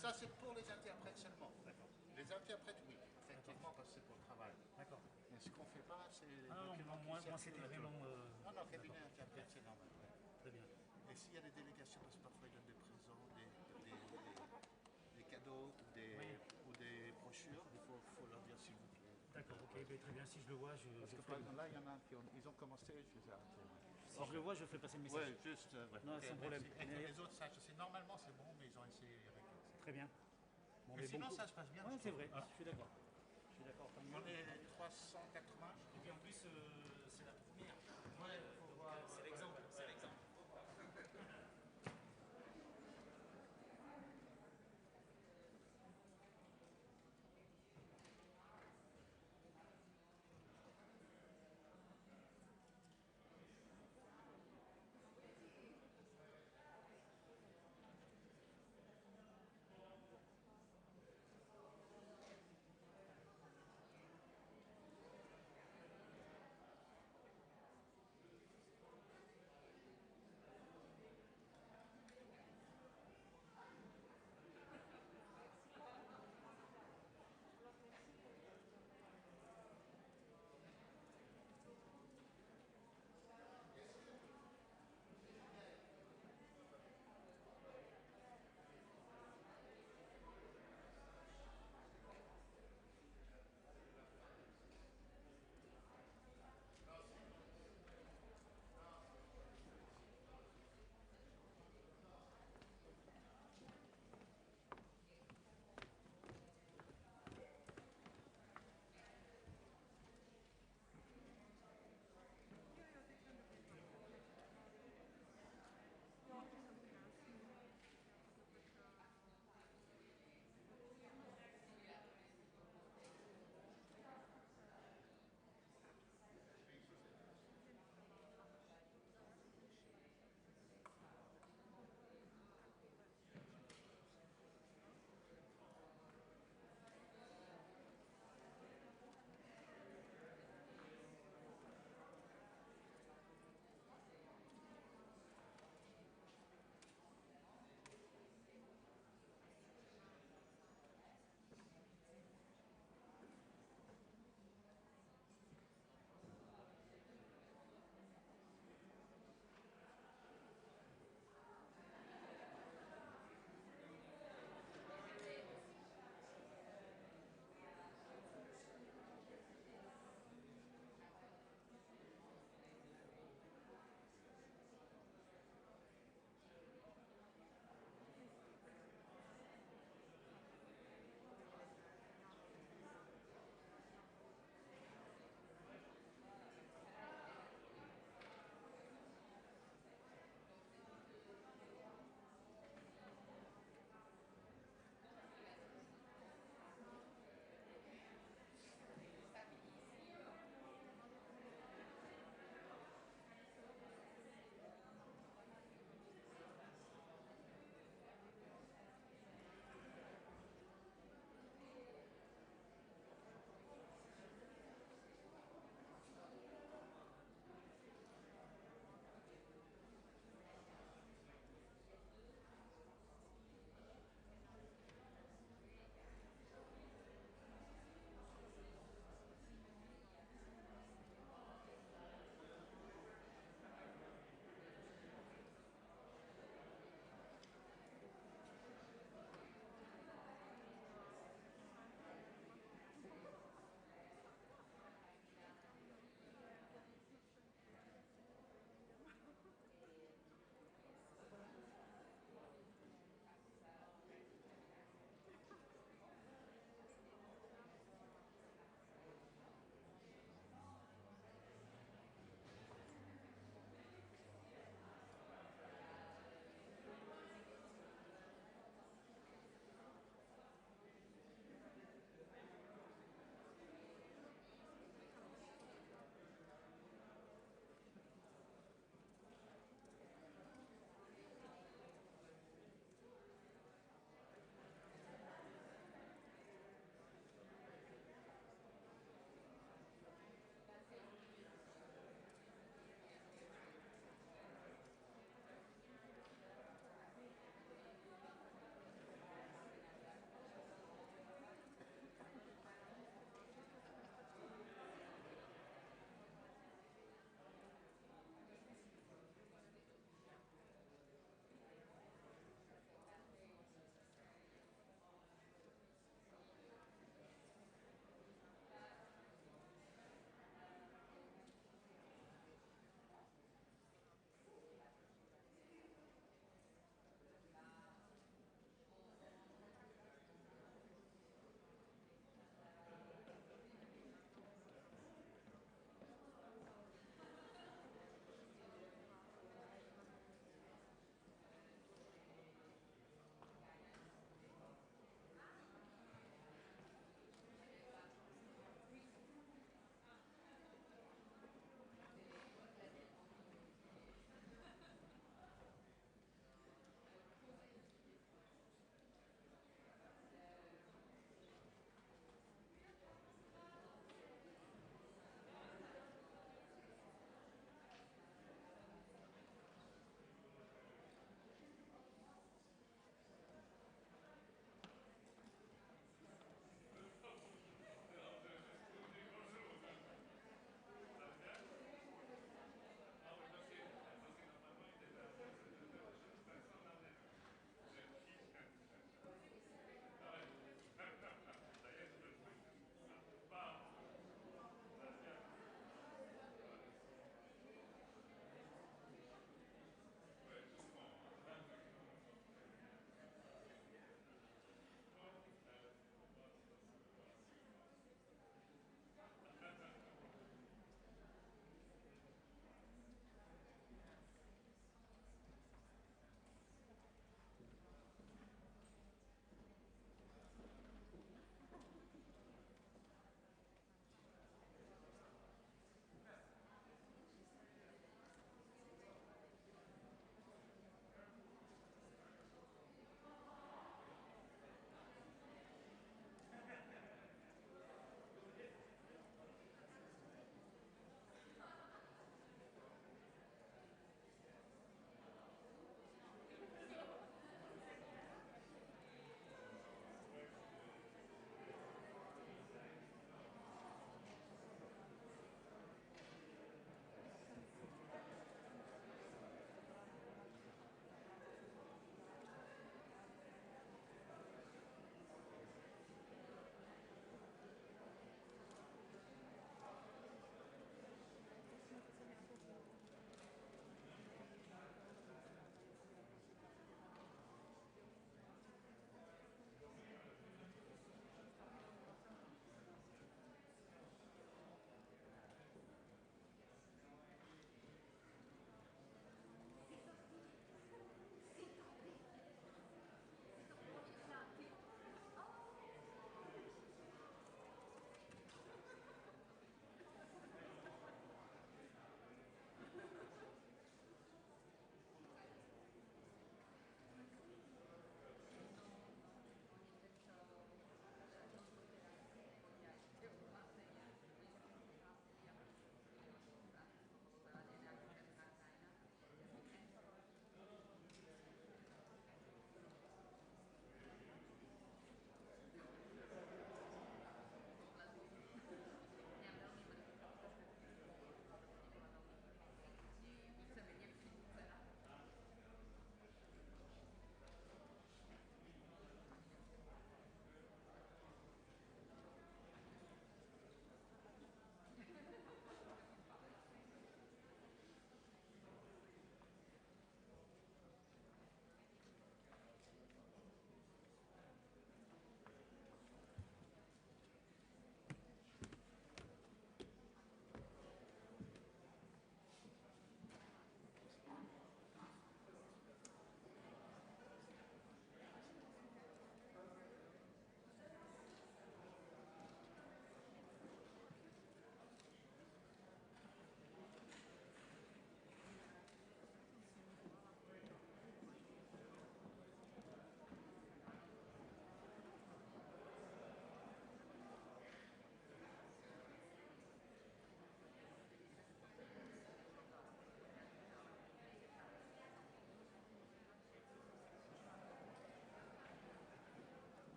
Ça, c'est pour les interprètes seulement. Les interprètes, oui, effectivement, parce que c'est pour le travail. D'accord. Mais ce qu'on ne fait pas, c'est les Non, documents qui moi circulent c'était autour. vraiment... Non, cabinet interprète, c'est normal. Très bien. Et s'il y a des délégations, parce que parfois ils donnent des présents, des cadeaux ou des brochures, il faut leur dire s'il vous plaît. D'accord, ok, très bien. Si je le vois, Parce que par exemple, là, il y en a ils ont commencé, je les ai arrêtés. Si je le vois, je fais passer le message. Oui, juste. Non, sans problème. Et que les autres sachent. Normalement, c'est bon, mais ils ont essayé avec eux. Très bien. Bon, mais sinon, bon ça se passe bien. Oui, c'est vrai, je suis d'accord. On est 380. Et puis en plus, c'est la première. Ouais, c'est l'exemple.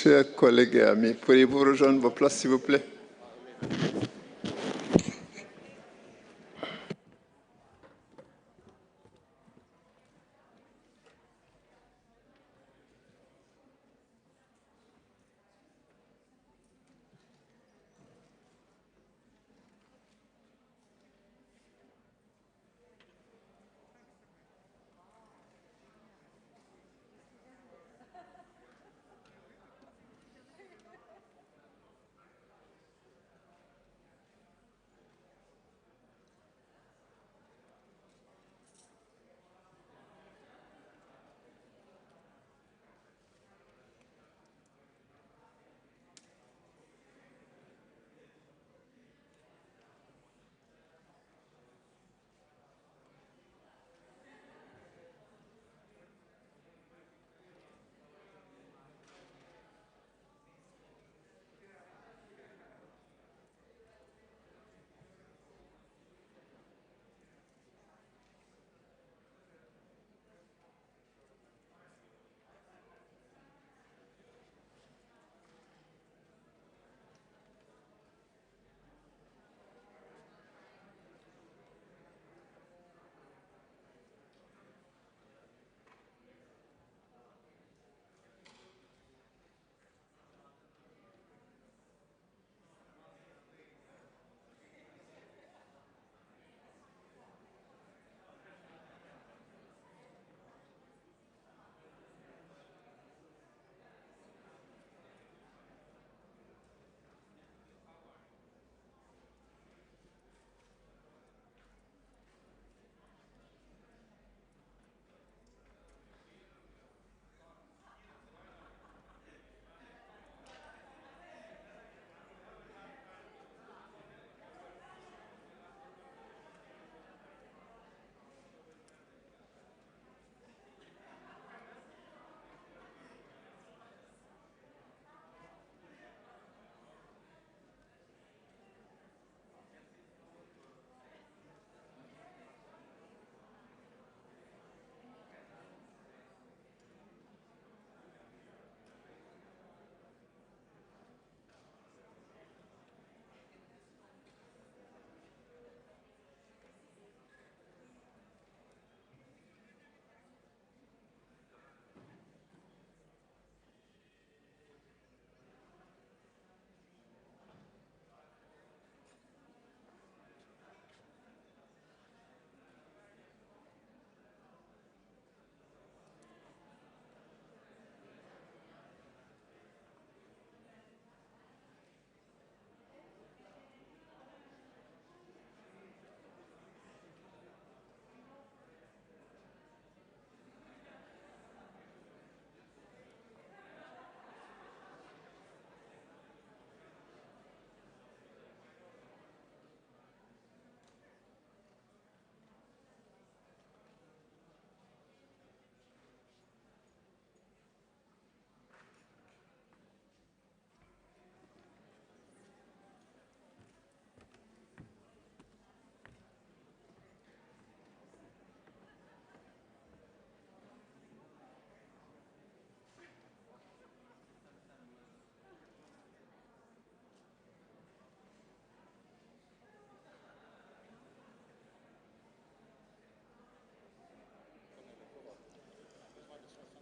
Chers collègues et amis, pourriez-vous rejoindre vos places, s'il vous plaît?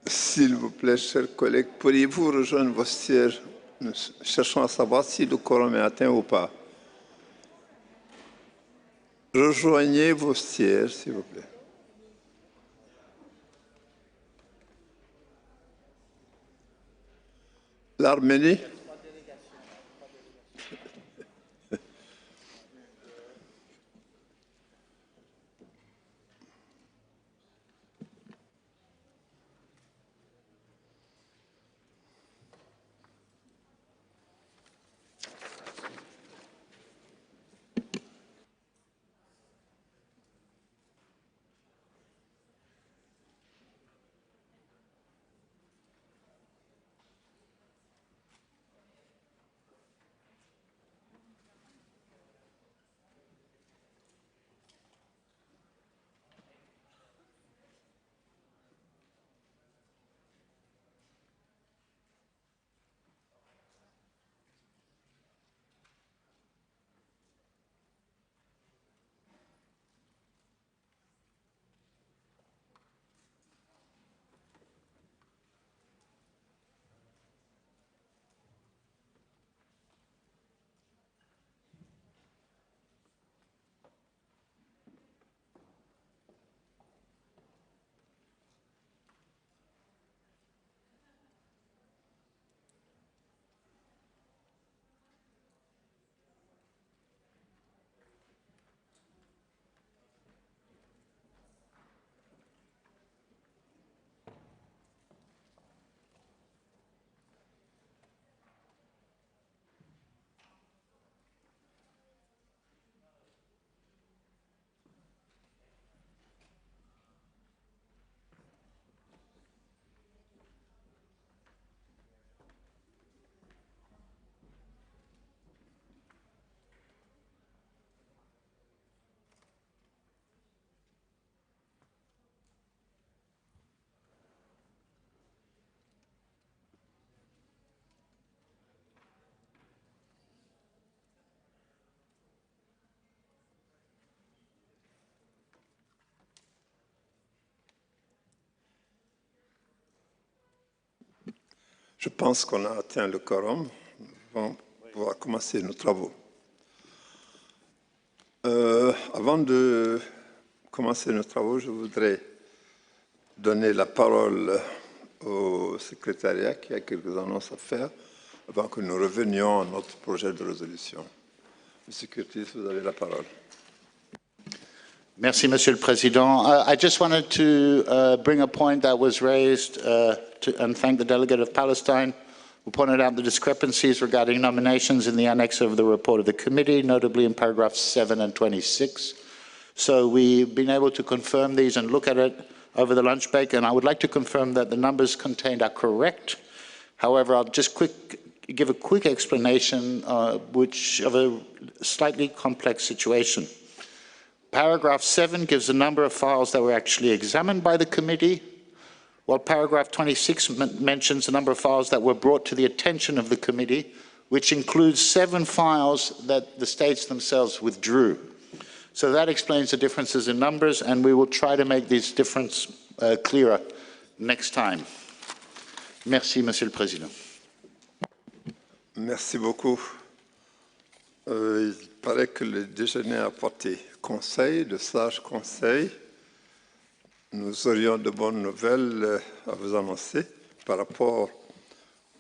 S'il vous plaît, chers collègues, pourriez-vous rejoindre vos sièges? Nous cherchons à savoir si le quorum est atteint ou pas. Rejoignez vos sièges, s'il vous plaît. L'Arménie? Je pense qu'on a atteint le quorum. Nous allons pouvoir commencer nos travaux. Avant de commencer nos travaux, je voudrais donner la parole au secrétariat qui a quelques annonces à faire avant que nous revenions à notre projet de résolution. Monsieur Curtis, vous avez la parole. Merci, Monsieur le Président. I just wanted to bring a point that was raised and thank the delegate of Palestine who pointed out the discrepancies regarding nominations in the annex of the report of the committee, notably in paragraphs 7 and 26. So we've been able to confirm these and look at it over the lunch break, and I would like to confirm that the numbers contained are correct. However, I'll just give a quick explanation of a slightly complex situation. Paragraph 7 gives the number of files that were actually examined by the committee, while paragraph 26 mentions the number of files that were brought to the attention of the committee, which includes 7 files that the states themselves withdrew. So that explains the differences in numbers, and we will try to make these differences clearer next time. Merci, Monsieur le Président. Merci beaucoup. Il paraît que le déjeuner a apporté conseil, de sages conseils. Nous aurions de bonnes nouvelles à vous annoncer par rapport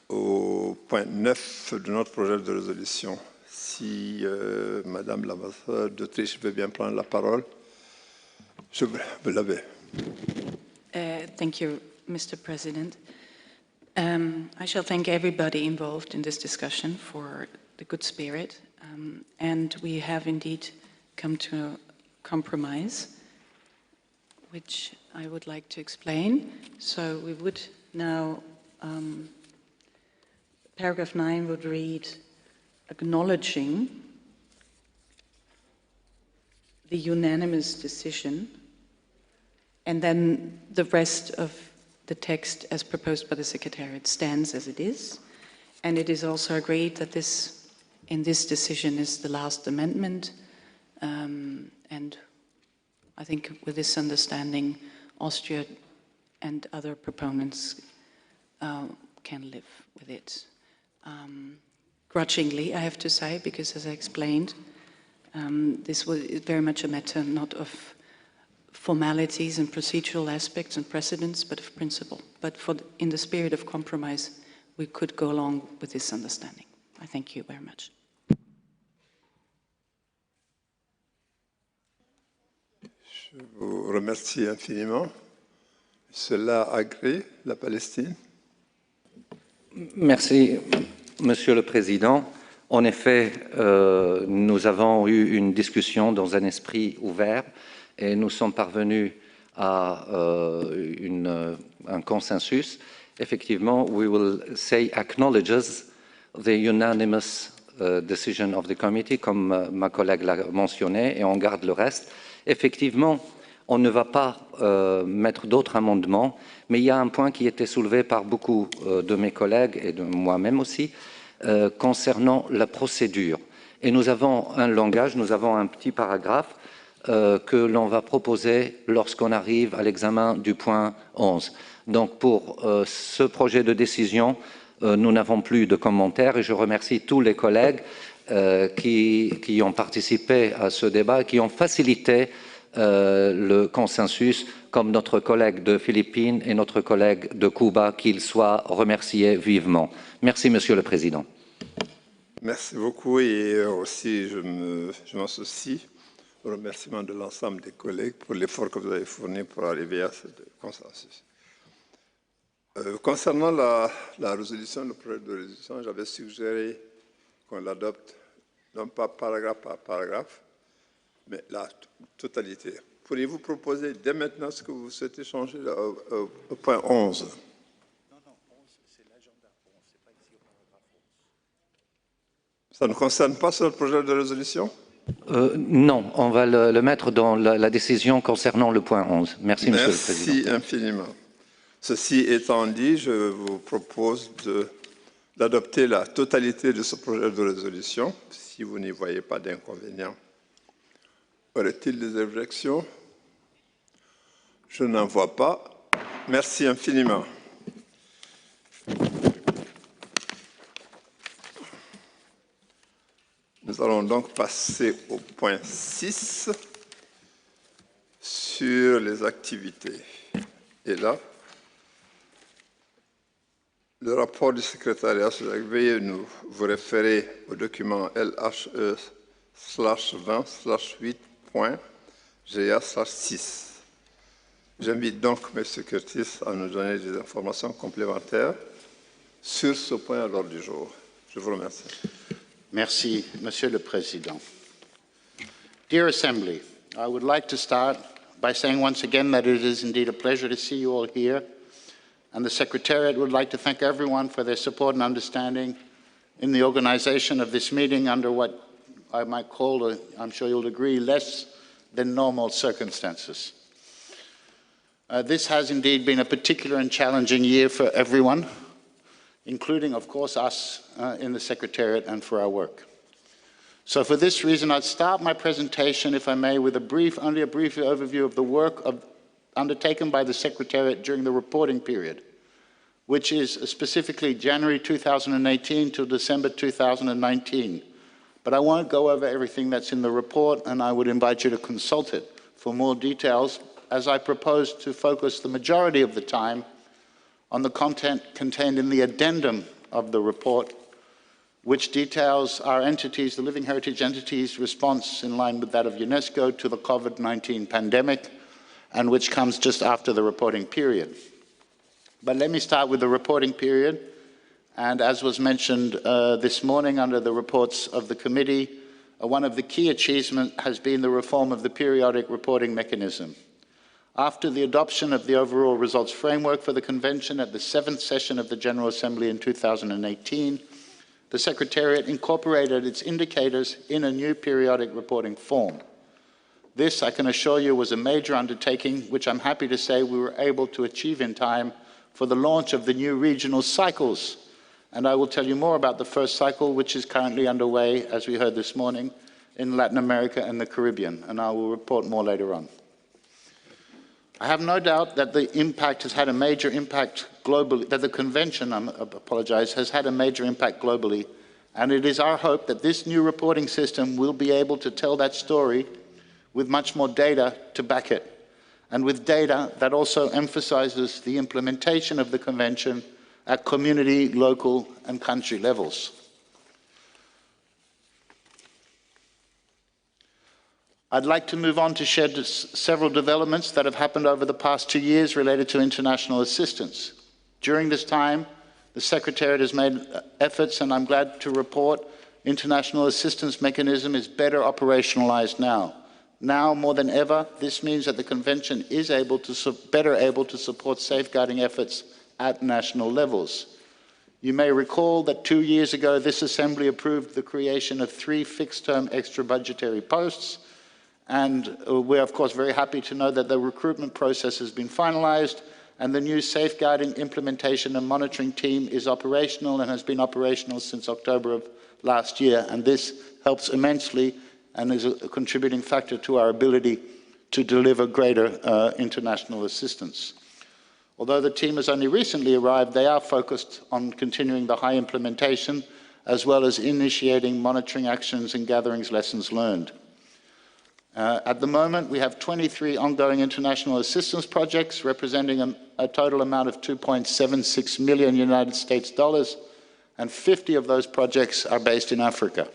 au point 9 de notre projet de résolution. Si Madame l'ambassadeur d'Autriche veut bien prendre la parole, je vous l'avais. Thank you, Mr. President. I shall thank everybody involved in this discussion for the good spirit. And we have indeed come to a compromise, which I would like to explain. So we would now, paragraph 9 would read, acknowledging the unanimous decision, and then the rest of the text as proposed by the Secretariat stands as it is. And it is also agreed that in this decision is the last amendment, and I think with this understanding, Austria and other proponents can live with it. Grudgingly, I have to say, because as I explained, this was very much a matter not of formalities and procedural aspects and precedents, but of principle. But in the spirit of compromise, we could go along with this understanding. I thank you very much. Je vous remercie infiniment. Cela agrée la Palestine? Merci, Monsieur le Président. En effet, nous avons eu une discussion dans un esprit ouvert et nous sommes parvenus à un consensus. Effectivement, we will say acknowledges the unanimous decision of the committee, comme ma collègue l'a mentionné, et on garde le reste. Effectivement, on ne va pas mettre d'autres amendements, mais il y a un point qui était soulevé par beaucoup de mes collègues et de moi-même aussi, concernant la procédure. Et nous avons un langage, nous avons un petit paragraphe que l'on va proposer lorsqu'on arrive à l'examen du point 11. Donc pour ce projet de décision, nous n'avons plus de commentaires et je remercie tous les collègues qui ont participé à ce débat, qui ont facilité le consensus, comme notre collègue de Philippines et notre collègue de Cuba, qu'ils soient remerciés vivement. Merci, Monsieur le Président. Merci beaucoup et aussi je m'associe au remerciement de l'ensemble des collègues pour l'effort que vous avez fourni pour arriver à ce consensus. Concernant la résolution, le projet de résolution, j'avais suggéré qu'on l'adopte non pas paragraphe par paragraphe, mais la totalité. Pourriez-vous proposer dès maintenant ce que vous souhaitez changer au point 11? Non, 11, c'est l'agenda 11, c'est pas ici au paragraphe 11. Ça ne concerne pas ce projet de résolution? Non, on va le mettre dans la décision concernant le point 11. Merci, Monsieur le Président. Merci infiniment. Ceci étant dit, je vous propose d'adopter la totalité de ce projet de résolution, si vous n'y voyez pas d'inconvénient. Aurait-il des objections? Je n'en vois pas. Merci infiniment. Nous allons donc passer au point 6 sur les activités. Et là, le rapport du secrétariat, veuillez vous référer au document LHE/20/8.GA/6. J'invite donc M. Curtis à nous donner des informations complémentaires sur ce point à l'ordre du jour. Je vous remercie. Merci, Monsieur le Président. Dear Assembly, I would like to start by saying once again that it is indeed a pleasure to see you all here, and the Secretariat would like to thank everyone for their support and understanding in the organization of this meeting under what I might call, I'm sure you'll agree, less than normal circumstances. This has indeed been a particular and challenging year for everyone, including, of course, us in the Secretariat and for our work. So for this reason, I'll start my presentation, if I may, with only a brief overview of the work undertaken by the Secretariat during the reporting period, which is specifically January 2018 to December 2019. But I won't go over everything that's in the report, and I would invite you to consult it for more details, as I propose to focus the majority of the time on the content contained in the addendum of the report, which details our entities, the living heritage entities' response in line with that of UNESCO to the COVID-19 pandemic, and which comes just after the reporting period. But let me start with the reporting period, and as was mentioned this morning under the reports of the committee, one of the key achievements has been the reform of the periodic reporting mechanism. After the adoption of the overall results framework for the Convention at the 7th session of the General Assembly in 2018, the Secretariat incorporated its indicators in a new periodic reporting form. This, I can assure you, was a major undertaking, which I'm happy to say we were able to achieve in time for the launch of the new regional cycles. And I will tell you more about the first cycle, which is currently underway, as we heard this morning, in Latin America and the Caribbean, and I will report more later on. I have no doubt that the impact has had a major impact globally, that the Convention, has had a major impact globally, and it is our hope that this new reporting system will be able to tell that story with much more data to back it, and with data that also emphasizes the implementation of the Convention at community, local, and country levels. I'd like to move on to share several developments that have happened over the past 2 years related to international assistance. During this time, the Secretariat has made efforts, and I'm glad to report international assistance mechanism is better operationalized now. Now, more than ever, this means that the Convention is better able to support safeguarding efforts at national levels. You may recall that 2 years ago, this Assembly approved the creation of 3 fixed-term extra budgetary posts, and we're, of course, very happy to know that the recruitment process has been finalized and the new safeguarding, implementation and monitoring team is operational and has been operational since October of last year. And this helps immensely and is a contributing factor to our ability to deliver greater international assistance. Although the team has only recently arrived, they are focused on continuing the high implementation as well as initiating monitoring actions and gathering lessons learned. At the moment, we have 23 ongoing international assistance projects representing a total amount of $2.76 million United States dollars, and 50 of those projects are based in Africa.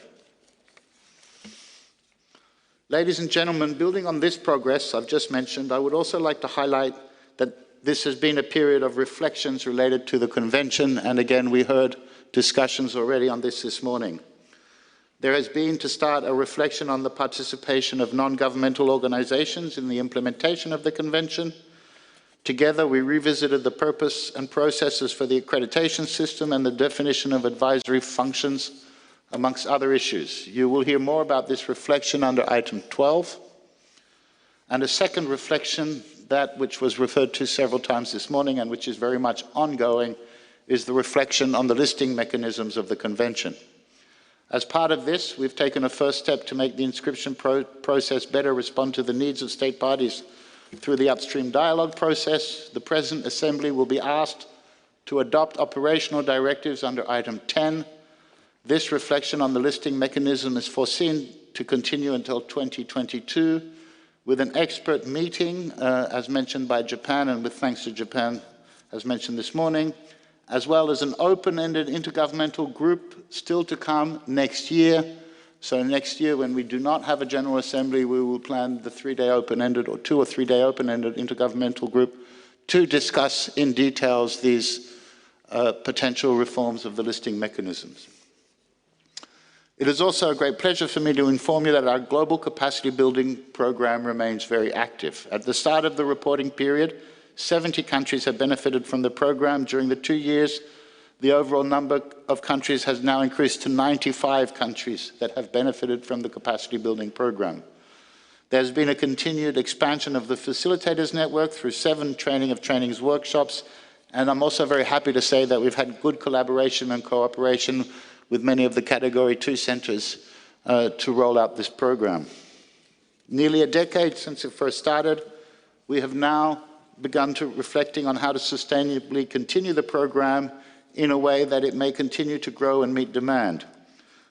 Ladies and gentlemen, building on this progress I've just mentioned, I would also like to highlight that this has been a period of reflections related to the Convention, and again, we heard discussions already on this morning. There has been, to start, a reflection on the participation of non-governmental organizations in the implementation of the Convention. Together, we revisited the purpose and processes for the accreditation system and the definition of advisory functions, amongst other issues. You will hear more about this reflection under item 12. And a second reflection, that which was referred to several times this morning and which is very much ongoing, is the reflection on the listing mechanisms of the Convention. As part of this, we've taken a first step to make the inscription process better respond to the needs of state parties through the upstream dialogue process. The present Assembly will be asked to adopt operational directives under item 10 This reflection on the listing mechanism is foreseen to continue until 2022 with an expert meeting, as mentioned by Japan, and with thanks to Japan, as mentioned this morning, as well as an open-ended intergovernmental group still to come next year. So next year, when we do not have a General Assembly, we will plan the 3-day open-ended or 2 or 3-day open-ended intergovernmental group to discuss in details these potential reforms of the listing mechanisms. It is also a great pleasure for me to inform you that our global capacity building program remains very active. At the start of the reporting period, 70 countries have benefited from the program. During the 2 years, the overall number of countries has now increased to 95 countries that have benefited from the capacity building program. There's been a continued expansion of the facilitators network through 7 training of trainings workshops, and I'm also very happy to say that we've had good collaboration and cooperation with many of the Category 2 centers to roll out this program. Nearly a decade since it first started, we have now begun to reflecting on how to sustainably continue the program in a way that it may continue to grow and meet demand.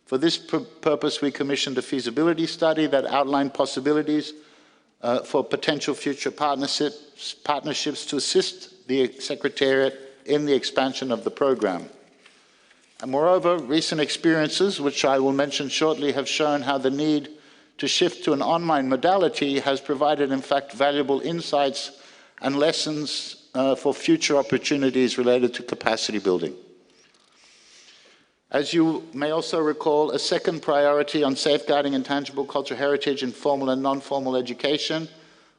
For this purpose, we commissioned a feasibility study that outlined possibilities for potential future partnerships to assist the Secretariat in the expansion of the program. And moreover, recent experiences, which I will mention shortly, have shown how the need to shift to an online modality has provided, in fact, valuable insights and lessons for future opportunities related to capacity building. As you may also recall, a second priority on safeguarding intangible cultural heritage in formal and non-formal education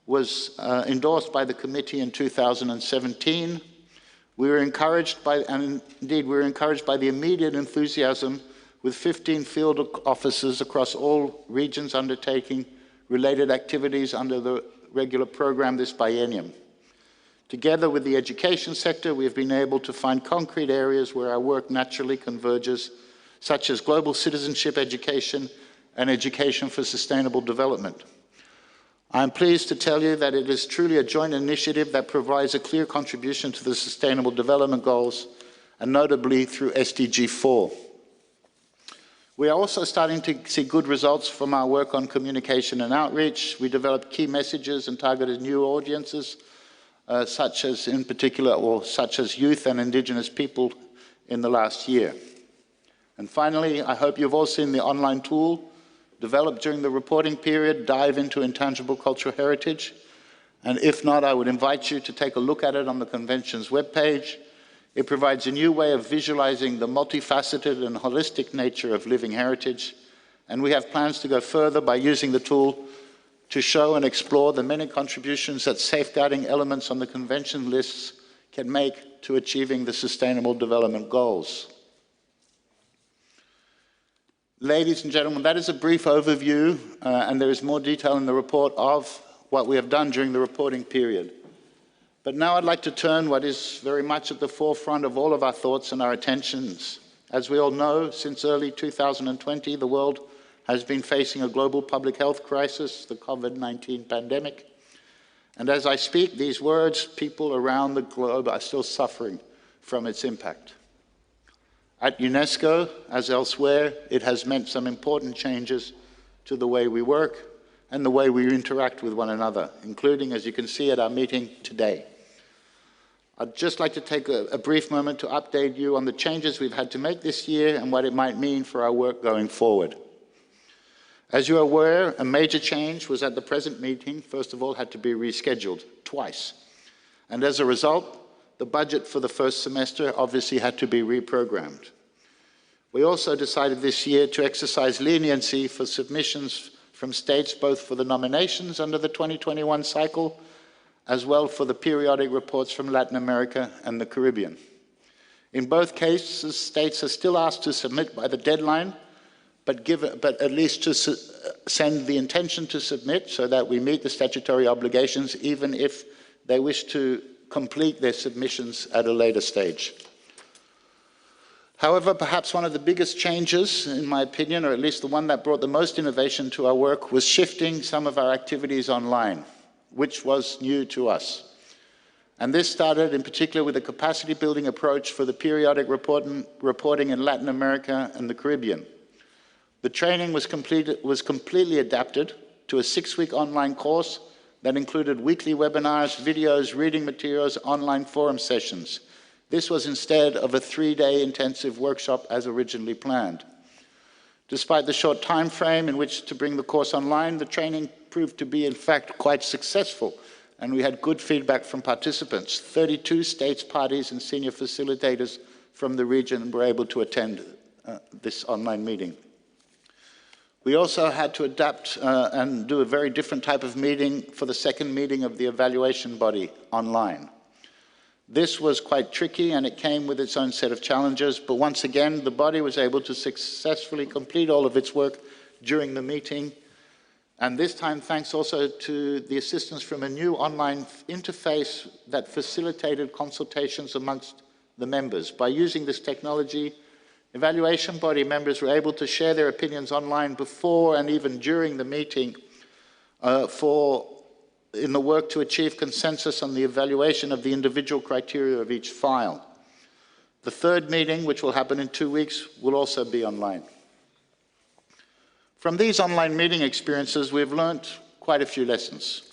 was endorsed by the committee in 2017. We were encouraged by, and indeed we were encouraged by the immediate enthusiasm with 15 field officers across all regions undertaking related activities under the regular program this biennium. Together with the education sector, we have been able to find concrete areas where our work naturally converges, such as global citizenship education and education for sustainable development. I am pleased to tell you that it is truly a joint initiative that provides a clear contribution to the Sustainable Development Goals, and notably through SDG 4. We are also starting to see good results from our work on communication and outreach. We developed key messages and targeted new audiences, such as in particular, or such as youth and Indigenous people in the last year. And finally, I hope you've all seen the online tool developed during the reporting period, Dive into Intangible Cultural Heritage. And if not, I would invite you to take a look at it on the Convention's webpage. It provides a new way of visualizing the multifaceted and holistic nature of living heritage. And we have plans to go further by using the tool to show and explore the many contributions that safeguarding elements on the Convention lists can make to achieving the Sustainable Development Goals. Ladies and gentlemen, that is a brief overview, and there is more detail in the report of what we have done during the reporting period. But now I'd like to turn what is very much at the forefront of all of our thoughts and our attentions. As we all know, since early 2020, the world has been facing a global public health crisis, the COVID-19 pandemic. And as I speak these words, people around the globe are still suffering from its impact. At Unesco, as elsewhere, it has meant some important changes to the way we work and the way we interact with one another, including, as you can see, at our meeting today. I'd just like to take a brief moment to update you on the changes we've had to make this year and what it might mean for our work going forward. As you are aware, a major change was at the present meeting, first of all, had to be rescheduled twice. And as a result, the budget for the first semester obviously had to be reprogrammed. We also decided this year to exercise leniency for submissions from states, both for the nominations under the 2021 cycle, as well for the periodic reports from Latin America and the Caribbean. In both cases, states are still asked to submit by the deadline, but at least to send the intention to submit so that we meet the statutory obligations, even if they wish to complete their submissions at a later stage. However, perhaps one of the biggest changes, in my opinion, or at least the one that brought the most innovation to our work, was shifting some of our activities online, which was new to us. And this started in particular with a capacity building approach for the periodic reporting in Latin America and the Caribbean. The training was completely adapted to a 6-week online course that included weekly webinars, videos, reading materials, online forum sessions. This was instead of a 3-day intensive workshop as originally planned. Despite the short time frame in which to bring the course online, the training proved to be in fact quite successful, and we had good feedback from participants. 32 states, parties, and senior facilitators from the region were able to attend this online meeting. We also had to adapt and do a very different type of meeting for the second meeting of the evaluation body online. This was quite tricky and it came with its own set of challenges, but once again, the body was able to successfully complete all of its work during the meeting. And this time, thanks also to the assistance from a new online interface that facilitated consultations amongst the members. By using this technology, evaluation body members were able to share their opinions online before and even during the meeting in the work to achieve consensus on the evaluation of the individual criteria of each file. The third meeting, which will happen in 2 weeks, will also be online. From these online meeting experiences, we've learned quite a few lessons.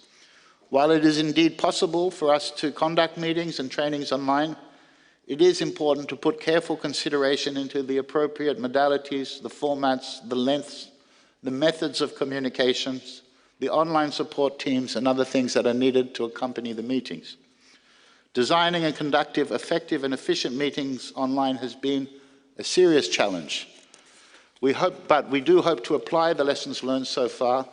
While it is indeed possible for us to conduct meetings and trainings online, it is important to put careful consideration into the appropriate modalities, the formats, the lengths, the methods of communications, the online support teams, and other things that are needed to accompany the meetings. Designing and conducting effective and efficient meetings online has been a serious challenge. But we do hope to apply the lessons learned so far,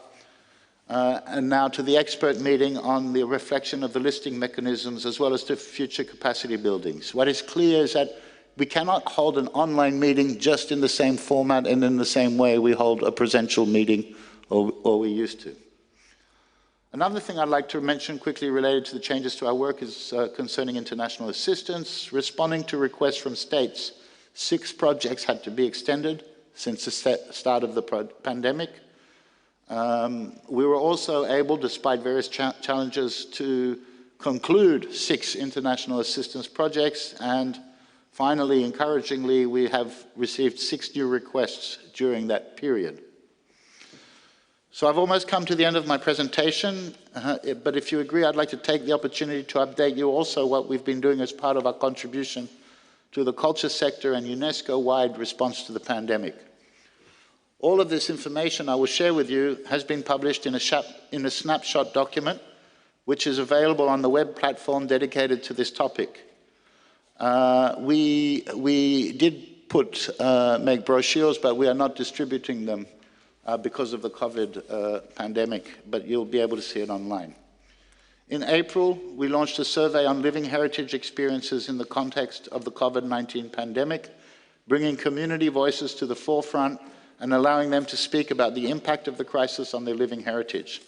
and now to the expert meeting on the reflection of the listing mechanisms as well as to future capacity buildings. What is clear is that we cannot hold an online meeting just in the same format and in the same way we hold a presential meeting or we used to. Another thing I'd like to mention quickly related to the changes to our work is concerning international assistance. Responding to requests from states, 6 projects had to be extended since the start of the pandemic. We were also able, despite various challenges, to conclude 6 international assistance projects, and finally, encouragingly, we have received 6 new requests during that period. So I've almost come to the end of my presentation, but if you agree, I'd like to take the opportunity to update you also what we've been doing as part of our contribution to the culture sector and UNESCO-wide response to the pandemic. All of this information I will share with you has been published in a snapshot document, which is available on the web platform dedicated to this topic. We did make brochures, but we are not distributing them because of the COVID pandemic, but you'll be able to see it online. In April, we launched a survey on living heritage experiences in the context of the COVID-19 pandemic, bringing community voices to the forefront and allowing them to speak about the impact of the crisis on their living heritage.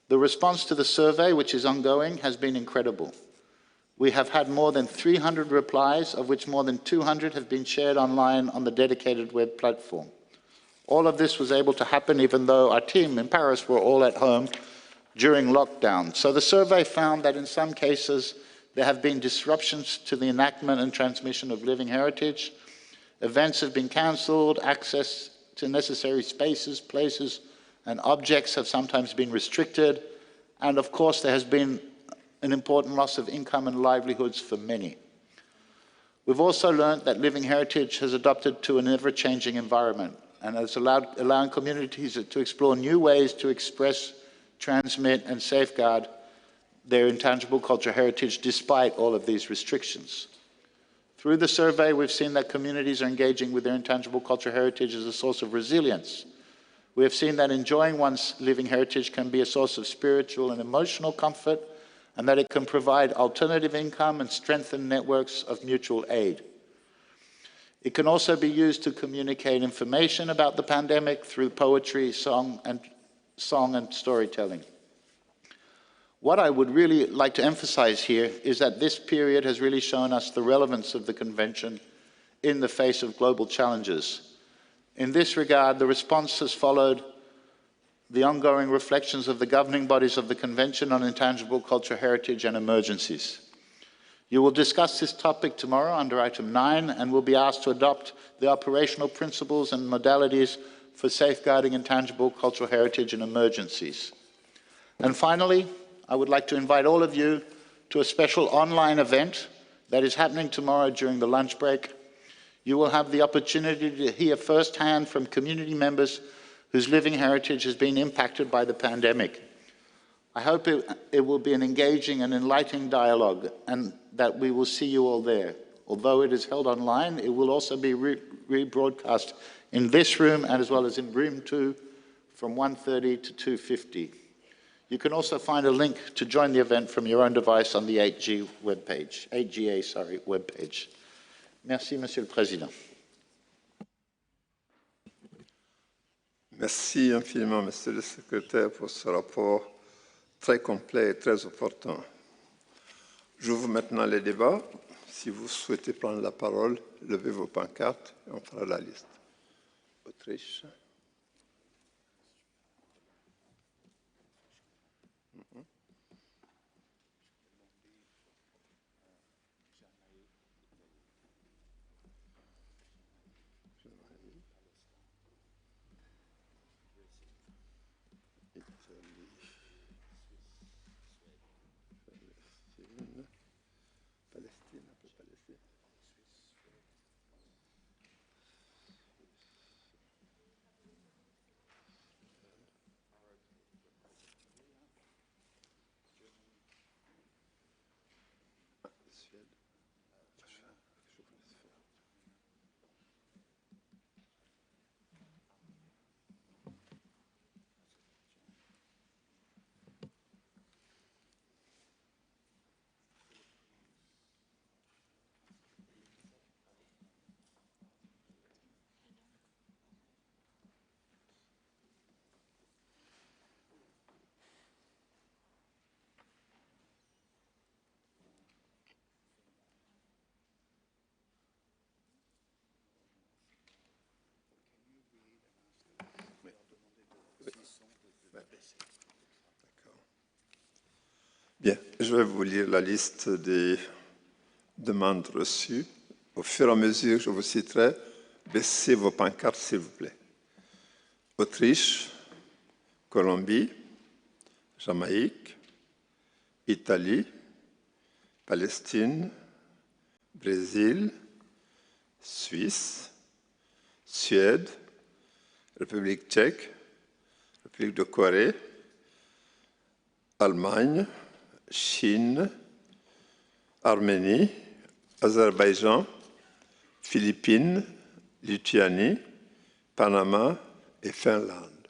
The response to the survey, which is ongoing, has been incredible. We have had more than 300 replies, of which more than 200 have been shared online on the dedicated web platform. All of this was able to happen even though our team in Paris were all at home during lockdown. So the survey found that in some cases there have been disruptions to the enactment and transmission of living heritage. Events have been cancelled, access to necessary spaces, places, and objects have sometimes been restricted, and of course there has been an important loss of income and livelihoods for many. We've also learned that living heritage has adapted to an ever-changing environment and has allowing communities to explore new ways to express, transmit, and safeguard their intangible cultural heritage despite all of these restrictions. Through the survey, we've seen that communities are engaging with their intangible cultural heritage as a source of resilience. We have seen that enjoying one's living heritage can be a source of spiritual and emotional comfort, and that it can provide alternative income and strengthen networks of mutual aid. It can also be used to communicate information about the pandemic through poetry, song and storytelling. What I would really like to emphasize here is that this period has really shown us the relevance of the Convention in the face of global challenges. In this regard, the response has followed the ongoing reflections of the governing bodies of the Convention on Intangible Cultural Heritage and Emergencies. You will discuss this topic tomorrow under item 9 and will be asked to adopt the operational principles and modalities for safeguarding intangible cultural heritage and emergencies. And finally, I would like to invite all of you to a special online event that is happening tomorrow during the lunch break. You will have the opportunity to hear firsthand from community members whose living heritage has been impacted by the pandemic. I hope it will be an engaging and enlightening dialogue and that we will see you all there. Although it is held online, it will also be rebroadcast in this room and as well as in room 2 from 1:30 to 2:50. You can also find a link to join the event from your own device on the 8G webpage, 8GA, webpage. Merci, Monsieur le Président. Merci infiniment, Monsieur le Secrétaire, pour ce rapport très complet et très opportun. J'ouvre maintenant les débats. Si vous souhaitez prendre la parole, levez vos pancartes et on fera la liste. Autriche. Bien, je vais vous lire la liste des demandes reçues. Au fur et à mesure que je vous citerai, baissez vos pancartes, s'il vous plaît. Autriche, Colombie, Jamaïque, Italie, Palestine, Brésil, Suisse, Suède, République tchèque, République de Corée, Allemagne, Chine, Arménie, Azerbaïdjan, Philippines, Lituanie, Panama et Finlande.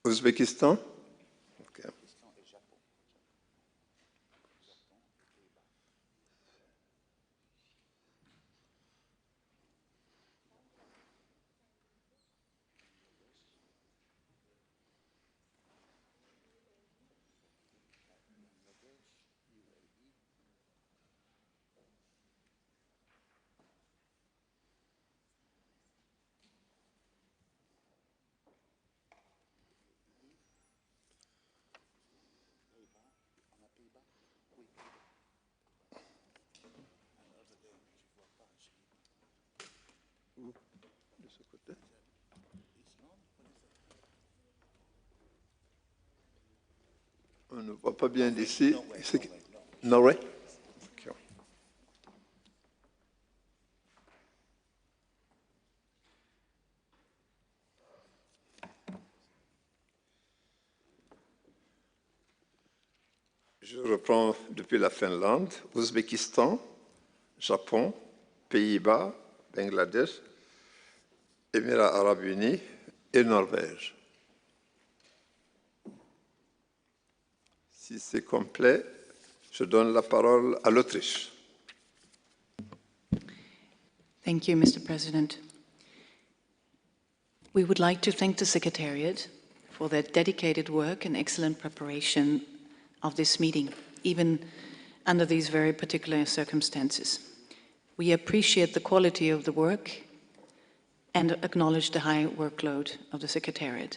Ouzbékistan? Okay. De ce côté. On ne voit pas bien d'ici. Norway. Okay. Je reprends depuis la Finlande, Ouzbékistan, Japon, Pays-Bas, Bangladesh, Émirats arabes unis et Norvège. Si c'est complet, je donne la parole à l'Autriche. Thank you, Mr. President. We would like to thank the Secretariat for their dedicated work and excellent preparation of this meeting, even under these very particular circumstances. We appreciate the quality of the work and acknowledge the high workload of the Secretariat.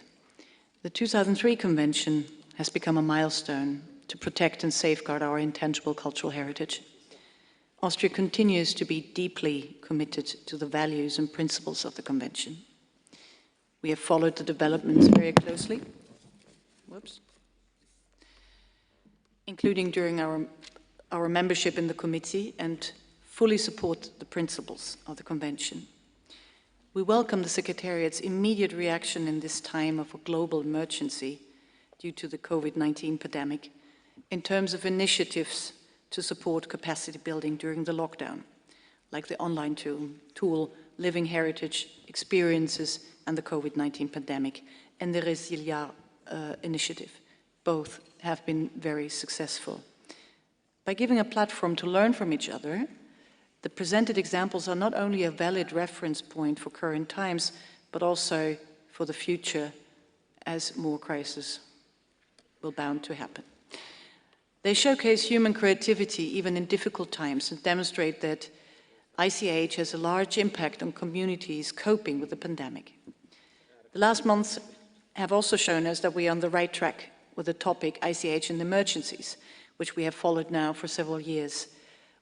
The 2003 Convention has become a milestone to protect and safeguard our intangible cultural heritage. Austria continues to be deeply committed to the values and principles of the Convention. We have followed the developments very closely, including during our membership in the committee, and fully support the principles of the Convention. We welcome the Secretariat's immediate reaction in this time of a global emergency due to the COVID-19 pandemic in terms of initiatives to support capacity building during the lockdown, like the online tool Living Heritage Experiences and the COVID-19 pandemic, and the Resilia initiative. Both have been very successful. By giving a platform to learn from each other, the presented examples are not only a valid reference point for current times, but also for the future, as more crises will bound to happen. They showcase human creativity even in difficult times and demonstrate that ICH has a large impact on communities coping with the pandemic. The last months have also shown us that we are on the right track with the topic ICH and emergencies, which we have followed now for several years.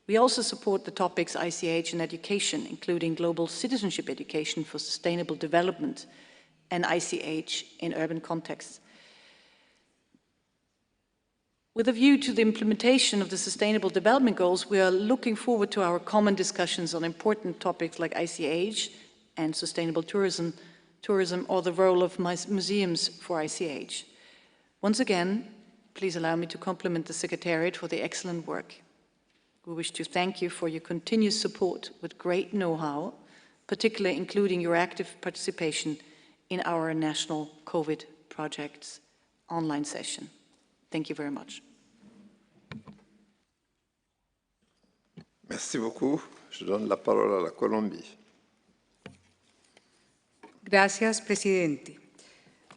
We also support the topics ICH and education, including global citizenship education for sustainable development and ICH in urban contexts. With a view to the implementation of the Sustainable Development Goals, we are looking forward to our common discussions on important topics like ICH and sustainable tourism, or the role of museums for ICH. Once again, please allow me to compliment the Secretariat for the excellent work. We wish to thank you for your continuous support with great know-how, particularly including your active participation in our national COVID projects online session. Thank you very much. Merci beaucoup. Je donne la parole à la Colombie. Gracias, presidente.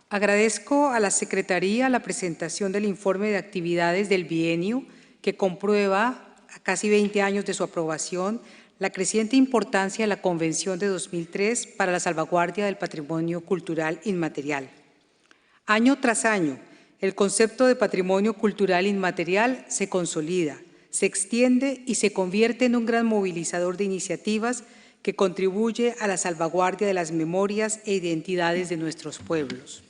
Agradezco a la Secretaría la presentación del informe de actividades del bienio que comprueba, a casi 20 años de su aprobación, la creciente importancia de la Convención de 2003 para la salvaguardia del patrimonio cultural inmaterial. Año tras año, el concepto de patrimonio cultural inmaterial se consolida, se extiende y se convierte en un gran movilizador de iniciativas que contribuye a la salvaguardia de las memorias e identidades de nuestros pueblos.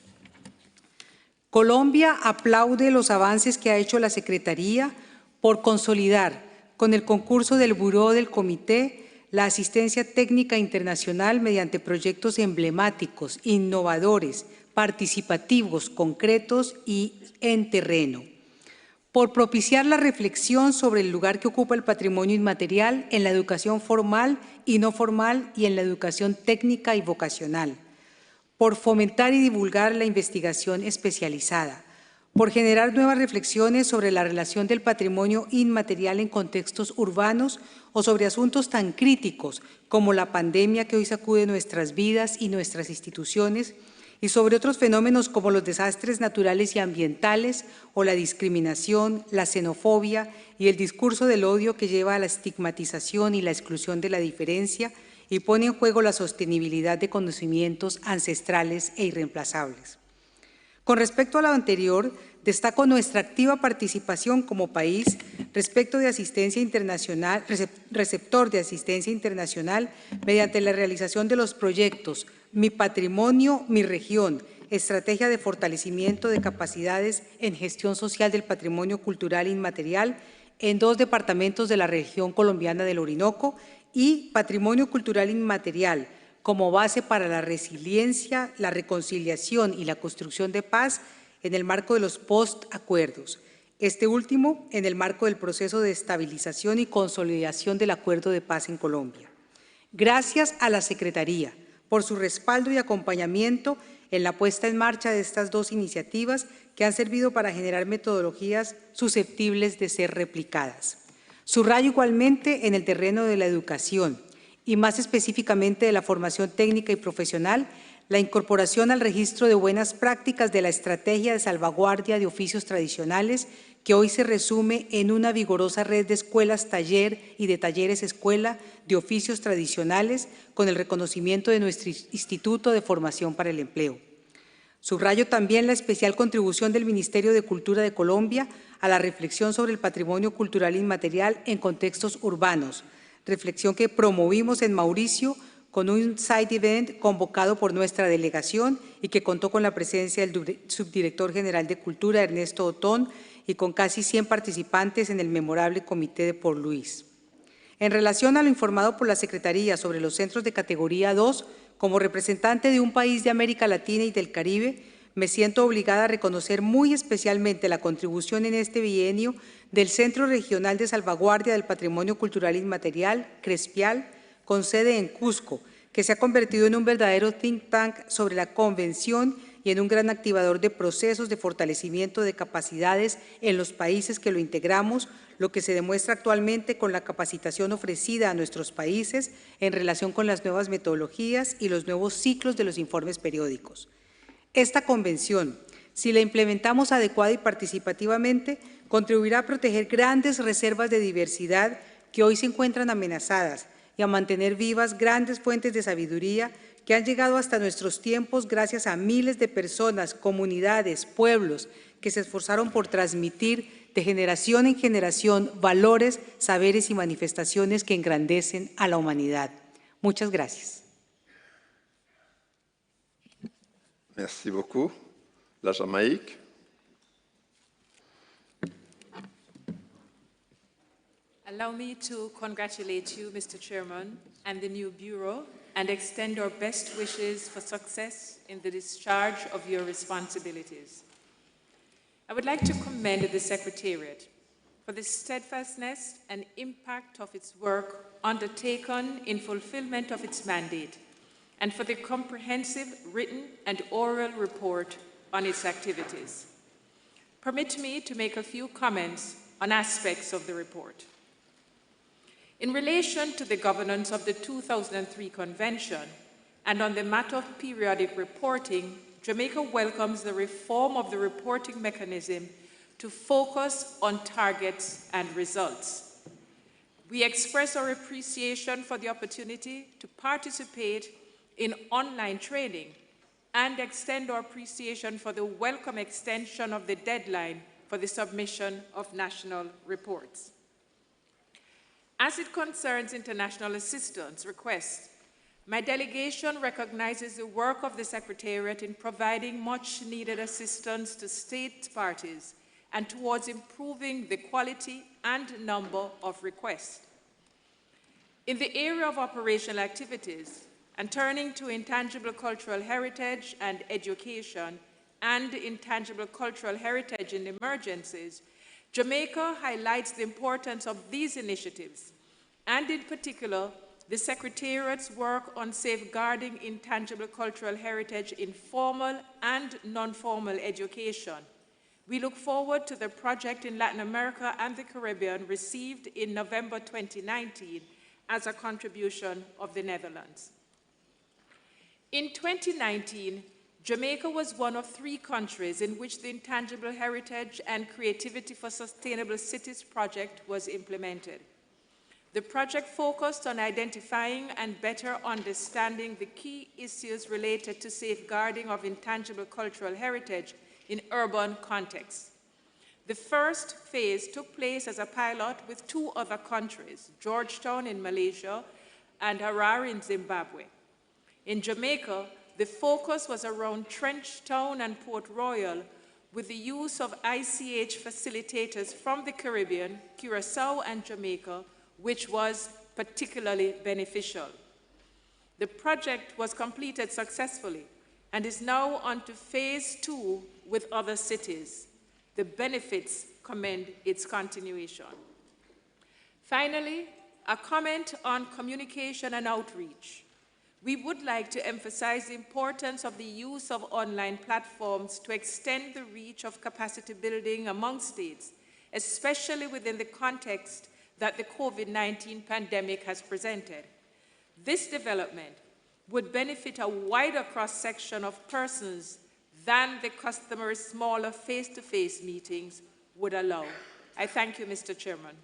Colombia aplaude los avances que ha hecho la Secretaría por consolidar, con el concurso del Buró del Comité, la asistencia técnica internacional mediante proyectos emblemáticos, innovadores, participativos, concretos y en terreno, por propiciar la reflexión sobre el lugar que ocupa el patrimonio inmaterial en la educación formal y no formal y en la educación técnica y vocacional, por fomentar y divulgar la investigación especializada, por generar nuevas reflexiones sobre la relación del patrimonio inmaterial en contextos urbanos o sobre asuntos tan críticos como la pandemia que hoy sacude nuestras vidas y nuestras instituciones, y sobre otros fenómenos como los desastres naturales y ambientales o la discriminación, la xenofobia y el discurso del odio que lleva a la estigmatización y la exclusión de la diferencia y pone en juego la sostenibilidad de conocimientos ancestrales e irreemplazables. Con respecto a lo anterior, destaco nuestra activa participación como país respecto de asistencia internacional, receptor de asistencia internacional mediante la realización de los proyectos Mi Patrimonio, Mi Región, Estrategia de Fortalecimiento de Capacidades en Gestión Social del Patrimonio Cultural Inmaterial en 2 departamentos de la región colombiana del Orinoco y Patrimonio Cultural Inmaterial como base para la resiliencia, la reconciliación y la construcción de paz en el marco de los post-acuerdos. Este último en el marco del proceso de estabilización y consolidación del Acuerdo de Paz en Colombia. Gracias a la Secretaría por su respaldo y acompañamiento en la puesta en marcha de estas 2 iniciativas que han servido para generar metodologías susceptibles de ser replicadas. Subrayo igualmente en el terreno de la educación y más específicamente de la formación técnica y profesional, la incorporación al registro de buenas prácticas de la estrategia de salvaguardia de oficios tradicionales que hoy se resume en una vigorosa red de escuelas taller y de talleres escuela de oficios tradicionales con el reconocimiento de nuestro Instituto de Formación para el Empleo. Subrayo también la especial contribución del Ministerio de Cultura de Colombia a la reflexión sobre el patrimonio cultural inmaterial en contextos urbanos, reflexión que promovimos en Mauricio con un side event convocado por nuestra delegación y que contó con la presencia del subdirector general de Cultura, Ernesto Otón, y con casi 100 participantes en el memorable comité de Port Louis. En relación a lo informado por la Secretaría sobre los centros de categoría 2, como representante de un país de América Latina y del Caribe, me siento obligada a reconocer muy especialmente la contribución en este bienio del Centro Regional de Salvaguardia del Patrimonio Cultural Inmaterial, CRESPIAL, con sede en Cusco, que se ha convertido en un verdadero think tank sobre la Convención y en un gran activador de procesos de fortalecimiento de capacidades en los países que lo integramos, lo que se demuestra actualmente con la capacitación ofrecida a nuestros países en relación con las nuevas metodologías y los nuevos ciclos de los informes periódicos. Esta convención, si la implementamos adecuada y participativamente, contribuirá a proteger grandes reservas de diversidad que hoy se encuentran amenazadas y a mantener vivas grandes fuentes de sabiduría que han llegado hasta nuestros tiempos gracias a miles de personas, comunidades, pueblos que se esforzaron por transmitir de generación en generación valores, saberes y manifestaciones que engrandecen a la humanidad. Muchas gracias. Merci beaucoup. La Jamaïque. Allow me to congratulate you, Mr. Chairman, and the new Bureau, and extend our best wishes for success in the discharge of your responsibilities. I would like to commend the Secretariat for the steadfastness and impact of its work undertaken in fulfillment of its mandate, and for the comprehensive written and oral report on its activities. Permit me to make a few comments on aspects of the report. In relation to the governance of the 2003 Convention and on the matter of periodic reporting, Jamaica welcomes the reform of the reporting mechanism to focus on targets and results. We express our appreciation for the opportunity to participate in online training and extend our appreciation for the welcome extension of the deadline for the submission of national reports. As it concerns international assistance requests, my delegation recognizes the work of the Secretariat in providing much-needed assistance to state parties and towards improving the quality and number of requests. In the area of operational activities, and turning to intangible cultural heritage and education and intangible cultural heritage in emergencies, Jamaica highlights the importance of these initiatives, and in particular, the Secretariat's work on safeguarding intangible cultural heritage in formal and non-formal education. We look forward to the project in Latin America and the Caribbean received in November 2019 as a contribution of the Netherlands. In 2019, Jamaica was one of 3 countries in which the Intangible Heritage and Creativity for Sustainable Cities project was implemented. The project focused on identifying and better understanding the key issues related to safeguarding of intangible cultural heritage in urban contexts. The first phase took place as a pilot with 2 other countries, Georgetown in Malaysia and Harare in Zimbabwe. In Jamaica, the focus was around Trenchtown and Port Royal with the use of ICH facilitators from the Caribbean, Curaçao and Jamaica, which was particularly beneficial. The project was completed successfully and is now on to phase 2 with other cities. The benefits commend its continuation. Finally, a comment on communication and outreach. We would like to emphasize the importance of the use of online platforms to extend the reach of capacity building among states, especially within the context that the COVID-19 pandemic has presented. This development would benefit a wider cross-section of persons than the customary smaller face-to-face meetings, would allow. I thank you, Mr. Chairman.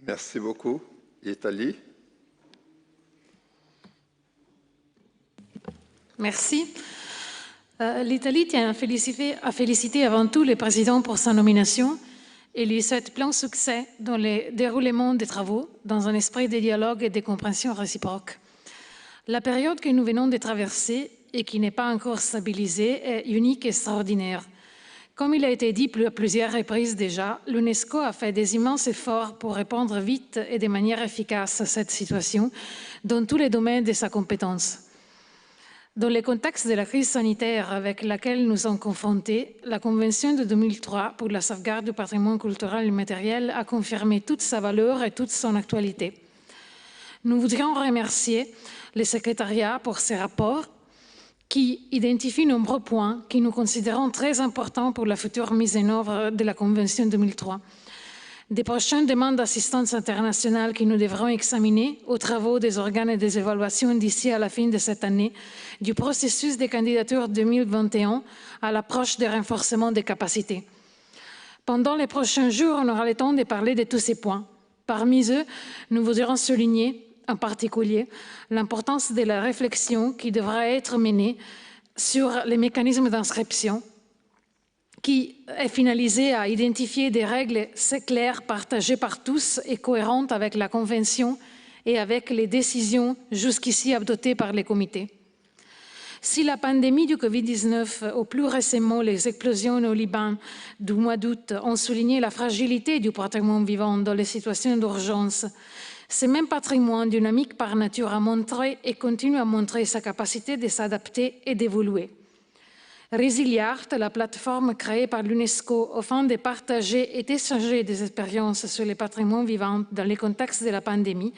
Merci beaucoup. Italie. Merci. L'Italie tient à féliciter avant tout le président pour sa nomination et lui souhaite plein succès dans le déroulement des travaux, dans un esprit de dialogue et de compréhension réciproque. La période que nous venons de traverser et qui n'est pas encore stabilisée est unique et extraordinaire. Comme il a été dit à plusieurs reprises déjà, l'Unesco a fait des immenses efforts pour répondre vite et de manière efficace à cette situation dans tous les domaines de sa compétence. Dans le contexte de la crise sanitaire avec laquelle nous sommes confrontés, la Convention de 2003 pour la sauvegarde du patrimoine culturel immatériel a confirmé toute sa valeur et toute son actualité. Nous voudrions remercier le Secretariat pour ses rapports qui identifient nombreux points que nous considérons très importants pour la future mise en œuvre de la Convention 2003. Des prochaines demandes d'assistance internationale que nous devrons examiner aux travaux des organes et des évaluations d'ici à la fin de cette année, du processus de candidature 2021 à l'approche des renforcements des capacités. Pendant les prochains jours, on aura le temps de parler de tous ces points. Parmi eux, nous voudrions souligner en particulier l'importance de la réflexion qui devra être menée sur les mécanismes d'inscription, qui est finalisé à identifier des règles claires, partagées par tous et cohérentes avec la Convention et avec les décisions jusqu'ici adoptées par les comités. Si la pandémie du Covid-19 ou plus récemment les explosions au Liban du mois d'août ont souligné la fragilité du patrimoine vivant dans les situations d'urgence, ce même patrimoine dynamique par nature a montré et continue à montrer sa capacité de s'adapter et d'évoluer. Resiliart, la plateforme créée par l'Unesco afin de partager et d'échanger des expériences sur les patrimoines vivants dans le contexte de la pandémie,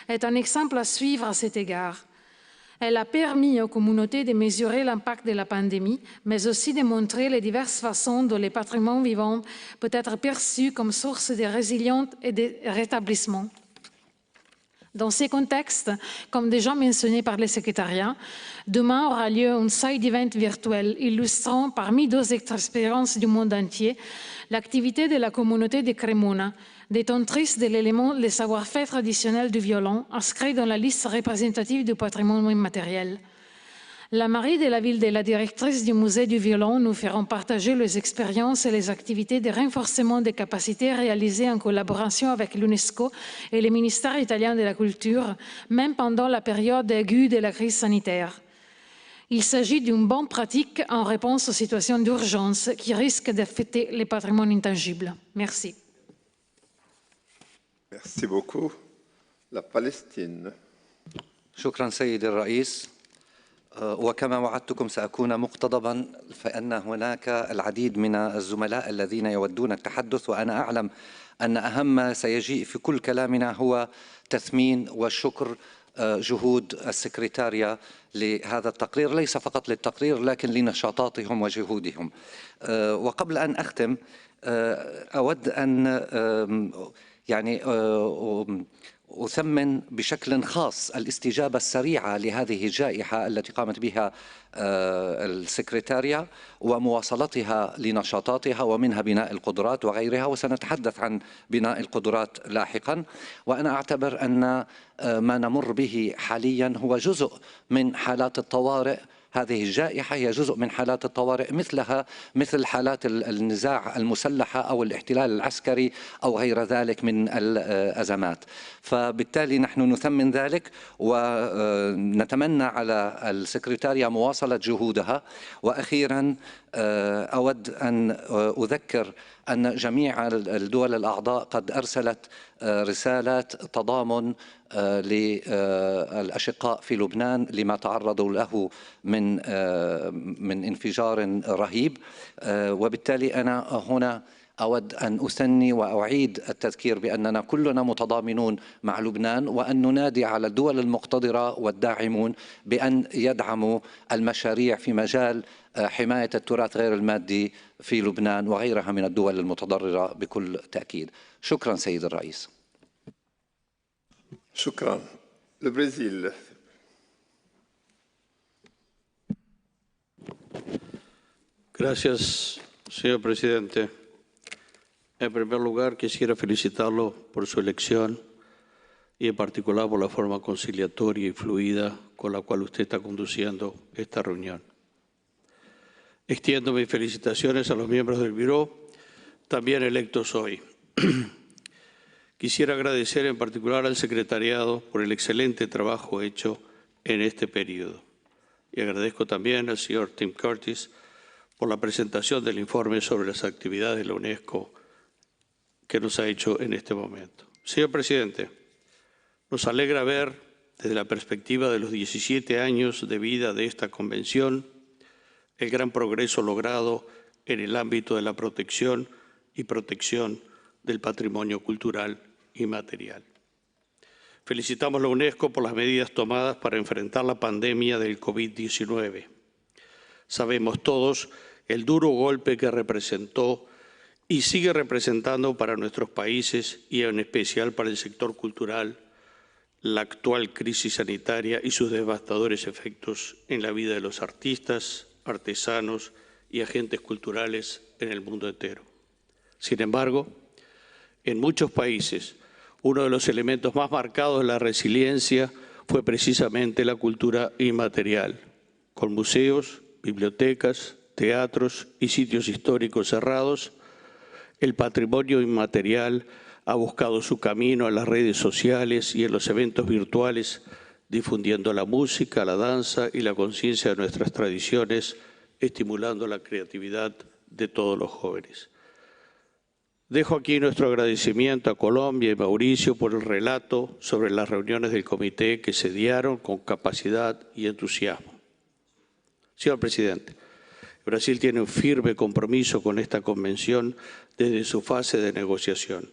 est un exemple à suivre à cet égard. Elle a permis aux communautés de mesurer l'impact de la pandémie, mais aussi de montrer les diverses façons dont le patrimoine vivant peut être perçu comme source de résilience et de rétablissement. Dans ces contextes, comme déjà mentionné par le Secrétariat, demain aura lieu un side event virtuel illustrant, parmi d'autres expériences du monde entier, l'activité de la communauté de Cremona, détentrice de l'élément le savoir-faire traditionnel du violon, inscrit dans la liste représentative du patrimoine immatériel. La mairie de la ville et la directrice du musée du violon nous feront partager les expériences et les activités de renforcement des capacités réalisées en collaboration avec l'Unesco et le ministère italien de la Culture, même pendant la période aiguë de la crise sanitaire. Il s'agit d'une bonne pratique en réponse aux situations d'urgence qui risquent d'affecter les patrimoines intangibles. Merci. Merci beaucoup. La Palestine. شكرا سيد الرئيس. وكما وعدتكم سأكون مقتضبا فإن هناك العديد من الزملاء الذين يودون التحدث وأنا أعلم أن أهم ما سيجيء في كل كلامنا هو تثمين والشكر جهود السكرتاريا لهذا التقرير، ليس فقط للتقرير لكن لنشاطاتهم وجهودهم. وقبل أن أختم أود أن أثمن بشكل خاص الاستجابة السريعة لهذه الجائحة التي قامت بها السكرتاريا ومواصلتها لنشاطاتها ومنها بناء القدرات وغيرها، وسنتحدث عن بناء القدرات لاحقا. وأنا أعتبر أن ما نمر به حاليا هو جزء من حالات الطوارئ. هذه الجائحة هي جزء من حالات الطوارئ مثل حالات النزاع المسلحة أو الاحتلال العسكري أو غير ذلك من الأزمات. فبالتالي نحن نثمن ذلك ونتمنى على السكرتاريا مواصلة جهودها. وأخيرا أود أن أذكر أن جميع الدول الأعضاء قد أرسلت رسالات تضامن للأشقاء في لبنان لما تعرضوا له من انفجار رهيب. وبالتالي أنا هنا أود أن أثني وأعيد التذكير بأننا كلنا متضامنون مع لبنان، وأن ننادي على الدول المقتدرة والداعمون بأن يدعموا المشاريع في مجال حماية التراث غير المادي في لبنان وغيرها من الدول المتضررة بكل تأكيد. شكرا سيد الرئيس. شكرا. البرازيل. Gracias, señor presidente. En primer lugar, quisiera felicitarlo por su elección y en particular por la forma conciliatoria y fluida con la cual usted está conduciendo esta reunión. Extiendo mis felicitaciones a los miembros del Buró, también electos hoy. Quisiera agradecer en particular al Secretariado por el excelente trabajo hecho en este periodo. Y agradezco también al señor Tim Curtis por la presentación del informe sobre las actividades de la Unesco que nos ha hecho en este momento. Señor presidente, nos alegra ver desde la perspectiva de los 17 años de vida de esta convención el gran progreso logrado en el ámbito de la protección y protección del patrimonio cultural y material. Felicitamos a la Unesco por las medidas tomadas para enfrentar la pandemia del COVID-19. Sabemos todos el duro golpe que representó y sigue representando para nuestros países y en especial para el sector cultural la actual crisis sanitaria y sus devastadores efectos en la vida de los artistas, artesanos y agentes culturales en el mundo entero. Sin embargo, en muchos países, uno de los elementos más marcados de la resiliencia fue precisamente la cultura inmaterial, con museos, bibliotecas, teatros y sitios históricos cerrados. El patrimonio inmaterial ha buscado su camino a las redes sociales y en los eventos virtuales, difundiendo la música, la danza y la conciencia de nuestras tradiciones, estimulando la creatividad de todos los jóvenes. Dejo aquí nuestro agradecimiento a Colombia y Mauricio por el relato sobre las reuniones del comité que se dieron con capacidad y entusiasmo. Señor presidente, Brasil tiene un firme compromiso con esta convención desde su fase de negociación.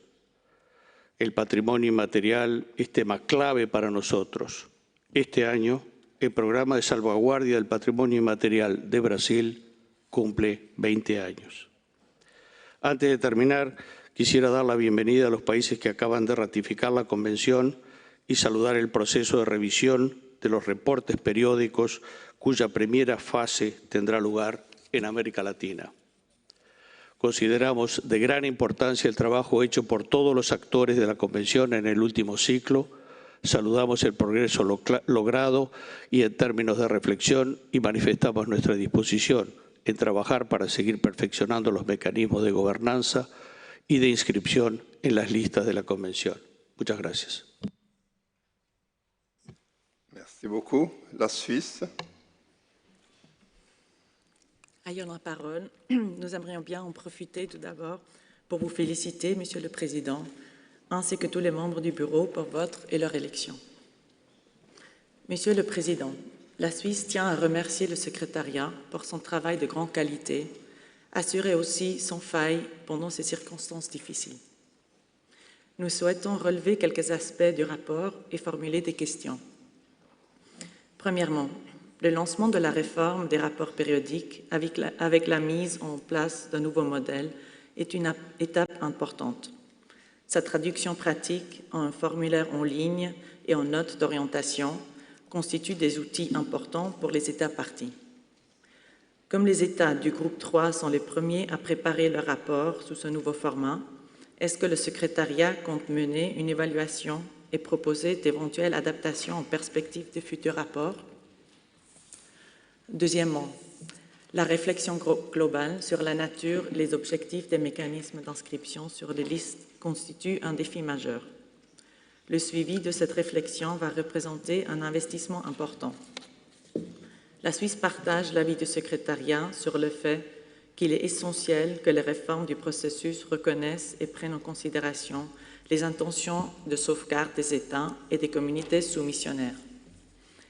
El patrimonio inmaterial es tema clave para nosotros. Este año, el programa de salvaguardia del patrimonio inmaterial de Brasil cumple 20 años. Antes de terminar, quisiera dar la bienvenida a los países que acaban de ratificar la Convención y saludar el proceso de revisión de los reportes periódicos cuya primera fase tendrá lugar en América Latina. Consideramos de gran importancia el trabajo hecho por todos los actores de la Convención en el último ciclo. Saludamos el progreso logrado y en términos de reflexión y manifestamos nuestra disposición en trabajar para seguir perfeccionando los mecanismos de gobernanza y de inscripción en las listas de la Convención. Muchas gracias. Merci beaucoup. La Suisse. Ayant la parole, nous aimerions bien en profiter tout d'abord pour vous féliciter, Monsieur le Président, ainsi que tous les membres du Bureau pour votre et leur élection. Monsieur le Président, la Suisse tient à remercier le Secrétariat pour son travail de grande qualité, assuré aussi sans faille pendant ces circonstances difficiles. Nous souhaitons relever quelques aspects du rapport et formuler des questions. Premièrement, le lancement de la réforme des rapports périodiques avec la mise en place d'un nouveau modèle est une étape importante. Sa traduction pratique en un formulaire en ligne et en notes d'orientation constitue des outils importants pour les États parties. Comme les États du groupe 3 sont les premiers à préparer leur rapport sous ce nouveau format, est-ce que le Secrétariat compte mener une évaluation et proposer d'éventuelles adaptations en perspective des futurs rapports? Deuxièmement, la réflexion globale sur la nature et les objectifs des mécanismes d'inscription sur les listes constitue un défi majeur. Le suivi de cette réflexion va représenter un investissement important. La Suisse partage l'avis du Secrétariat sur le fait qu'il est essentiel que les réformes du processus reconnaissent et prennent en considération les intentions de sauvegarde des États et des communautés soumissionnaires.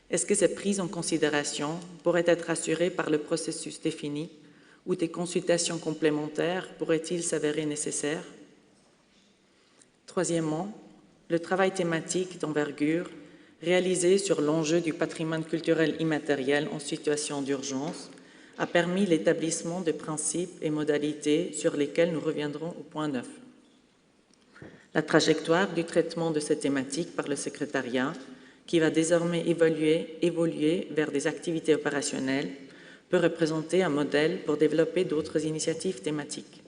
Est-ce que cette prise en considération pourrait être assurée par le processus défini ou des consultations complémentaires pourraient-ils s'avérer nécessaires? Troisièmement, le travail thématique d'envergure réalisé sur l'enjeu du patrimoine culturel immatériel en situation d'urgence a permis l'établissement de principes et modalités sur lesquels nous reviendrons au point 9. La trajectoire du traitement de cette thématique par le Secrétariat, qui va désormais évoluer vers des activités opérationnelles, peut représenter un modèle pour développer d'autres initiatives thématiques.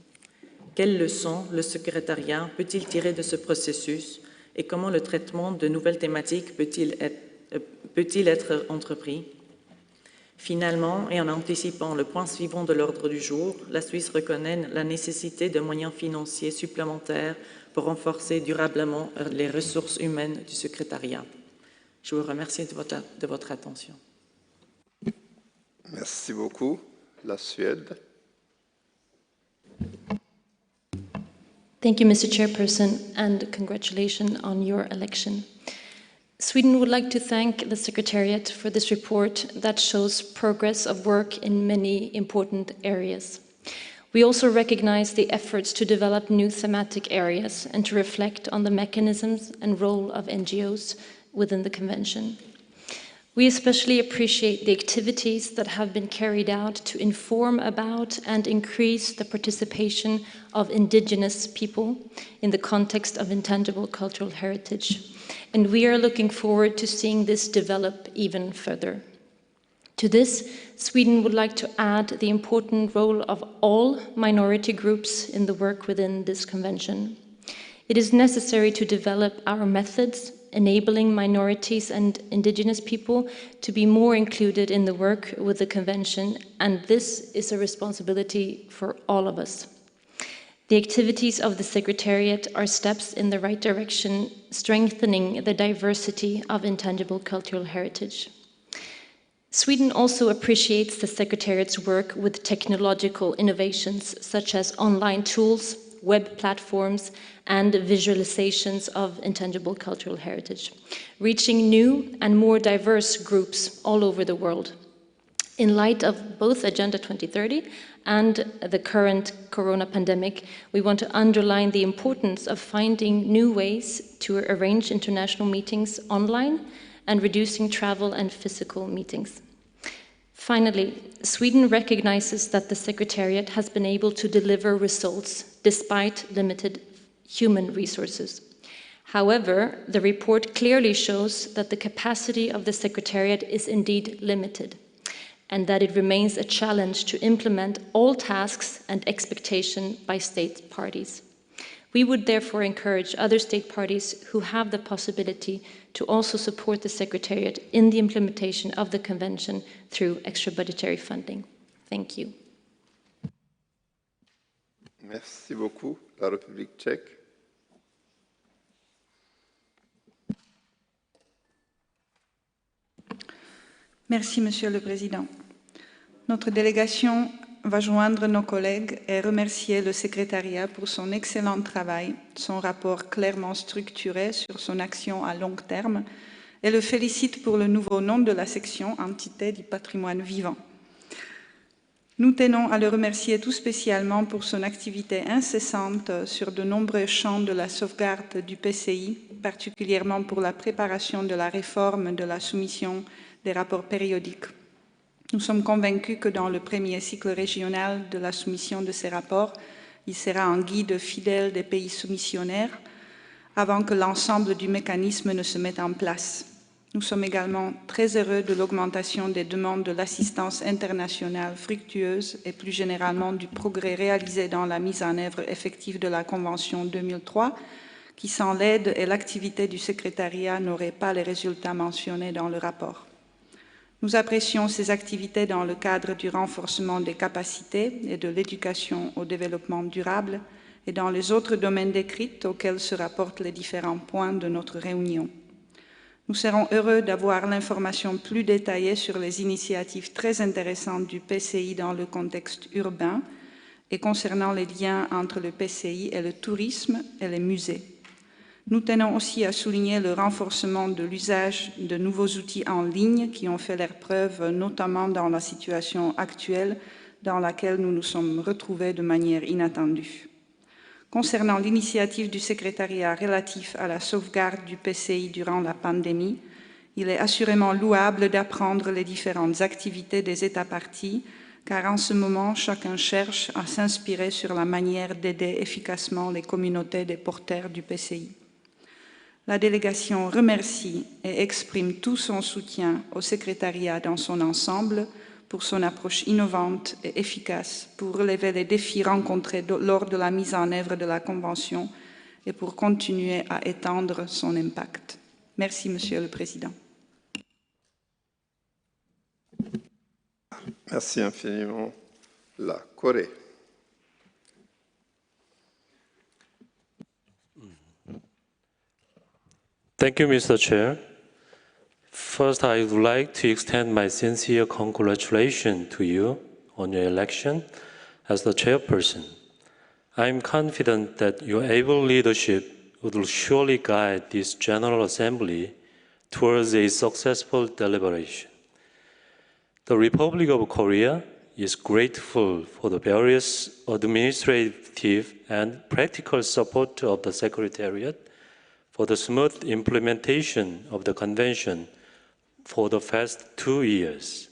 Quelles leçons le secrétariat peut-il tirer de ce processus et comment le traitement de nouvelles thématiques peut-il être entrepris? Finalement, et en anticipant le point suivant de l'ordre du jour, la Suisse reconnaît la nécessité de moyens financiers supplémentaires pour renforcer durablement les ressources humaines du secrétariat. Je vous remercie de votre attention. Merci beaucoup. La Suède. Thank you, Mr. Chairperson, and congratulations on your election. Sweden would like to thank the Secretariat for this report that shows progress of work in many important areas. We also recognize the efforts to develop new thematic areas and to reflect on the mechanisms and role of NGOs within the Convention. We especially appreciate the activities that have been carried out to inform about and increase the participation of Indigenous people in the context of intangible cultural heritage. And we are looking forward to seeing this develop even further. To this, Sweden would like to add the important role of all minority groups in the work within this convention. It is necessary to develop our methods, enabling minorities and Indigenous people to be more included in the work with the convention, and this is a responsibility for all of us. The activities of the Secretariat are steps in the right direction, strengthening the diversity of intangible cultural heritage. Sweden also appreciates the Secretariat's work with technological innovations such as online tools, web platforms, and visualizations of intangible cultural heritage, reaching new and more diverse groups all over the world. In light of both Agenda 2030 and the current corona pandemic, we want to underline the importance of finding new ways to arrange international meetings online and reducing travel and physical meetings. Finally, Sweden recognizes that the Secretariat has been able to deliver results despite limited human resources. However, the report clearly shows that the capacity of the Secretariat is indeed limited, and that it remains a challenge to implement all tasks and expectations by state parties. We would therefore encourage other state parties who have the possibility to also support the Secretariat in the implementation of the Convention through extra budgetary funding. Thank you. Merci beaucoup. La République tchèque. Merci, Monsieur le Président. Notre délégation va joindre nos collègues et remercier le secrétariat pour son excellent travail, son rapport clairement structuré sur son action à long terme et le félicite pour le nouveau nom de la section Entité du patrimoine vivant. Nous tenons à le remercier tout spécialement pour son activité incessante sur de nombreux champs de la sauvegarde du PCI, particulièrement pour la préparation de la réforme de la soumission des rapports périodiques. Nous sommes convaincus que dans le premier cycle régional de la soumission de ces rapports, il sera un guide fidèle des pays soumissionnaires avant que l'ensemble du mécanisme ne se mette en place. Nous sommes également très heureux de l'augmentation des demandes de l'assistance internationale fructueuse et plus généralement du progrès réalisé dans la mise en œuvre effective de la Convention 2003, qui sans l'aide et l'activité du secrétariat n'aurait pas les résultats mentionnés dans le rapport. Nous apprécions ces activités dans le cadre du renforcement des capacités et de l'éducation au développement durable et dans les autres domaines décrits auxquels se rapportent les différents points de notre réunion. Nous serons heureux d'avoir l'information plus détaillée sur les initiatives très intéressantes du PCI dans le contexte urbain et concernant les liens entre le PCI et le tourisme et les musées. Nous tenons aussi à souligner le renforcement de l'usage de nouveaux outils en ligne qui ont fait leur preuve, notamment dans la situation actuelle dans laquelle nous nous sommes retrouvés de manière inattendue. Concernant l'initiative du secrétariat relative à la sauvegarde du PCI durant la pandémie, il est assurément louable d'apprendre les différentes activités des États parties, car en ce moment, chacun cherche à s'inspirer sur la manière d'aider efficacement les communautés des porteurs du PCI. La délégation remercie et exprime tout son soutien au secrétariat dans son ensemble pour son approche innovante et efficace pour relever les défis rencontrés lors de la mise en œuvre de la Convention et pour continuer à étendre son impact. Merci, Monsieur le Président. Merci infiniment. La Corée. Thank you, Mr. Chair. First, I would like to extend my sincere congratulations to you on your election as the chairperson. I am confident that your able leadership will surely guide this General Assembly towards a successful deliberation. The Republic of Korea is grateful for the various administrative and practical support of the Secretariat for the smooth implementation of the Convention for the past 2 years.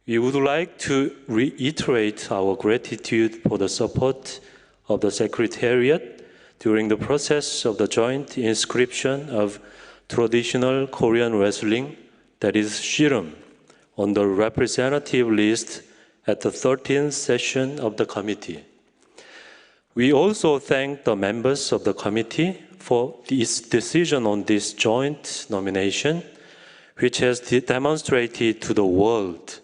We would like to reiterate our gratitude for the support of the Secretariat during the process of the joint inscription of traditional Korean wrestling, that is Shirum, on the representative list at the 13th session of the committee. We also thank the members of the committee for its decision on this joint nomination, which has demonstrated to the world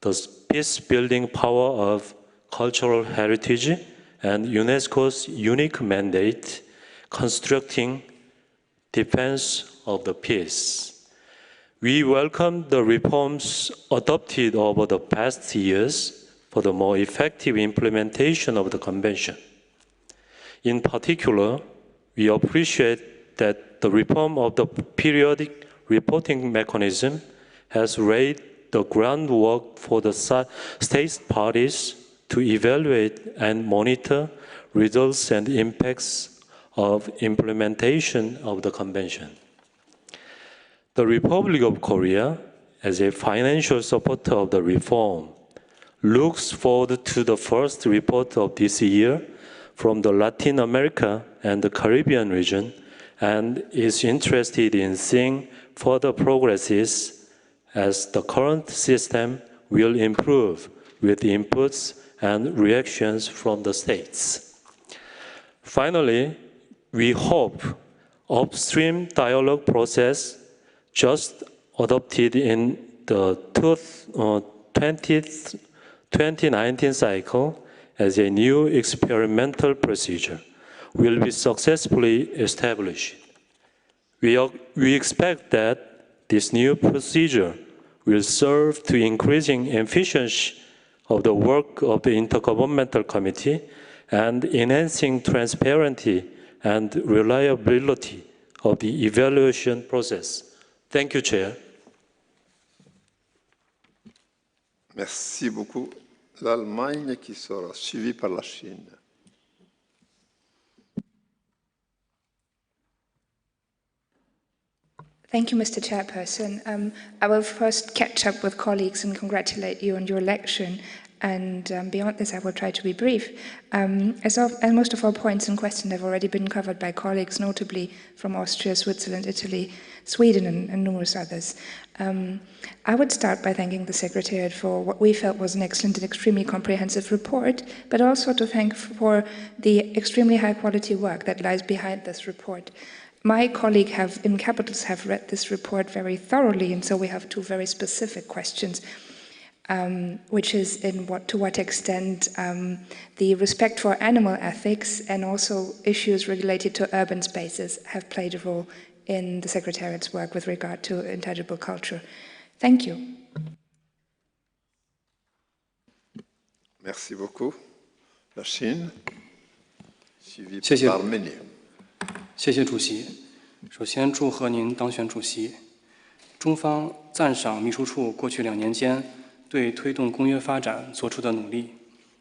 the peace-building power of cultural heritage and UNESCO's unique mandate, constructing defense of the peace. We welcome the reforms adopted over the past years for the more effective implementation of the Convention. In particular, we appreciate that the reform of the periodic reporting mechanism has laid the groundwork for the state parties to evaluate and monitor results and impacts of implementation of the Convention. The Republic of Korea, as a financial supporter of the reform, looks forward to the first report of this year from the Latin America and the Caribbean region, and is interested in seeing further progresses as the current system will improve with inputs and reactions from the states. Finally, we hope upstream dialogue process just adopted in the 2019 cycle as a new experimental procedure will be successfully established. We expect that this new procedure will serve to increasing efficiency of the work of the Intergovernmental Committee and enhancing transparency and reliability of the evaluation process. Thank you, Chair. Merci beaucoup. L'Allemagne qui sera suivie par la Chine. Thank you, Mr. Chairperson. I will first catch up with colleagues and congratulate you on your election. And beyond this, I will try to be brief. As most of our points and questions have already been covered by colleagues, notably from Austria, Switzerland, Italy, Sweden, and numerous others. I would start by thanking the Secretariat for what we felt was an excellent and extremely comprehensive report, but also to thank for the extremely high-quality work that lies behind this report. My colleague in capitals have read this report very thoroughly, and so we have two very specific questions, which is to what extent the respect for animal ethics and also issues related to urban spaces have played a role in the Secretariat's work with regard to intangible culture. Thank you. Merci beaucoup. La Chine, suivie 谢谢 par l'Arménie. 谢谢主席。首先祝贺您当选主席。中方赞赏秘书处过去2年间对推动公约发展做出的努力，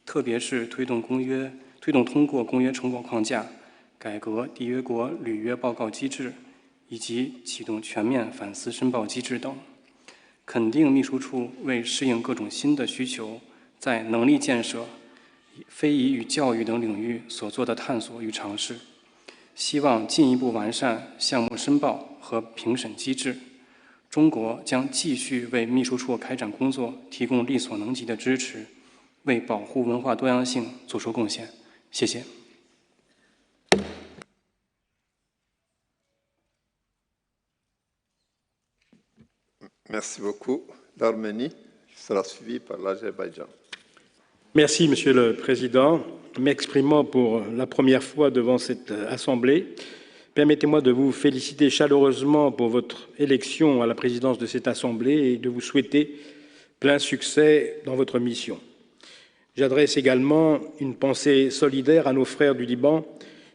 特别是推动通过公约成果框架、改革缔约国履约报告机制以及启动全面反思申报机制等。肯定秘书处为适应各种新的需求，在能力建设、非遗与教育等领域所做的探索与尝试。希望进一步完善项目申报和评审机制，中国将继续为秘书处开展工作提供力所能及的支持，为保护文化多样性做出贡献。谢谢。Merci beaucoup. L'Arménie sera suivie par l'Azerbaïdjan. Merci, Monsieur le Président. M'exprimant pour la première fois devant cette Assemblée, permettez-moi de vous féliciter chaleureusement pour votre élection à la présidence de cette Assemblée et de vous souhaiter plein succès dans votre mission. J'adresse également une pensée solidaire à nos frères du Liban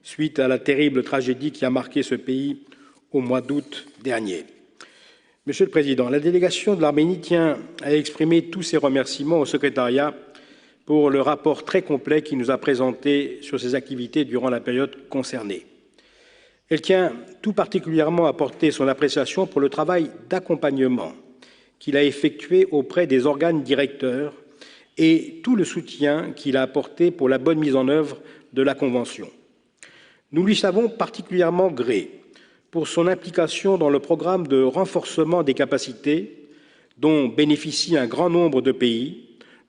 suite à la terrible tragédie qui a marqué ce pays au mois d'août dernier. Monsieur le Président, la délégation de l'Arménie tient à exprimer tous ses remerciements au Secrétariat pour le rapport très complet qu'il nous a présenté sur ses activités durant la période concernée. Elle tient tout particulièrement à porter son appréciation pour le travail d'accompagnement qu'il a effectué auprès des organes directeurs et tout le soutien qu'il a apporté pour la bonne mise en œuvre de la Convention. Nous lui savons particulièrement gré pour son implication dans le programme de renforcement des capacités dont bénéficie un grand nombre de pays,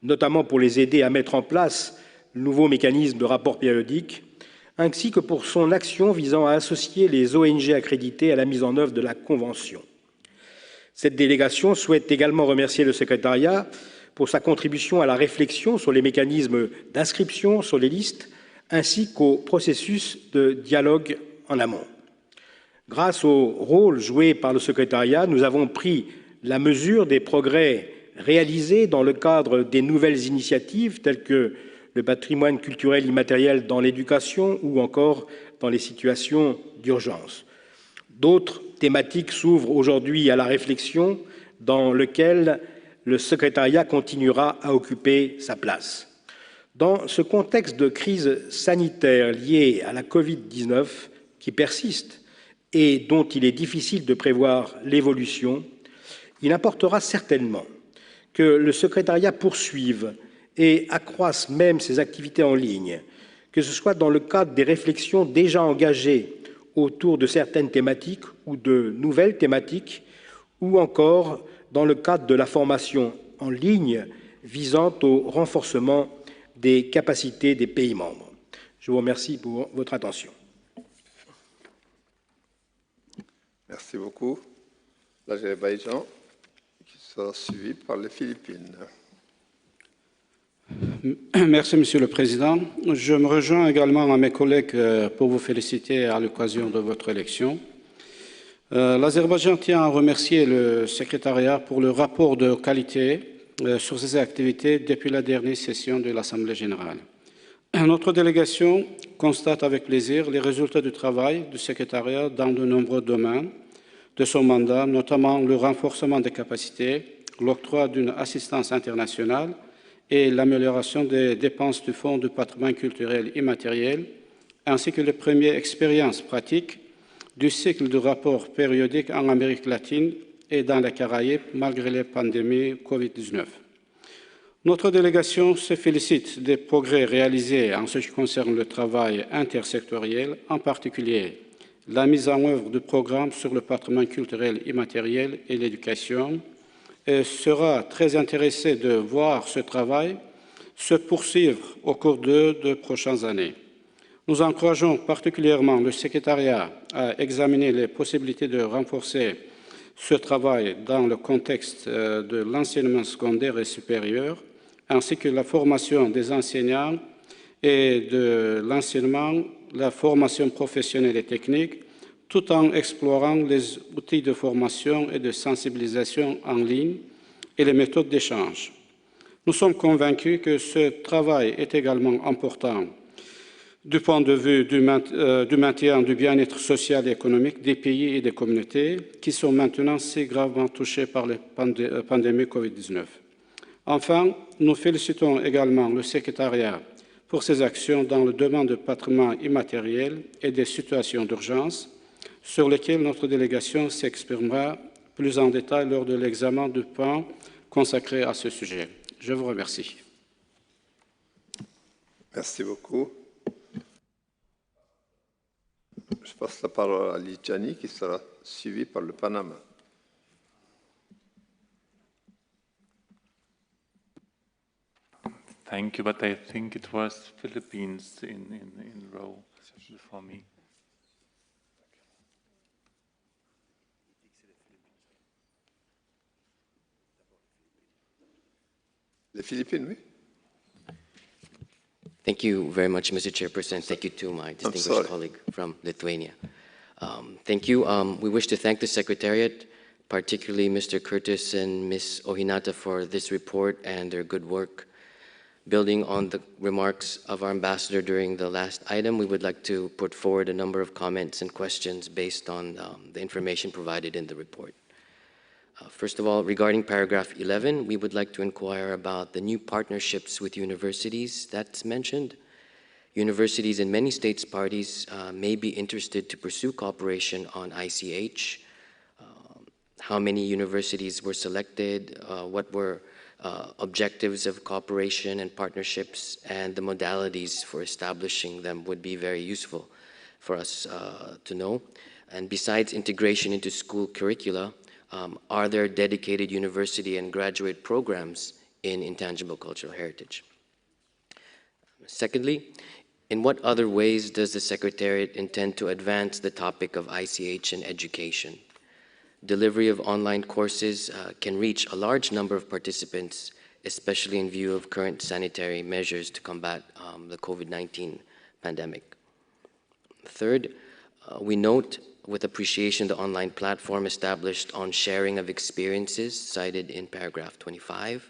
notamment pour les aider à mettre en place le nouveau mécanisme de rapport périodique, ainsi que pour son action visant à associer les ONG accréditées à la mise en œuvre de la Convention. Cette délégation souhaite également remercier le Secrétariat pour sa contribution à la réflexion sur les mécanismes d'inscription sur les listes, ainsi qu'au processus de dialogue en amont. Grâce au rôle joué par le Secrétariat, nous avons pris la mesure des progrès réalisés dans le cadre des nouvelles initiatives telles que le patrimoine culturel immatériel dans l'éducation ou encore dans les situations d'urgence. D'autres thématiques s'ouvrent aujourd'hui à la réflexion dans lesquelles le Secrétariat continuera à occuper sa place. Dans ce contexte de crise sanitaire liée à la Covid-19 qui persiste et dont il est difficile de prévoir l'évolution, il importera certainement que le Secrétariat poursuive et accroisse même ses activités en ligne, que ce soit dans le cadre des réflexions déjà engagées autour de certaines thématiques ou de nouvelles thématiques, ou encore dans le cadre de la formation en ligne visant au renforcement des capacités des pays membres. Je vous remercie pour votre attention. Merci beaucoup. L'Azerbaïdjan, qui sera suivi par les Philippines. Merci, Monsieur le Président. Je me rejoins également à mes collègues pour vous féliciter à l'occasion de votre élection. L'Azerbaïdjan tient à remercier le Secrétariat pour le rapport de qualité sur ses activités depuis la dernière session de l'Assemblée générale. Notre délégation constate avec plaisir les résultats du travail du Secrétariat dans de nombreux domaines de son mandat, notamment le renforcement des capacités, l'octroi d'une assistance internationale et l'amélioration des dépenses du Fonds du patrimoine culturel immatériel, ainsi que les premières expériences pratiques du cycle de rapport périodique en Amérique latine et dans les Caraïbes, malgré les pandémies Covid-19. Notre délégation se félicite des progrès réalisés en ce qui concerne le travail intersectoriel, en particulier la mise en œuvre du programme sur le patrimoine culturel immatériel et l'éducation, et sera très intéressé de voir ce travail se poursuivre au cours de 2 prochaines années. Nous encourageons particulièrement le Secrétariat à examiner les possibilités de renforcer ce travail dans le contexte de l'enseignement secondaire et supérieur, ainsi que la formation des enseignants et de l'enseignement, la formation professionnelle et technique, tout en explorant les outils de formation et de sensibilisation en ligne et les méthodes d'échange. Nous sommes convaincus que ce travail est également important du point de vue du maintien du bien-être social et économique des pays et des communautés qui sont maintenant si gravement touchés par la pandémie Covid-19. Enfin, nous félicitons également le Secrétariat pour ses actions dans le domaine du patrimoine immatériel et des situations d'urgence, sur lesquelles notre délégation s'exprimera plus en détail lors de l'examen du point consacré à ce sujet. Je vous remercie. Merci beaucoup. Je passe la parole à Lituanie, qui sera suivie par le Panama. Thank you, but I think it was Philippines in row before me. Les Philippines, oui. Thank you very much, Mr. Chairperson. Thank you to my distinguished colleague from Lithuania. Thank you. We wish to thank the Secretariat, particularly Mr. Curtis and Ms. Ohinata for this report and their good work. Building on the remarks of our ambassador during the last item, we would like to put forward a number of comments and questions based on the information provided in the report. First of all, regarding paragraph 11, we would like to inquire about the new partnerships with universities that's mentioned. Universities in many states parties may be interested to pursue cooperation on ICH. How many universities were selected? What were objectives of cooperation and partnerships, and the modalities for establishing them would be very useful for us to know. And besides integration into school curricula, are there dedicated university and graduate programs in Intangible Cultural Heritage? Secondly, in what other ways does the Secretariat intend to advance the topic of ICH in education? Delivery of online courses can reach a large number of participants, especially in view of current sanitary measures to combat the COVID-19 pandemic. Third, we note with appreciation the online platform established on sharing of experiences cited in paragraph 25.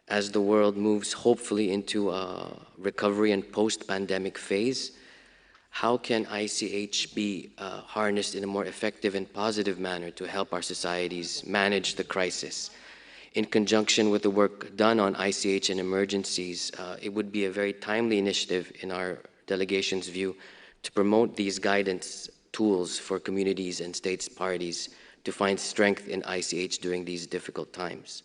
As the world moves hopefully into a recovery and post-pandemic phase, how can ICH be harnessed in a more effective and positive manner to help our societies manage the crisis? In conjunction with the work done on ICH and emergencies, it would be a very timely initiative in our delegation's view to promote these guidance tools for communities and states parties to find strength in ICH during these difficult times.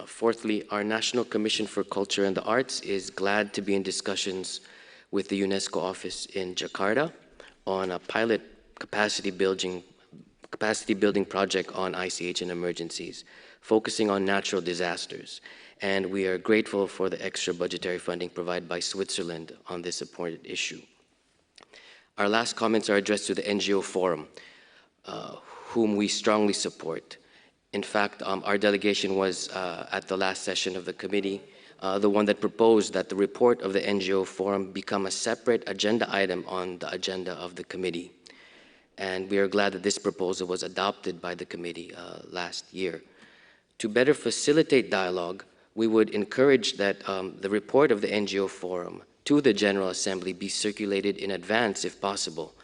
Fourthly, our National Commission for Culture and the Arts is glad to be in discussions with the Unesco office in Jakarta on a pilot capacity building project on ICH and emergencies, focusing on natural disasters. And we are grateful for the extra budgetary funding provided by Switzerland on this important issue. Our last comments are addressed to the NGO Forum, whom we strongly support. In fact, our delegation was at the last session of the committee, the one that proposed that the report of the NGO Forum become a separate agenda item on the agenda of the committee. And we are glad that this proposal was adopted by the committee last year. To better facilitate dialogue, we would encourage that the report of the NGO Forum to the General Assembly be circulated in advance if possible,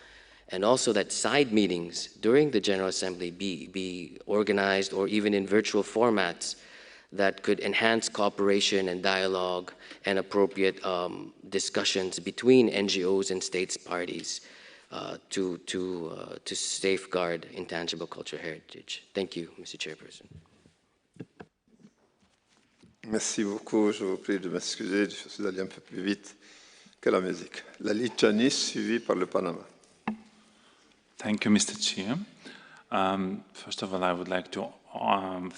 and also that side meetings during the General Assembly be organized or even in virtual formats that could enhance cooperation and dialogue and appropriate discussions between NGOs and states parties to safeguard intangible cultural heritage. Thank you, Mr. Chairperson. Merci beaucoup. Je vous prie de m'excuser, je suis allé un peu plus vite que la musique. La Lituanie, suivie par le Panama. Thank you, Mr. Chair. First of all, I would like to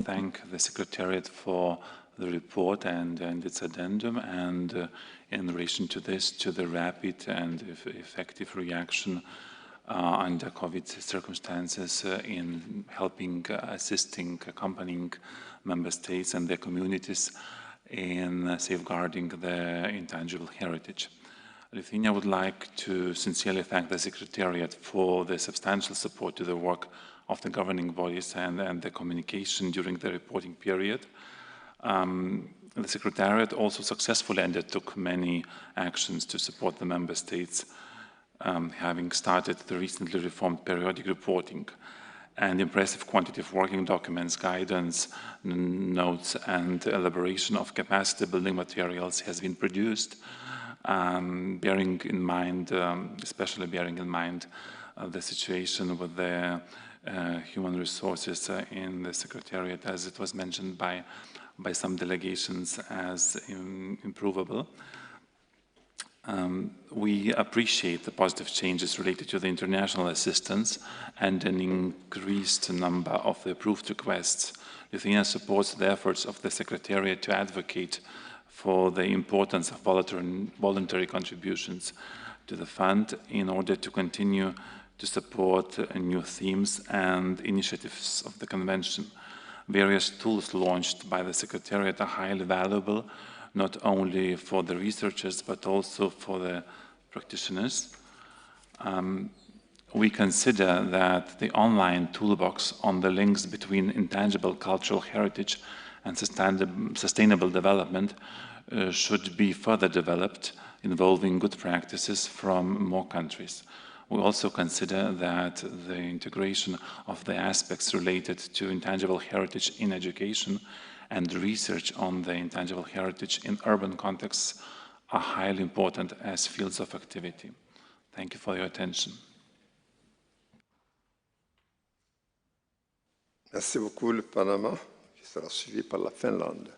thank the Secretariat for the report and its addendum, and in relation to this, to the rapid and effective reaction under COVID circumstances in helping, assisting, accompanying member states and their communities in safeguarding their intangible heritage. Lithuania would like to sincerely thank the Secretariat for the substantial support to the work of the governing bodies and the communication during the reporting period. The Secretariat also successfully undertook many actions to support the member states, having started the recently reformed periodic reporting. And impressive quantity of working documents, guidance, notes, and elaboration of capacity building materials has been produced, bearing in mind, especially bearing in mind the situation with the human resources in the Secretariat, as it was mentioned by some delegations as improvable. We appreciate the positive changes related to the international assistance and an increased number of the approved requests. Lithuania supports the efforts of the Secretariat to advocate for the importance of voluntary contributions to the fund in order to continue to support new themes and initiatives of the Convention. Various tools launched by the Secretariat are highly valuable, not only for the researchers, but also for the practitioners. We consider that the online toolbox on the links between intangible cultural heritage and sustainable development should be further developed, involving good practices from more countries. We also consider that the integration of the aspects related to intangible heritage in education and research on the intangible heritage in urban contexts are highly important as fields of activity. Thank you for your attention. Merci beaucoup, le Panama, qui sera suivi par la Finlande.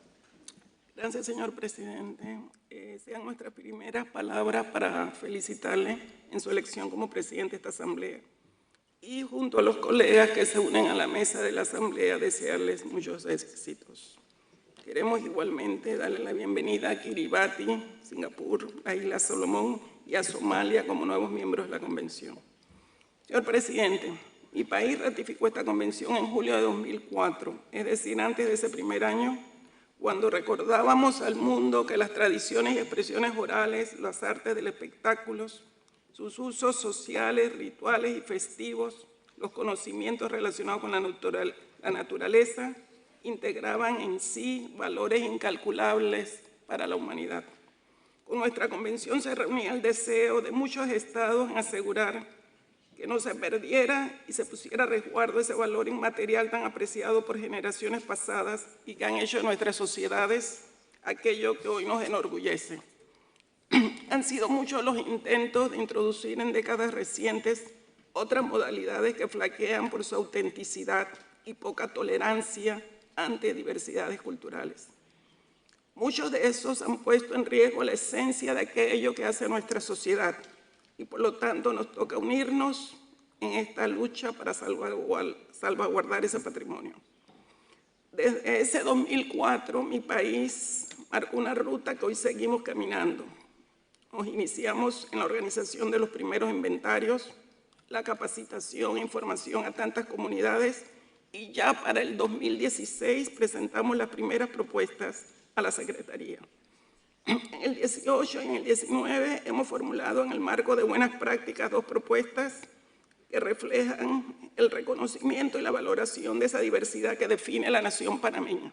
Gracias, señor presidente. Sean nuestras primeras palabras para felicitarle en su elección como presidente de esta asamblea. Y junto a los colegas que se unen a la mesa de la asamblea, desearles muchos éxitos. Queremos igualmente darle la bienvenida a Kiribati, Singapur, la isla Solomón y a Somalia como nuevos miembros de la convención. Señor presidente, mi país ratificó esta convención en julio de 2004, es decir, antes de ese primer año, cuando recordábamos al mundo que las tradiciones y expresiones orales, las artes del espectáculo, sus usos sociales, rituales y festivos, los conocimientos relacionados con la naturaleza, integraban en sí valores incalculables para la humanidad. Con nuestra convención se reunía el deseo de muchos estados en asegurar que no se perdiera y se pusiera a resguardo ese valor inmaterial tan apreciado por generaciones pasadas y que han hecho de nuestras sociedades aquello que hoy nos enorgullece. Han sido muchos los intentos de introducir en décadas recientes otras modalidades que flaquean por su autenticidad y poca tolerancia ante diversidades culturales. Muchos de esos han puesto en riesgo la esencia de aquello que hace nuestra sociedad y por lo tanto nos toca unirnos en esta lucha para salvaguardar ese patrimonio. Desde ese 2004 mi país marcó una ruta que hoy seguimos caminando. Nos iniciamos en la organización de los primeros inventarios, la capacitación e información a tantas comunidades y ya para el 2016 presentamos las primeras propuestas a la Secretaría. En el 18 y en el 19 hemos formulado en el marco de buenas prácticas 2 propuestas que reflejan el reconocimiento y la valoración de esa diversidad que define la nación panameña.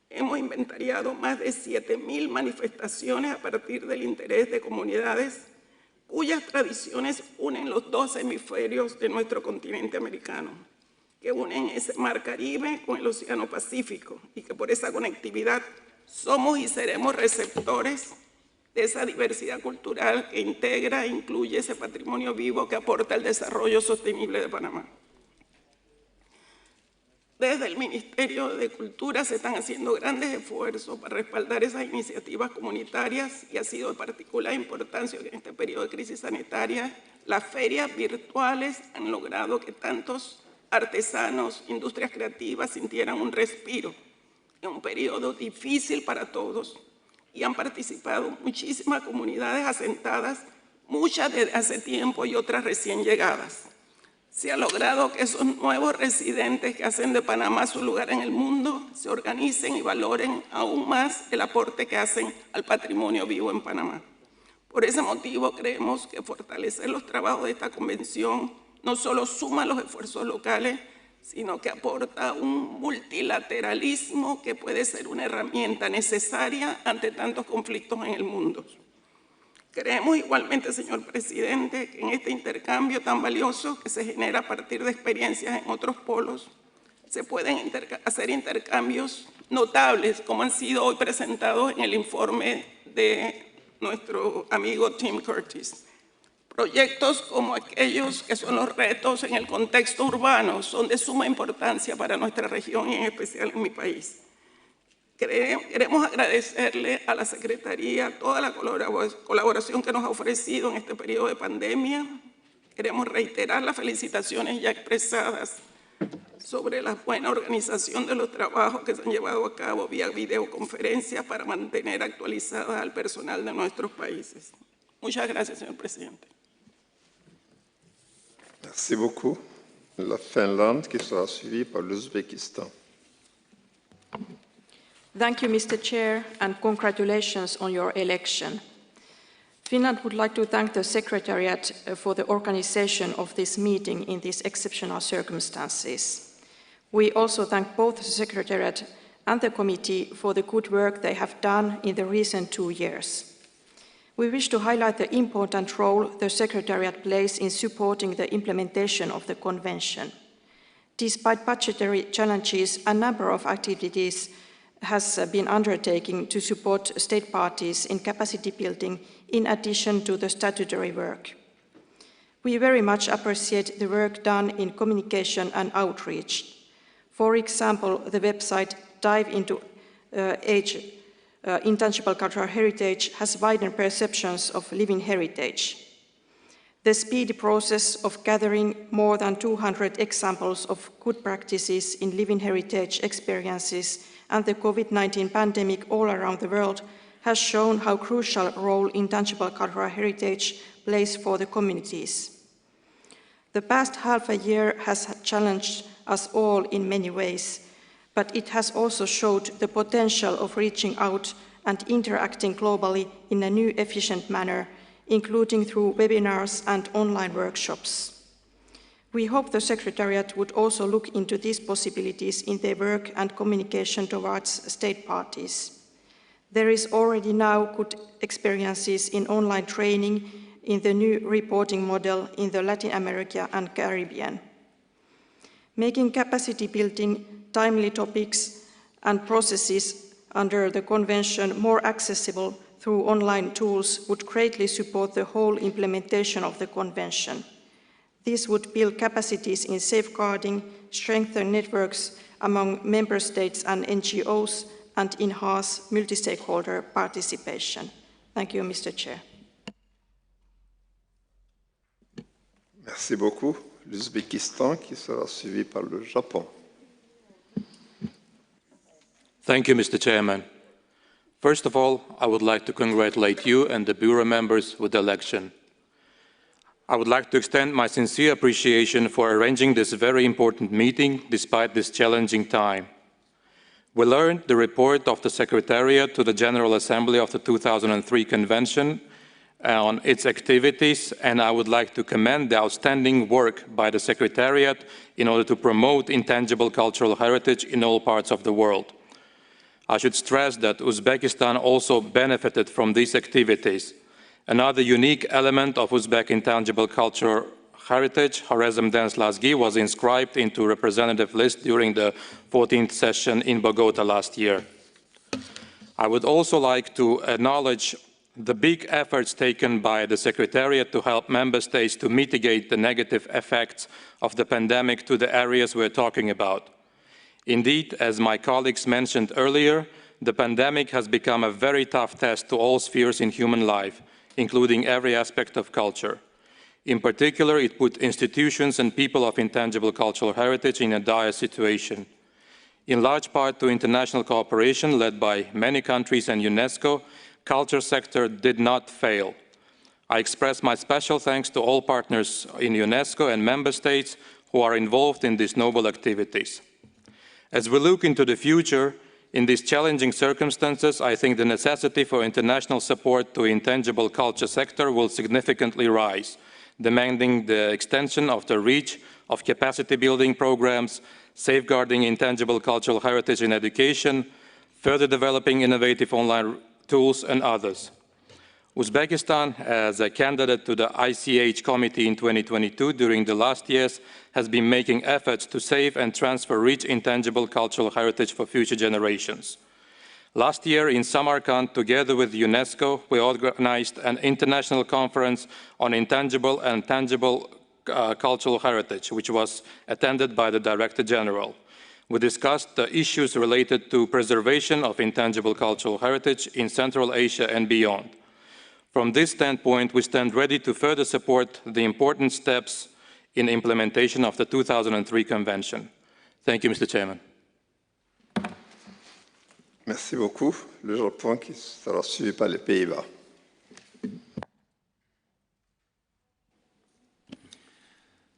Hemos inventariado más de 7.000 manifestaciones a partir del interés de comunidades cuyas tradiciones unen los 2 hemisferios de nuestro continente americano, que unen ese mar Caribe con el Océano Pacífico y que por esa conectividad somos y seremos receptores de esa diversidad cultural que integra e incluye ese patrimonio vivo que aporta el desarrollo sostenible de Panamá. Desde el Ministerio de Cultura se están haciendo grandes esfuerzos para respaldar esas iniciativas comunitarias y ha sido de particular importancia que en este periodo de crisis sanitaria las ferias virtuales han logrado que tantos artesanos, industrias creativas sintieran un respiro en un periodo difícil para todos y han participado muchísimas comunidades asentadas, muchas desde hace tiempo y otras recién llegadas. Se ha logrado que esos nuevos residentes que hacen de Panamá su lugar en el mundo se organicen y valoren aún más el aporte que hacen al patrimonio vivo en Panamá. Por ese motivo creemos que fortalecer los trabajos de esta convención no solo suma los esfuerzos locales, sino que aporta un multilateralismo que puede ser una herramienta necesaria ante tantos conflictos en el mundo. Creemos igualmente, señor presidente, que en este intercambio tan valioso que se genera a partir de experiencias en otros polos, se pueden hacer intercambios notables, como han sido hoy presentados en el informe de nuestro amigo Tim Curtis. Proyectos como aquellos que son los retos en el contexto urbano son de suma importancia para nuestra región y en especial en mi país. Queremos agradecerle a la Secretaría toda la colaboración que nos ha ofrecido en este periodo de pandemia. Queremos reiterar las felicitaciones ya expresadas sobre la buena organización de los trabajos que se han llevado a cabo vía videoconferencia para mantener actualizada al personal de nuestros países. Muchas gracias, señor presidente. Merci beaucoup. La Finlande qui sera suivie par l'Ouzbékistan. Thank you, Mr. Chair, and congratulations on your election. Finland would like to thank the Secretariat for the organization of this meeting in these exceptional circumstances. We also thank both the Secretariat and the committee for the good work they have done in the recent 2 years. We wish to highlight the important role the Secretariat plays in supporting the implementation of the Convention. Despite budgetary challenges, a number of activities has been undertaken to support state parties in capacity building in addition to the statutory work. We very much appreciate the work done in communication and outreach. For example, the website Dive into Intangible Cultural Heritage has widened perceptions of living heritage. The speedy process of gathering more than 200 examples of good practices in living heritage experiences and the COVID-19 pandemic all around the world has shown how crucial a role intangible cultural heritage plays for the communities. The past half a year has challenged us all in many ways, but it has also showed the potential of reaching out and interacting globally in a new efficient manner, including through webinars and online workshops. We hope the Secretariat would also look into these possibilities in their work and communication towards state parties. There is already now good experiences in online training in the new reporting model in the Latin America and Caribbean. Making capacity building, timely topics and processes under the Convention more accessible through online tools would greatly support the whole implementation of the Convention. This would build capacities in safeguarding, strengthen networks among member states and NGOs, and enhance multi-stakeholder participation. Thank you, Mr. Chair. Merci beaucoup. L'Ouzbékistan qui sera suivi par le Japon. Thank you, Mr. Chairman. First of all, I would like to congratulate you and the Bureau members with the election. I would like to extend my sincere appreciation for arranging this very important meeting despite this challenging time. We learned the report of the Secretariat to the General Assembly of the 2003 Convention on its activities, and I would like to commend the outstanding work by the Secretariat in order to promote intangible cultural heritage in all parts of the world. I should stress that Uzbekistan also benefited from these activities. Another unique element of Uzbek intangible cultural heritage, Khwarezm dance Lazgi, was inscribed into a representative list during the 14th session in Bogota last year. I would also like to acknowledge the big efforts taken by the Secretariat to help member states to mitigate the negative effects of the pandemic to the areas we're talking about. Indeed, as my colleagues mentioned earlier, the pandemic has become a very tough test to all spheres in human life, including every aspect of culture. In particular, it put institutions and people of intangible cultural heritage in a dire situation. In large part to international cooperation led by many countries and Unesco, culture sector did not fail. I express my special thanks to all partners in Unesco and member states who are involved in these noble activities. As we look into the future, in these challenging circumstances, I think the necessity for international support to intangible culture sector will significantly rise, demanding the extension of the reach of capacity building programs, safeguarding intangible cultural heritage in education, further developing innovative online tools, and others. Uzbekistan, as a candidate to the ICH committee in 2022 during the last years, has been making efforts to save and transfer rich intangible cultural heritage for future generations. Last year in Samarkand, together with UNESCO, we organized an international conference on intangible and tangible cultural heritage, which was attended by the Director General. We discussed the issues related to preservation of intangible cultural heritage in Central Asia and beyond. From this standpoint, we stand ready to further support the important steps in implementation of the 2003 Convention. Thank you, Mr. Chairman. Merci beaucoup. Le Japon qui sera suivi par les Pays-Bas.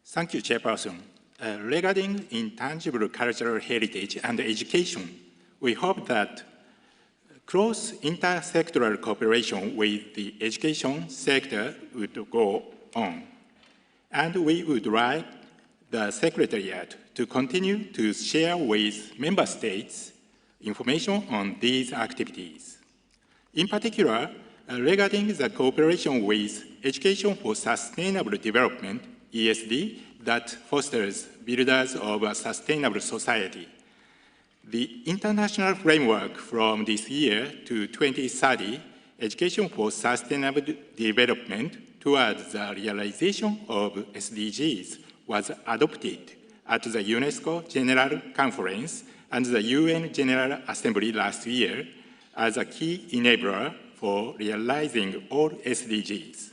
Thank you, Chairperson. Regarding intangible cultural heritage and education, we hope that close intersectoral cooperation with the education sector would go on. And we would like the Secretariat to continue to share with Member States information on these activities. In particular, regarding the cooperation with Education for Sustainable Development, ESD, that fosters builders of a sustainable society. The international framework from this year to 2030, Education for Sustainable Development towards the realization of SDGs, was adopted at the UNESCO General Conference and the UN General Assembly last year as a key enabler for realizing all SDGs.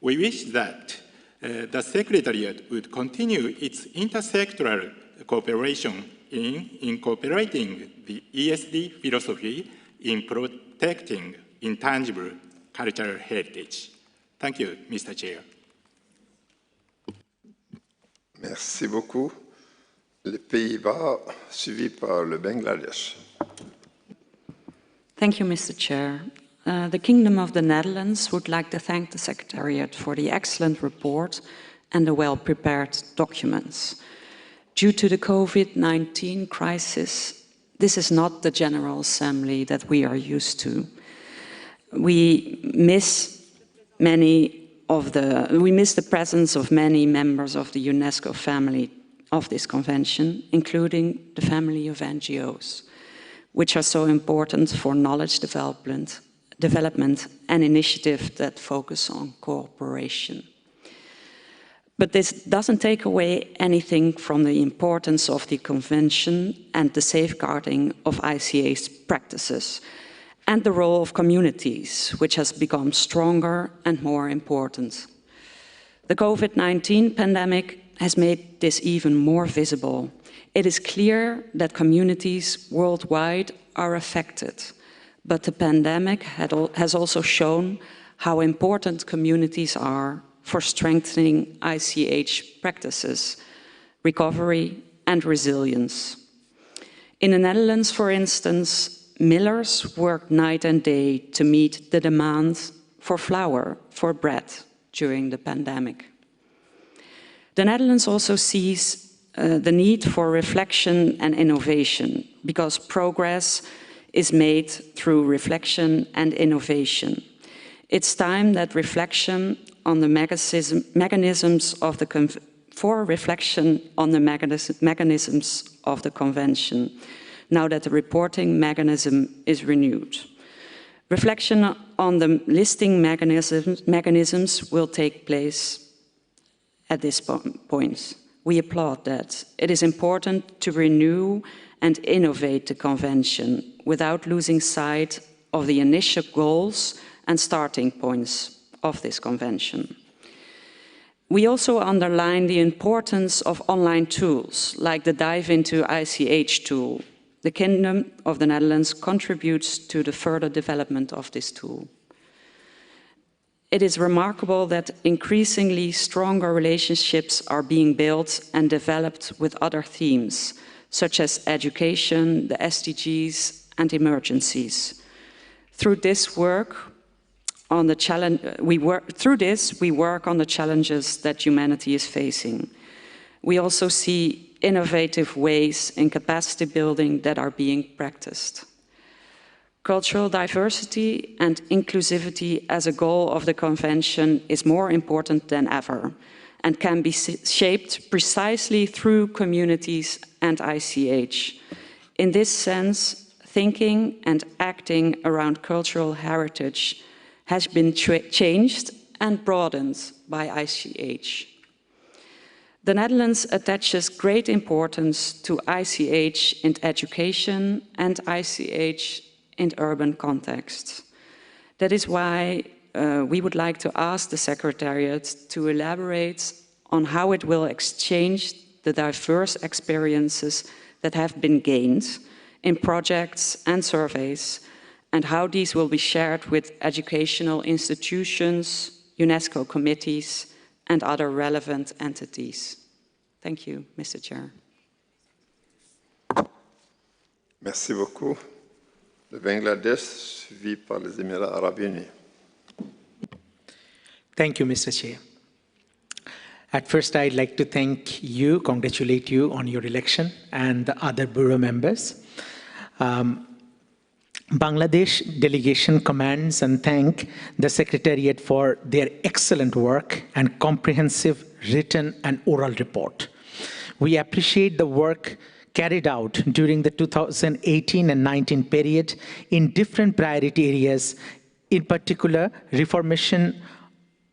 We wish that the Secretariat would continue its intersectoral cooperation in incorporating the ESD philosophy in protecting intangible cultural heritage. Thank you, Mr. Chair. Merci beaucoup. Les Pays-Bas, suivis par le Bangladesh. Thank you, Mr. Chair. The Kingdom of the Netherlands would like to thank the Secretariat for the excellent report and the well-prepared documents. Due to the COVID-19 crisis, this is not the General Assembly that we are used to. We miss the presence of many members of the UNESCO family of this convention, including the family of NGOs, which are so important for knowledge development and initiatives that focus on cooperation. But this doesn't take away anything from the importance of the Convention and the safeguarding of ICA's practices, and the role of communities, which has become stronger and more important. The COVID-19 pandemic has made this even more visible. It is clear that communities worldwide are affected, but the pandemic has also shown how important communities are for strengthening ICH practices, recovery and resilience. In the Netherlands, for instance, millers worked night and day to meet the demand for flour, for bread during the pandemic. The Netherlands also sees the need for reflection and innovation, because progress is made through reflection and innovation. It's time that reflection on the mechanisms of the Convention, now that the reporting mechanism is renewed. Reflection on the listing mechanisms will take place at this point. We applaud that. It is important to renew and innovate the Convention without losing sight of the initial goals and starting points of this Convention. We also underline the importance of online tools, like the Dive into ICH tool. The Kingdom of the Netherlands contributes to the further development of this tool. It is remarkable that increasingly stronger relationships are being built and developed with other themes, such as education, the SDGs, and emergencies. Through this, we work on the challenges that humanity is facing. We also see innovative ways in capacity building that are being practiced. Cultural diversity and inclusivity as a goal of the Convention is more important than ever, and can be shaped precisely through communities and ICH. In this sense, thinking and acting around cultural heritage has been changed and broadened by ICH. The Netherlands attaches great importance to ICH in education and ICH in urban contexts. That is why we would like to ask the Secretariat to elaborate on how it will exchange the diverse experiences that have been gained in projects and surveys, and how these will be shared with educational institutions, UNESCO committees, and other relevant entities. Thank you, Mr. Chair. Merci beaucoup. Le Bangladesh, suivi par les Émirats arabes unis. Thank you, Mr. Chair. At first, I'd like to thank you, congratulate you on your election and the other Bureau members. Bangladesh delegation commends and thank the Secretariat for their excellent work and comprehensive written and oral report. We appreciate the work carried out during the 2018 and 19 period in different priority areas, in particular reformation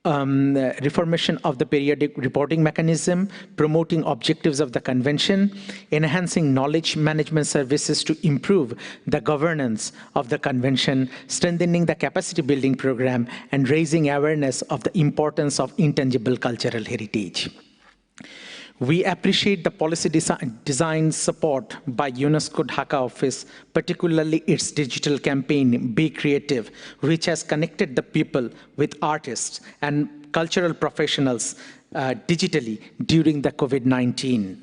of the periodic reporting mechanism, promoting objectives of the Convention, enhancing knowledge management services to improve the governance of the Convention, strengthening the capacity building program, and raising awareness of the importance of intangible cultural heritage. We appreciate the policy design support by UNESCO Dhaka office, particularly its digital campaign, Be Creative, which has connected the people with artists and cultural professionals digitally during the COVID-19.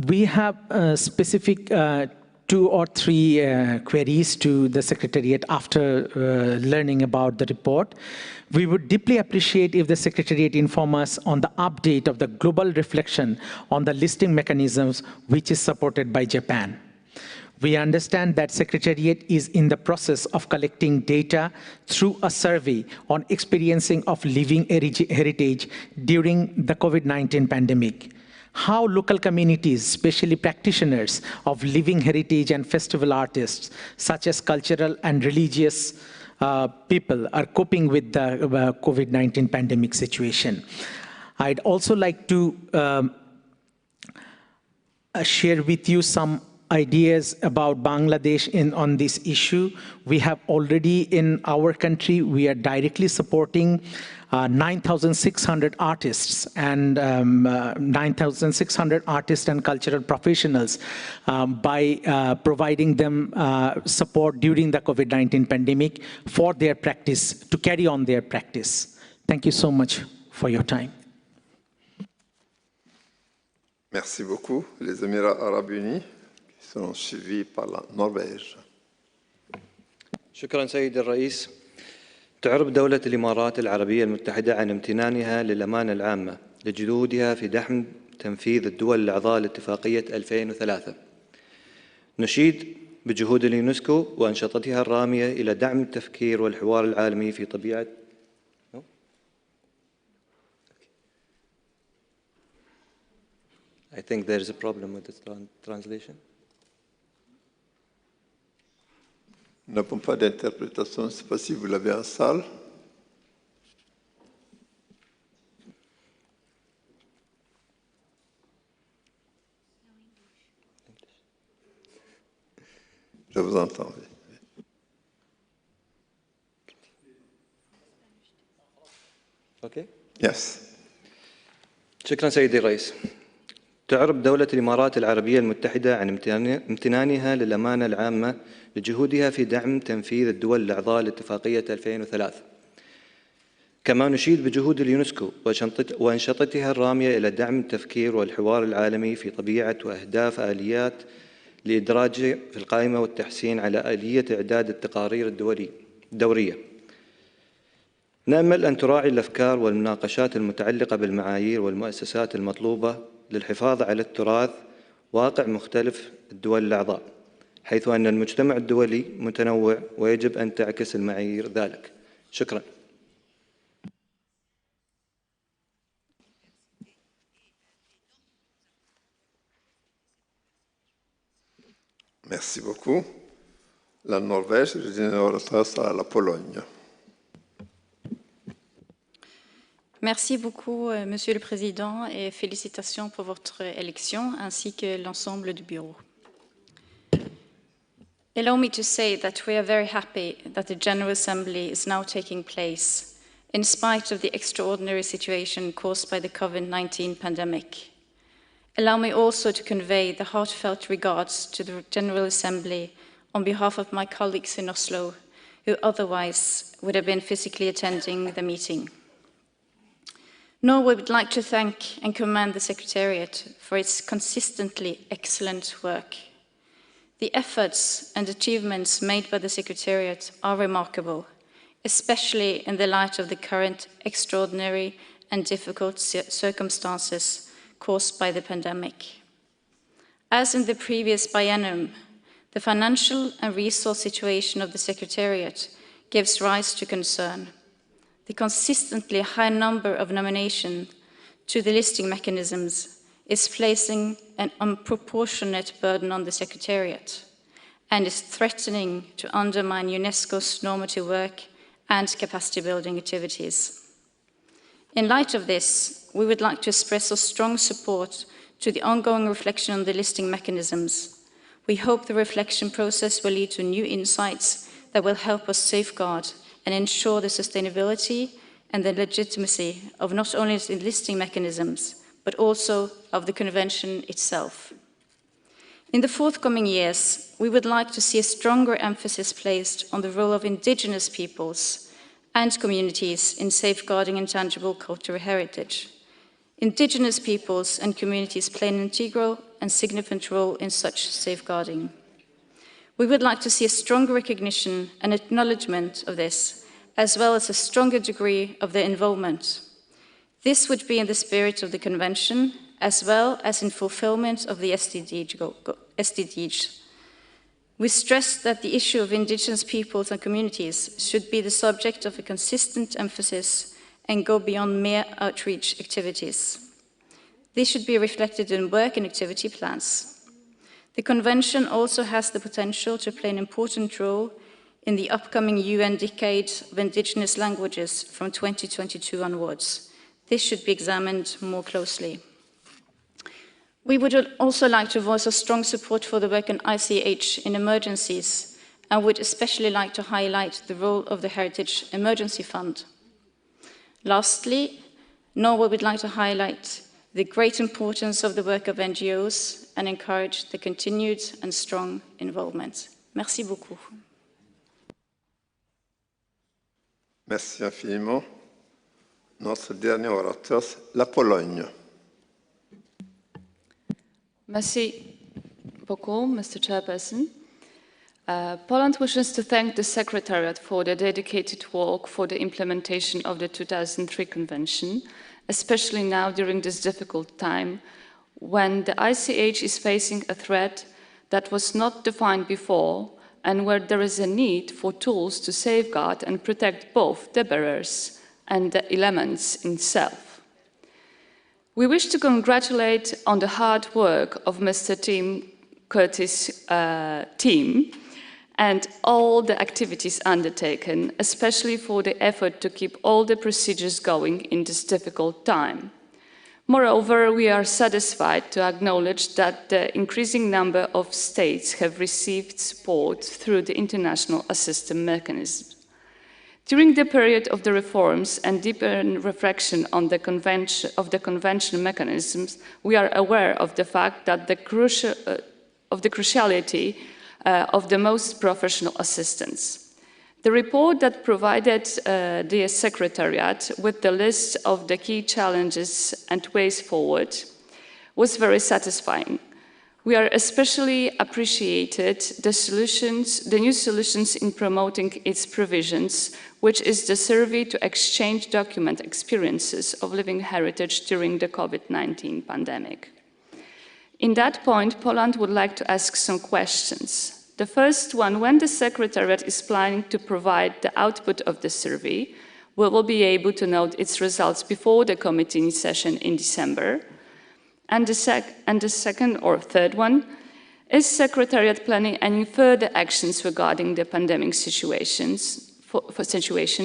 We have specific 2 or 3 queries to the Secretariat after learning about the report. We would deeply appreciate if the Secretariat inform us on the update of the global reflection on the listing mechanisms, which is supported by Japan. We understand that Secretariat is in the process of collecting data through a survey on experiencing of living heritage during the COVID-19 pandemic. How local communities, especially practitioners of living heritage and festival artists, such as cultural and religious people, are coping with the COVID-19 pandemic situation. I'd also like to share with you some ideas about Bangladesh on this issue. We have already in our country, we are directly supporting 9,600 artists and 9,600 artists and cultural professionals by providing them support during the COVID-19 pandemic for their practice, to carry on their practice. Thank you so much for your time. Merci beaucoup. Les Émirats arabes unis qui sont suivis par la Norvège. شكرا سيد الرئيس. تعرب دولة الإمارات العربية المتحدة عن امتنانها للأمانة العامة لجهودها في دعم تنفيذ الدول الأعضاء لاتفاقية 2003. نشيد بجهود اليونسكو وأنشطتها الرامية إلى دعم التفكير والحوار العالمي في طبيعة I think there is a problem with the translation. Nous n'avons pas d'interprétation, je ne sais pas si vous l'avez en salle. Je vous entends. Okay. Yes. شكرا سيدي الرئيس. تعرب دولة الإمارات العربية المتحدة عن امتنانها للأمانة العامة لجهودها في دعم تنفيذ الدول الأعضاء لاتفاقية 2003. كما نشيد بجهود اليونسكو وأنشطتها الرامية إلى دعم التفكير والحوار العالمي في طبيعة وأهداف آليات لإدراجه في القائمة والتحسين على آلية إعداد التقارير الدورية. نأمل أن تراعي الأفكار والمناقشات المتعلقة بالمعايير والمؤسسات المطلوبة للحفاظ على التراث واقع مختلف الدول الأعضاء، حيث أن المجتمع الدولي متنوع ويجب أن تعكس المعايير ذلك. شكرا. Merci beaucoup. La Norvège, je dis à la Pologne. Merci beaucoup, Monsieur le Président, et félicitations pour votre élection, ainsi que l'ensemble du Bureau. Allow me to say that we are very happy that the General Assembly is now taking place in spite of the extraordinary situation caused by the COVID-19 pandemic. Allow me also to convey the heartfelt regards to the General Assembly on behalf of my colleagues in Oslo, who otherwise would have been physically attending the meeting. Norway would like to thank and commend the Secretariat for its consistently excellent work. The efforts and achievements made by the Secretariat are remarkable, especially in the light of the current extraordinary and difficult circumstances caused by the pandemic. As in the previous biennium, the financial and resource situation of the Secretariat gives rise to concern. The consistently high number of nominations to the listing mechanisms is placing an unproportionate burden on the Secretariat and is threatening to undermine Unesco's normative work and capacity-building activities. In light of this, we would like to express our strong support to the ongoing reflection on the listing mechanisms. We hope the reflection process will lead to new insights that will help us safeguard and ensure the sustainability and the legitimacy of not only the listing mechanisms, but also of the Convention itself. In the forthcoming years, we would like to see a stronger emphasis placed on the role of Indigenous peoples and communities in safeguarding intangible cultural heritage. Indigenous peoples and communities play an integral and significant role in such safeguarding. We would like to see a stronger recognition and acknowledgement of this, as well as a stronger degree of their involvement. This would be in the spirit of the Convention, as well as in fulfillment of the SDGs. We stress that the issue of Indigenous peoples and communities should be the subject of a consistent emphasis and go beyond mere outreach activities. This should be reflected in work and activity plans. The Convention also has the potential to play an important role in the upcoming UN Decade of Indigenous Languages from 2022 onwards. This should be examined more closely. We would also like to voice a strong support for the work on ICH in emergencies, and would especially like to highlight the role of the Heritage Emergency Fund. Lastly, Norway would like to highlight the great importance of the work of NGOs and encourage the continued and strong involvement. Merci beaucoup. Merci infiniment. Notre dernier orateur, la Pologne. Merci beaucoup, Mr. Chairperson. Poland wishes to thank the Secretariat for their dedicated work for the implementation of the 2003 Convention, especially now during this difficult time when the ICH is facing a threat that was not defined before and where there is a need for tools to safeguard and protect both the bearers and the elements itself. We wish to congratulate on the hard work of Mr. Tim Curtis' team and all the activities undertaken, especially for the effort to keep all the procedures going in this difficult time. Moreover, we are satisfied to acknowledge that the increasing number of states have received support through the international assistance mechanism. During the period of the reforms and deeper reflection on the convention mechanisms, we are aware of the fact that the cruciality of the most professional assistance. The report that provided the Secretariat with the list of the key challenges and ways forward was very satisfying. We are especially appreciated the new solutions in promoting its provisions, which is the survey to exchange document experiences of living heritage during the COVID-19 pandemic. In that point, Poland would like to ask some questions. The first one, when the Secretariat is planning to provide the output of the survey, we will be able to note its results before the committee session in December. And the second or third one, is Secretariat planning any further actions regarding the pandemic situation?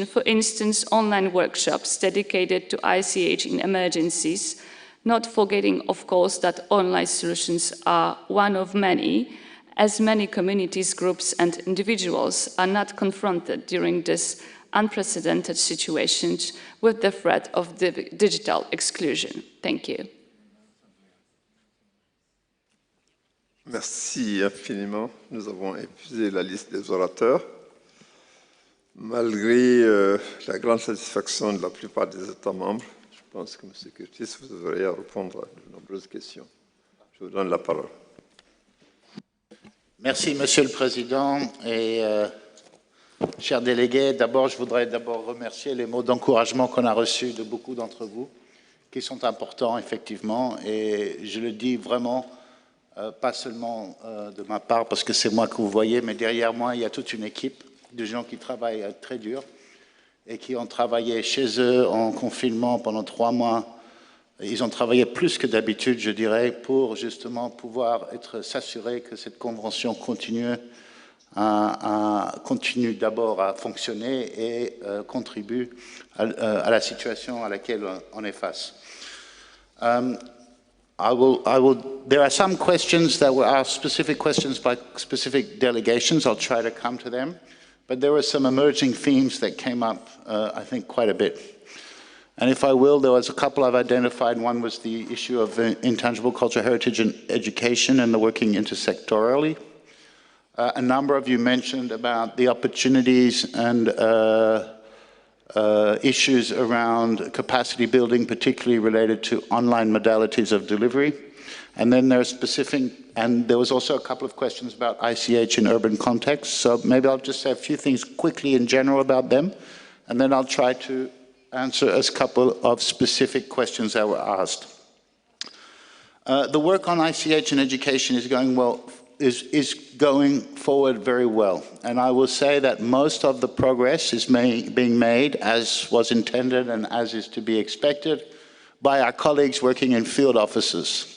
For instance, online workshops dedicated to ICH in emergencies, not forgetting, of course, that online solutions are one of many, as many communities, groups and individuals are not confronted during this unprecedented situations with the threat of digital exclusion. Thank you. Merci infiniment. Nous avons épuisé la liste des orateurs. Malgré la grande satisfaction de la plupart des États membres, je pense que M. Curtis, vous aurez à répondre à de nombreuses questions. Je vous donne la parole. Merci, Monsieur le Président. Et chers délégués, d'abord, je voudrais remercier les mots d'encouragement qu'on a reçus de beaucoup d'entre vous, qui sont importants, effectivement. Et je le dis vraiment, pas seulement de ma part, parce que c'est moi que vous voyez, mais derrière moi, il y a toute une équipe de gens qui travaillent très dur et qui ont travaillé chez eux en confinement pendant 3 mois. Ils ont travaillé plus que d'habitude, je dirais, pour justement pouvoir s'assurer que cette convention continue d'abord à fonctionner et contribue à la situation à laquelle on est face. There are some questions that were asked, specific questions by specific delegations. I'll try to come to them. But there were some emerging themes that came up, I think, quite a bit. And if I will, there was a couple I've identified. One was the issue of intangible cultural heritage and education and the working intersectorally. A number of you mentioned about the opportunities and issues around capacity building, particularly related to online modalities of delivery. And then there was also a couple of questions about ICH in urban contexts. So maybe I'll just say a few things quickly in general about them, and then I'll try to answer a couple of specific questions that were asked. The work on ICH in education is going going forward very well. And I will say that most of the progress is being made as was intended and as is to be expected by our colleagues working in field offices.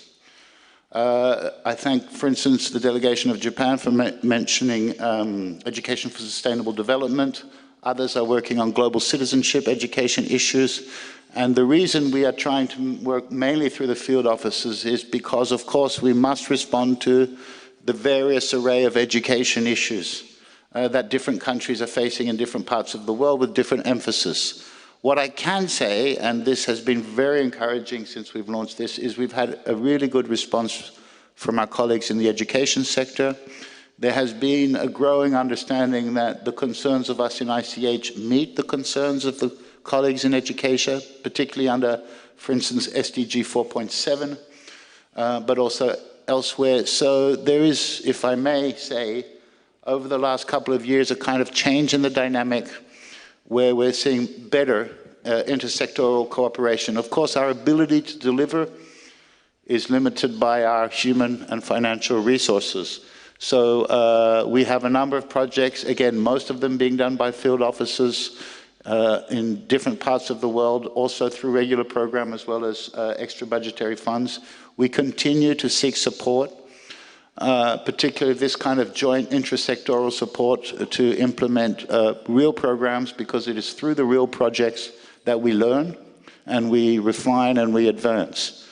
I thank, for instance, the delegation of Japan for mentioning education for sustainable development. Others are working on global citizenship education issues. And the reason we are trying to work mainly through the field offices is because, of course, we must respond to the various array of education issues that different countries are facing in different parts of the world with different emphasis. What I can say, and this has been very encouraging since we've launched this, is we've had a really good response from our colleagues in the education sector. There has been a growing understanding that the concerns of us in ICH meet the concerns of the colleagues in education, particularly under, for instance, SDG 4.7, but also elsewhere. So there is, if I may say, over the last couple of years, a kind of change in the dynamic where we're seeing better intersectoral cooperation. Of course, our ability to deliver is limited by our human and financial resources. So we have a number of projects, again, most of them being done by field officers in different parts of the world, also through regular program as well as extra budgetary funds. We continue to seek support, particularly this kind of joint intersectoral support to implement real programs, because it is through the real projects that we learn and we refine and we advance.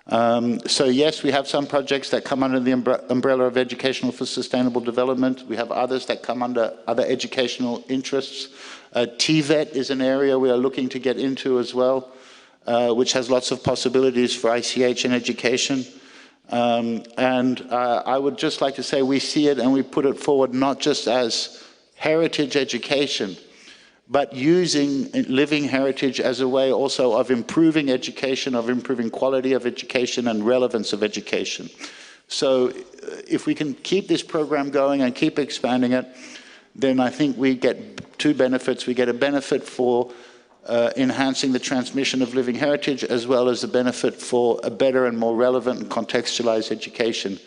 So yes, we have some projects that come under the umbrella of Educational for Sustainable Development. We have others that come under other educational interests. TVET is an area we are looking to get into as well, which has lots of possibilities for ICH in education. I would just like to say we see it and we put it forward not just as heritage education, but using living heritage as a way also of improving education, of improving quality of education and relevance of education. So if we can keep this program going and keep expanding it, then I think we get two benefits. We get a benefit for enhancing the transmission of living heritage, as well as a benefit for a better and more relevant and contextualized education.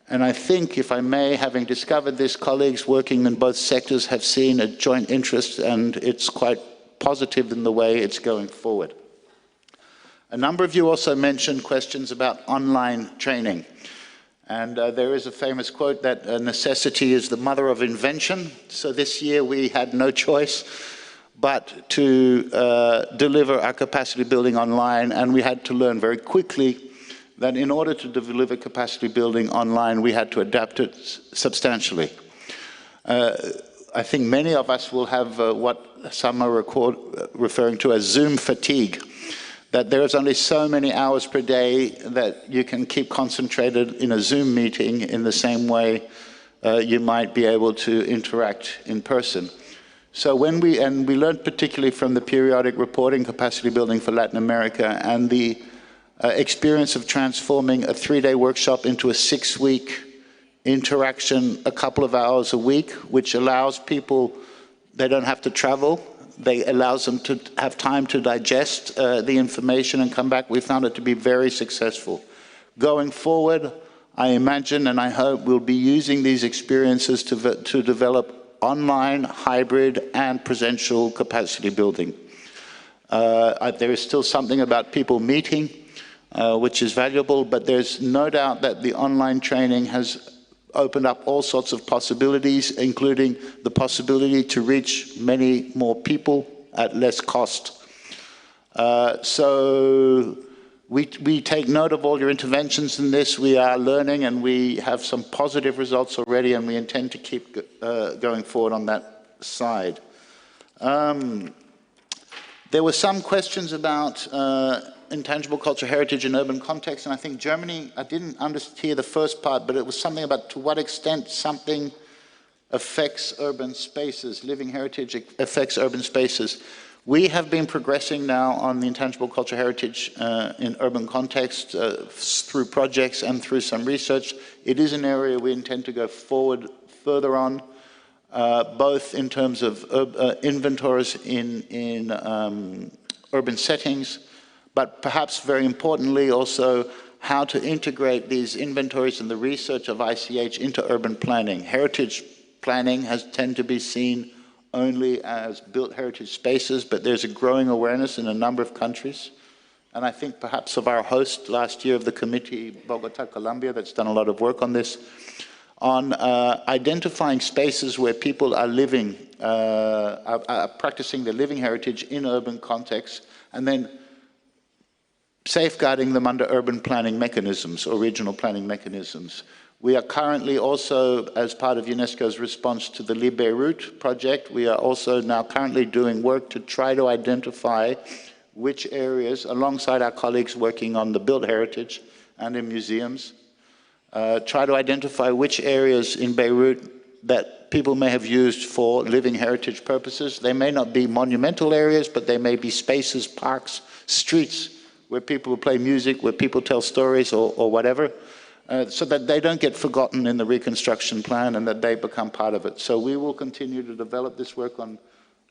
And I think, if I may, having discovered this, colleagues working in both sectors have seen a joint interest, and it's quite positive in the way it's going forward. A number of you also mentioned questions about online training. And there is a famous quote that necessity is the mother of invention. So this year we had no choice but to deliver our capacity building online, and we had to learn very quickly that in order to deliver capacity building online, we had to adapt it substantially. I think many of us will have what some are referring to as Zoom fatigue, that there's only so many hours per day that you can keep concentrated in a Zoom meeting in the same way you might be able to interact in person. So when we learned particularly from the periodic reporting capacity building for Latin America and the experience of transforming a 3-day workshop into a 6-week interaction, a couple of hours a week, which allows people, they don't have to travel, they allows them to have time to digest the information and come back. We found it to be very successful. Going forward, I imagine and I hope we'll be using these experiences to develop online, hybrid, and presential capacity building. There is still something about people meeting, which is valuable, but there's no doubt that the online training has opened up all sorts of possibilities, including the possibility to reach many more people at less cost. So we take note of all your interventions in this. We are learning and we have some positive results already, and we intend to keep going forward on that side. There were some questions about intangible cultural heritage in urban context, and I think Germany, I didn't hear the first part, but it was something about to what extent something affects urban spaces, living heritage affects urban spaces. We have been progressing now on the intangible cultural heritage in urban context through projects and through some research. It is an area we intend to go forward further on, both in terms of inventories in urban settings, but perhaps very importantly also how to integrate these inventories and the research of ICH into urban planning. Heritage planning has tended to be seen only as built heritage spaces, but there's a growing awareness in a number of countries. And I think perhaps of our host last year of the committee, Bogota, Colombia, that's done a lot of work on this, on identifying spaces where people are living, are practicing their living heritage in urban contexts, and then safeguarding them under urban planning mechanisms or regional planning mechanisms. We are currently also, as part of Unesco's response to the Beirut project, we are also now currently doing work to try to identify which areas, alongside our colleagues working on the built heritage and in museums, try to identify which areas in Beirut that people may have used for living heritage purposes. They may not be monumental areas, but they may be spaces, parks, streets, where people play music, where people tell stories or whatever, so that they don't get forgotten in the reconstruction plan and that they become part of it. So we will continue to develop this work on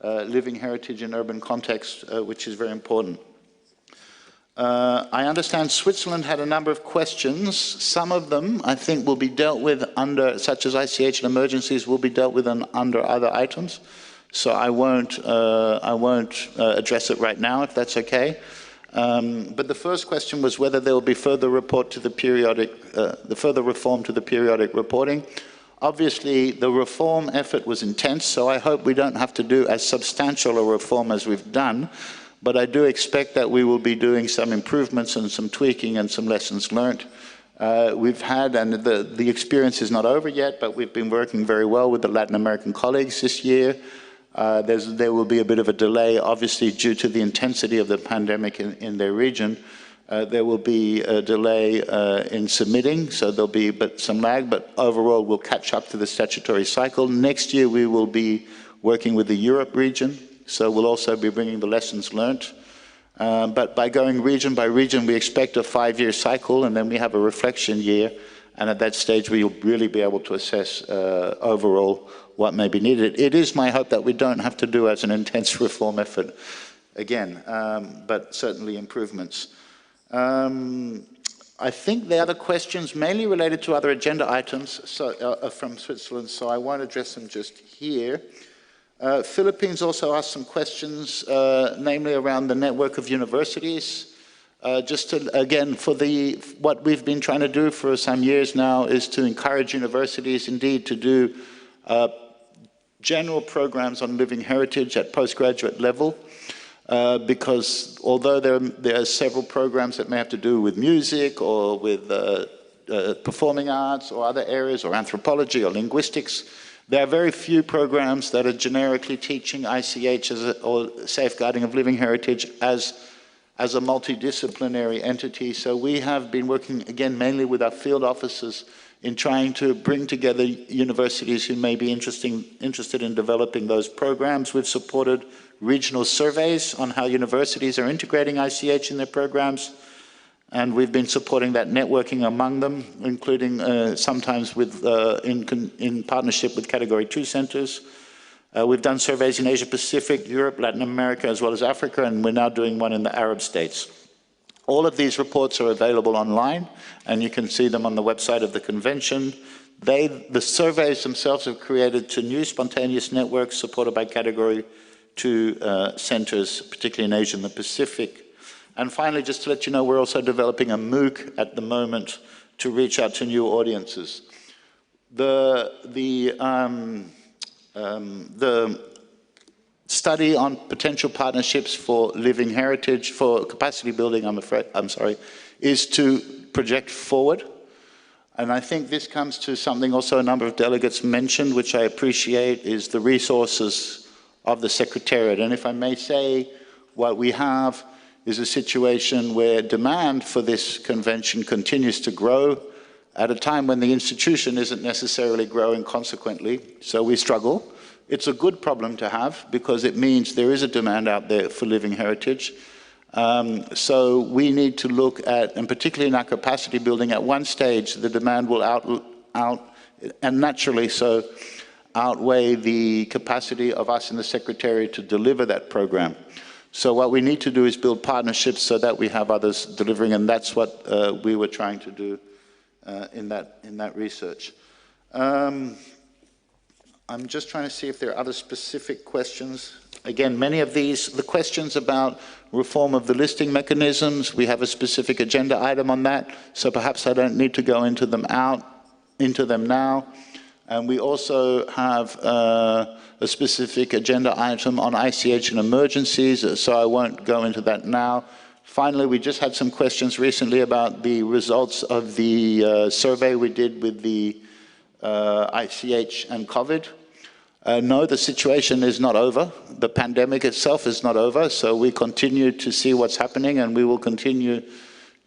living heritage in urban context, which is very important. I understand Switzerland had a number of questions. Some of them, I think, will be dealt with under, such as ICH and emergencies, will be dealt with under other items. So I won't address it right now, if that's okay. But the first question was whether there will be further report to the periodic, further reform to the periodic reporting. Obviously, the reform effort was intense, so I hope we don't have to do as substantial a reform as we've done. But I do expect that we will be doing some improvements and some tweaking and some lessons learned. We've had, and the experience is not over yet, but we've been working very well with the Latin American colleagues this year. There will be a bit of a delay, obviously, due to the intensity of the pandemic in their region. There will be a delay in submitting, so there'll be some lag, but overall we'll catch up to the statutory cycle. Next year we will be working with the Europe region, so we'll also be bringing the lessons learned. But by going region by region, we expect a 5-year cycle, and then we have a reflection year, and at that stage we'll really be able to assess overall what may be needed. It is my hope that we don't have to do as an intense reform effort again, but certainly improvements. I think the other questions mainly related to other agenda items from Switzerland, so I won't address them just here. Philippines also asked some questions, namely around the network of universities. Just to, again, what we've been trying to do for some years now is to encourage universities indeed to do general programs on living heritage at postgraduate level, because although there are several programs that may have to do with music or with performing arts or other areas or anthropology or linguistics, There are very few programs that are generically teaching ICH or safeguarding of living heritage as a multidisciplinary entity. So we have been working, again, mainly with our field officers in trying to bring together universities who may be interested in developing those programs. We've supported regional surveys on how universities are integrating ICH in their programs, and we've been supporting that networking among them, including sometimes with, in partnership with Category 2 centers. We've done surveys in Asia Pacific, Europe, Latin America, as well as Africa, and we're now doing one in the Arab states. All of these reports are available online, and you can see them on the website of the convention. The surveys themselves have created two new spontaneous networks supported by Category 2 centers, particularly in Asia and the Pacific. And finally, just to let you know, we're also developing a MOOC at the moment to reach out to new audiences. The study on potential partnerships for living heritage, for capacity building, is to project forward. And I think this comes to something also a number of delegates mentioned, which I appreciate, is the resources of the Secretariat. And if I may say, what we have is a situation where demand for this convention continues to grow at a time when the institution isn't necessarily growing consequently, so we struggle. It's a good problem to have because it means there is a demand out there for living heritage. So we need to look at, and particularly in our capacity building, at one stage the demand will and naturally so, outweigh the capacity of us in the Secretariat to deliver that program. So what we need to do is build partnerships so that we have others delivering, and that's what we were trying to do in that research. I'm just trying to see if there are other specific questions. Again, many of these, the questions about reform of the listing mechanisms, we have a specific agenda item on that, so perhaps I don't need to go into them now. And we also have a specific agenda item on ICH and emergencies, so I won't go into that now. Finally, we just had some questions recently about the results of the survey we did with the ICH and COVID. No, the situation is not over. The pandemic itself is not over, so we continue to see what's happening, and we will continue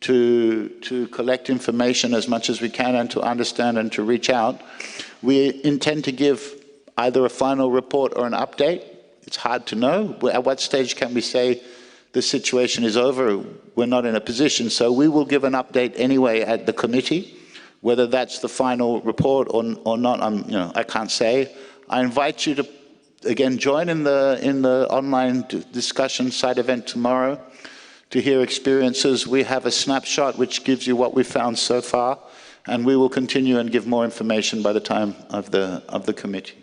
to collect information as much as we can and to understand and to reach out. We intend to give either a final report or an update. It's hard to know. At what stage can we say the situation is over? We're not in a position, so we will give an update anyway at the committee. Whether that's the final report or not, I can't say. I invite you to, again, join in the online discussion side event tomorrow to hear experiences. We have a snapshot which gives you what we found so far, and we will continue and give more information by the time of the committee.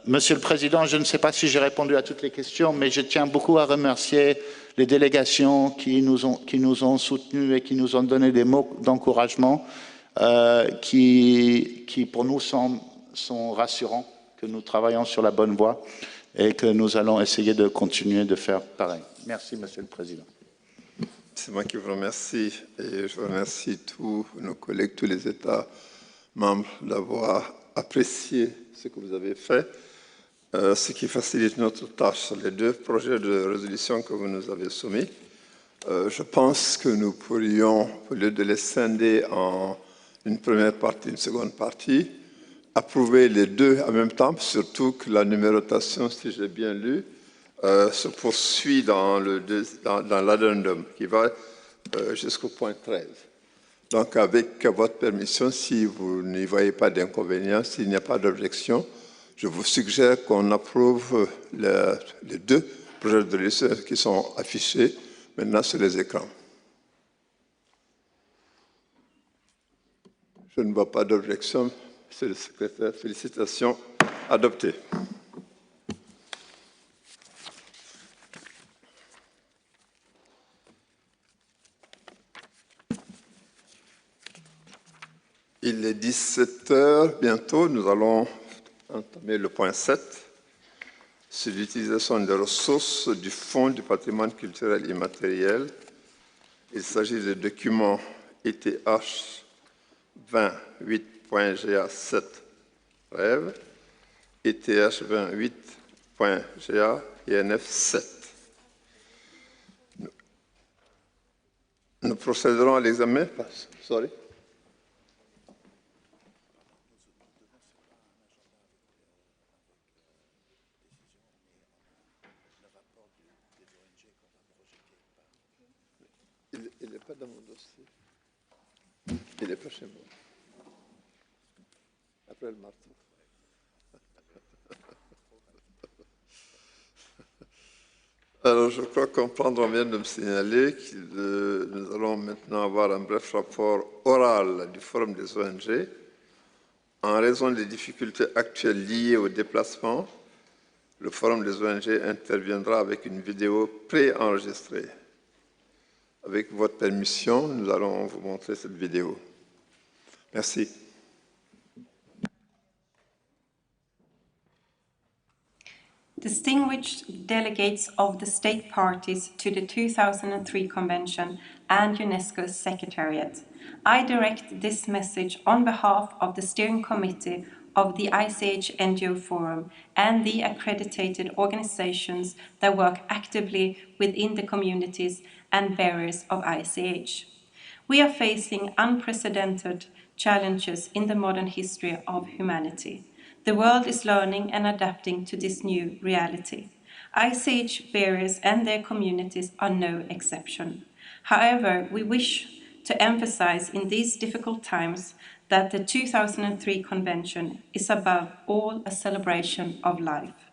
Monsieur le Président, je ne sais pas si j'ai répondu à toutes les questions, mais je tiens beaucoup à remercier les délégations qui nous ont soutenus et qui nous ont donné des mots d'encouragement qui pour nous sont rassurants, que nous travaillons sur la bonne voie et que nous allons essayer de continuer de faire pareil. Merci, Monsieur le Président. C'est moi qui vous remercie et je remercie tous nos collègues, tous les États membres d'avoir apprécié ce que vous avez fait, ce qui facilite notre tâche. Les deux projets de résolution que vous nous avez soumis, je pense que nous pourrions, au lieu de les scinder en une première partie, une seconde partie, approuver les deux en même temps, surtout que la numérotation, si j'ai bien lu, se poursuit dans l'addendum qui va jusqu'au point 13. Donc, avec votre permission, si vous n'y voyez pas d'inconvénient, s'il n'y a pas d'objection, je vous suggère qu'on approuve les deux projets de résolution qui sont affichés maintenant sur les écrans. Je ne vois pas d'objection. Monsieur le secrétaire, félicitations. Adopté. Il est 17 h bientôt. Nous allons entamer le point 7 sur l'utilisation des ressources du Fonds du patrimoine culturel immatériel. Il s'agit du document ETH 20.8.GA7 Rêve, ITH 28.GA, INF 7. Nous procéderons à l'examen. Sorry. Il n'est pas dans mon dossier. Il n'est pas chez moi. Après le marteau. Alors, je crois comprendre, on vient de me signaler que nous allons maintenant avoir un bref rapport oral du Forum des ONG. En raison des difficultés actuelles liées au déplacement, le Forum des ONG interviendra avec une vidéo pré-enregistrée. Avec votre permission, nous allons vous montrer cette vidéo. Merci. Distinguished delegates of the state parties to the 2003 Convention and Unesco's Secretariat, I direct this message on behalf of the Steering Committee of the ICH NGO Forum and the accredited organizations that work actively within the communities and barriers of ICH. We are facing unprecedented challenges in the modern history of humanity. The world is learning and adapting to this new reality. ICH barriers and their communities are no exception. However, we wish to emphasize in these difficult times that the 2003 Convention is above all a celebration of life.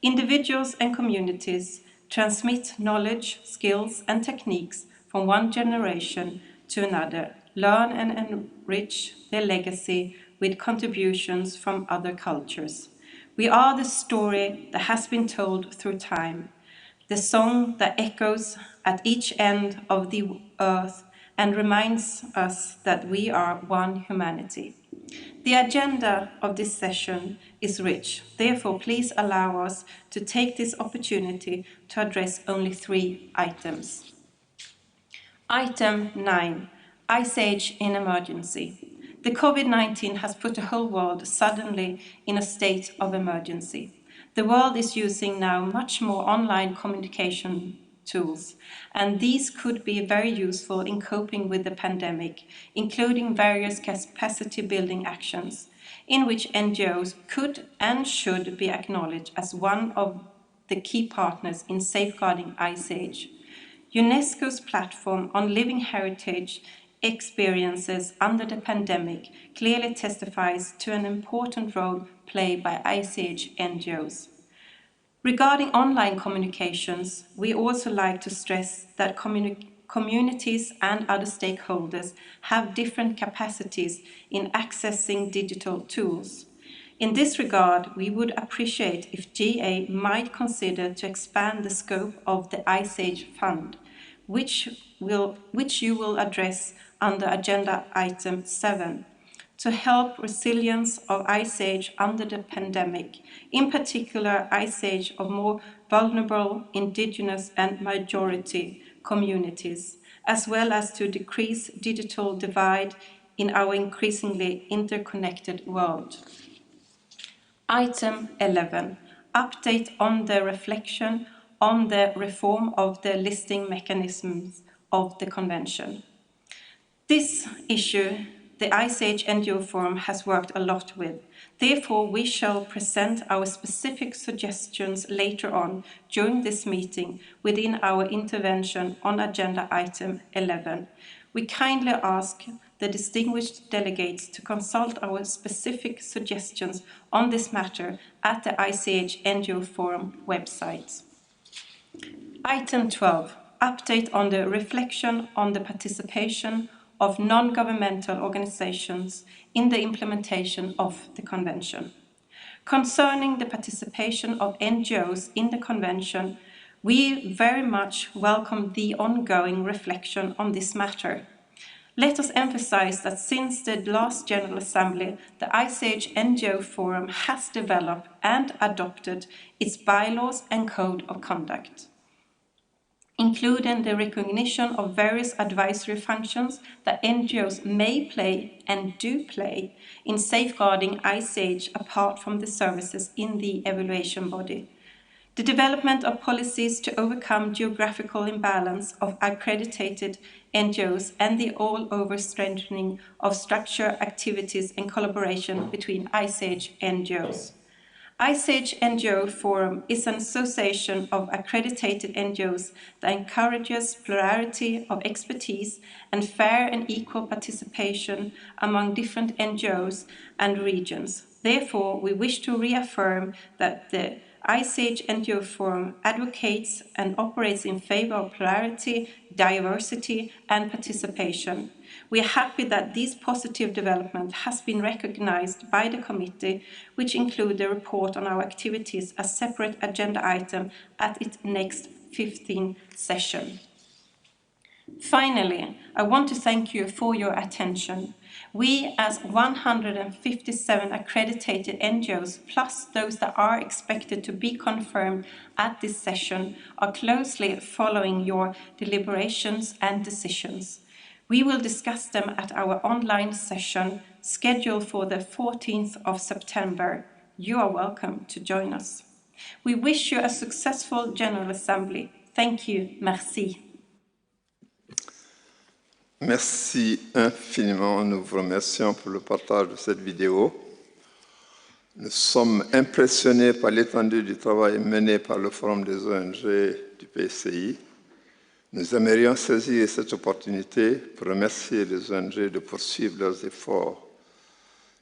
Individuals and communities transmit knowledge, skills, and techniques from one generation to another, learn and enrich their legacy with contributions from other cultures. We are the story that has been told through time, the song that echoes at each end of the earth and reminds us that we are one humanity. The agenda of this session is rich. Therefore, please allow us to take this opportunity to address only 3 items. Item 9, ICH in emergency. The COVID-19 has put the whole world suddenly in a state of emergency. The world is using now much more online communication tools, and these could be very useful in coping with the pandemic, including various capacity-building actions, in which NGOs could and should be acknowledged as one of the key partners in safeguarding ICH. Unesco's platform on living heritage experiences under the pandemic clearly testifies to an important role played by ICH NGOs. Regarding online communications, we also like to stress that communities and other stakeholders have different capacities in accessing digital tools. In this regard, we would appreciate if GA might consider to expand the scope of the ICH Fund, which you will address under Agenda Item 7, to help resilience of ICH under the pandemic, in particular ICH of more vulnerable Indigenous and majority communities, as well as to decrease digital divide in our increasingly interconnected world. Item 11, update on the reflection on the reform of the listing mechanisms of the Convention. This issue the ICH NGO Forum has worked a lot with. Therefore, we shall present our specific suggestions later on during this meeting within our intervention on Agenda Item 11. We kindly ask the distinguished delegates to consult our specific suggestions on this matter at the ICH NGO Forum website. Item 12, update on the reflection on the participation of non-governmental organizations in the implementation of the Convention. Concerning the participation of NGOs in the Convention, we very much welcome the ongoing reflection on this matter. Let us emphasize that since the last General Assembly, the ICH NGO Forum has developed and adopted its bylaws and code of conduct. including the recognition of various advisory functions that NGOs may play and do play in safeguarding ICH apart from the services in the evaluation body. The development of policies to overcome geographical imbalance of accredited NGOs and the all-over strengthening of structure, activities and collaboration between ICH NGOs. ICH NGO Forum is an association of accredited NGOs that encourages plurality of expertise and fair and equal participation among different NGOs and regions. Therefore, we wish to reaffirm that the ICH NGO Forum advocates and operates in favor of plurality, diversity and participation. We are happy that this positive development has been recognized by the committee, which include the report on our activities as separate agenda item at its next 15th session. Finally, I want to thank you for your attention. We, as 157 accredited NGOs, plus those that are expected to be confirmed at this session, are closely following your deliberations and decisions. We will discuss them at our online session scheduled for the 14th of September. You are welcome to join us. We wish you a successful General Assembly. Thank you. Merci. Merci infiniment. Nous vous remercions pour le partage de cette vidéo. Nous sommes impressionnés par l'étendue du travail mené par le Forum des ONG du PCI. Nous aimerions saisir cette opportunité pour remercier les ONG de poursuivre leurs efforts.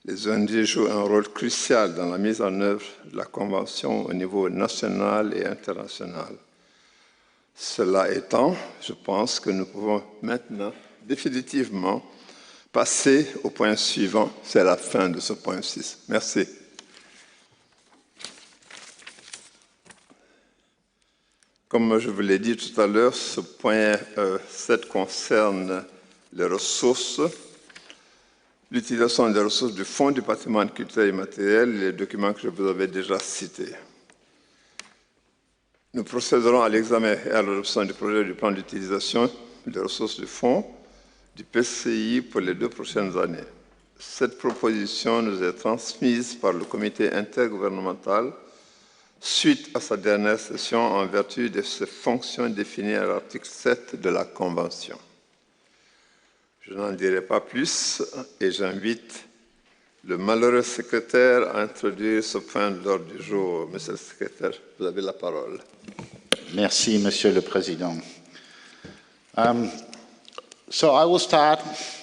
Les ONG jouent un rôle crucial dans la mise en œuvre de la Convention au niveau national et international. Cela étant, je pense que nous pouvons maintenant définitivement passer au point suivant. C'est la fin de ce point 6. Merci. Comme je vous l'ai dit tout à l'heure, ce point 7 concerne les ressources, l'utilisation des ressources du Fonds du patrimoine culturel et immatériel, les documents que je vous avais déjà cités. Nous procéderons à l'examen et à l'adoption du projet du plan d'utilisation des ressources du Fonds du PCI pour les 2 prochaines années. Cette proposition nous est transmise par le comité intergouvernemental suite à sa dernière session en vertu de ses fonctions définies à l'article 7 de la Convention. Je n'en dirai pas plus et j'invite le malheureux secrétaire à introduire ce point de l'ordre du jour. Monsieur le secrétaire, vous avez la parole. Merci, Monsieur le Président. So I will start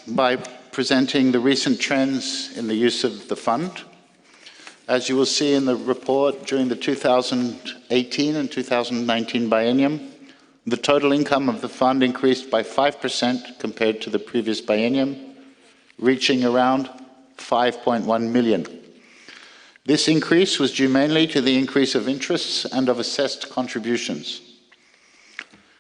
by presenting the recent trends in the use of the fund. As you will see in the report, during the 2018 and 2019 biennium, the total income of the fund increased by 5% compared to the previous biennium, reaching around 5.1 million. This increase was due mainly to the increase of interests and of assessed contributions,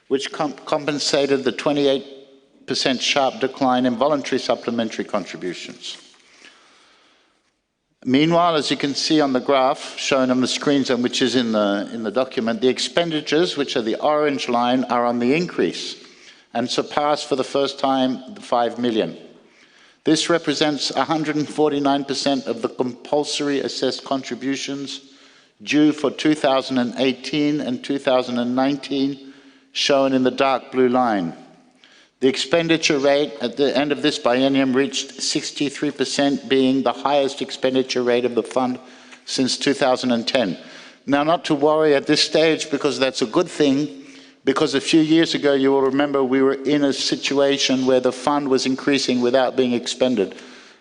which compensated the 28% sharp decline in voluntary supplementary contributions. Meanwhile, as you can see on the graph shown on the screens and which is in the document, the expenditures, which are the orange line, are on the increase and surpass for the first time the 5 million. This represents 149% of the compulsory assessed contributions due for 2018 and 2019, shown in the dark blue line. The expenditure rate at the end of this biennium reached 63%, being the highest expenditure rate of the fund since 2010. Now, not to worry at this stage, because that's a good thing, because a few years ago, you will remember, we were in a situation where the fund was increasing without being expended,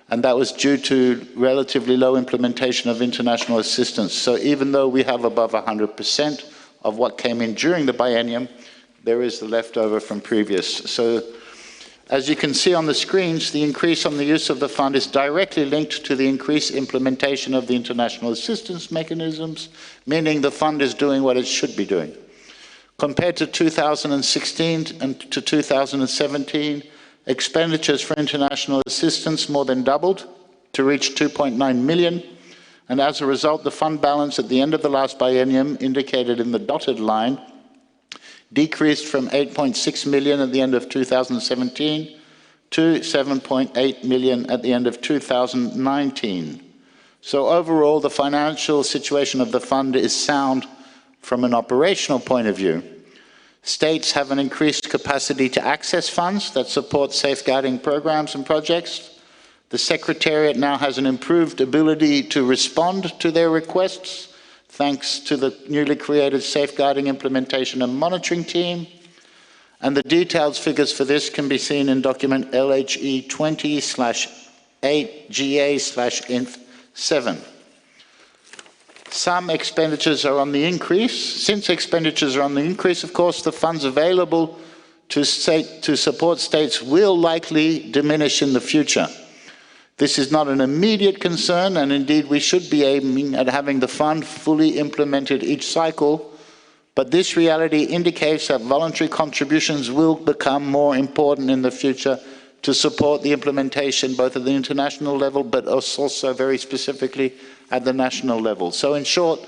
and that was due to relatively low implementation of international assistance. So even though we have above 100% of what came in during the biennium, there is the leftover from previous. So, as you can see on the screens, the increase on the use of the fund is directly linked to the increased implementation of the international assistance mechanisms, meaning the fund is doing what it should be doing. Compared to 2016 and to 2017, expenditures for international assistance more than doubled to reach 2.9 million, and as a result, the fund balance at the end of the last biennium, indicated in the dotted line, decreased from 8.6 million at the end of 2017 to 7.8 million at the end of 2019. So overall, the financial situation of the fund is sound from an operational point of view. States have an increased capacity to access funds that support safeguarding programs and projects. The Secretariat now has an improved ability to respond to their requests, thanks to the newly created Safeguarding Implementation and Monitoring Team. And the detailed figures for this can be seen in document LHE 20/8GA/INF7. Some expenditures are on the increase. Since expenditures are on the increase, of course, the funds available to support states will likely diminish in the future. This is not an immediate concern, and indeed we should be aiming at having the fund fully implemented each cycle, but this reality indicates that voluntary contributions will become more important in the future to support the implementation both at the international level, but also very specifically at the national level. So in short,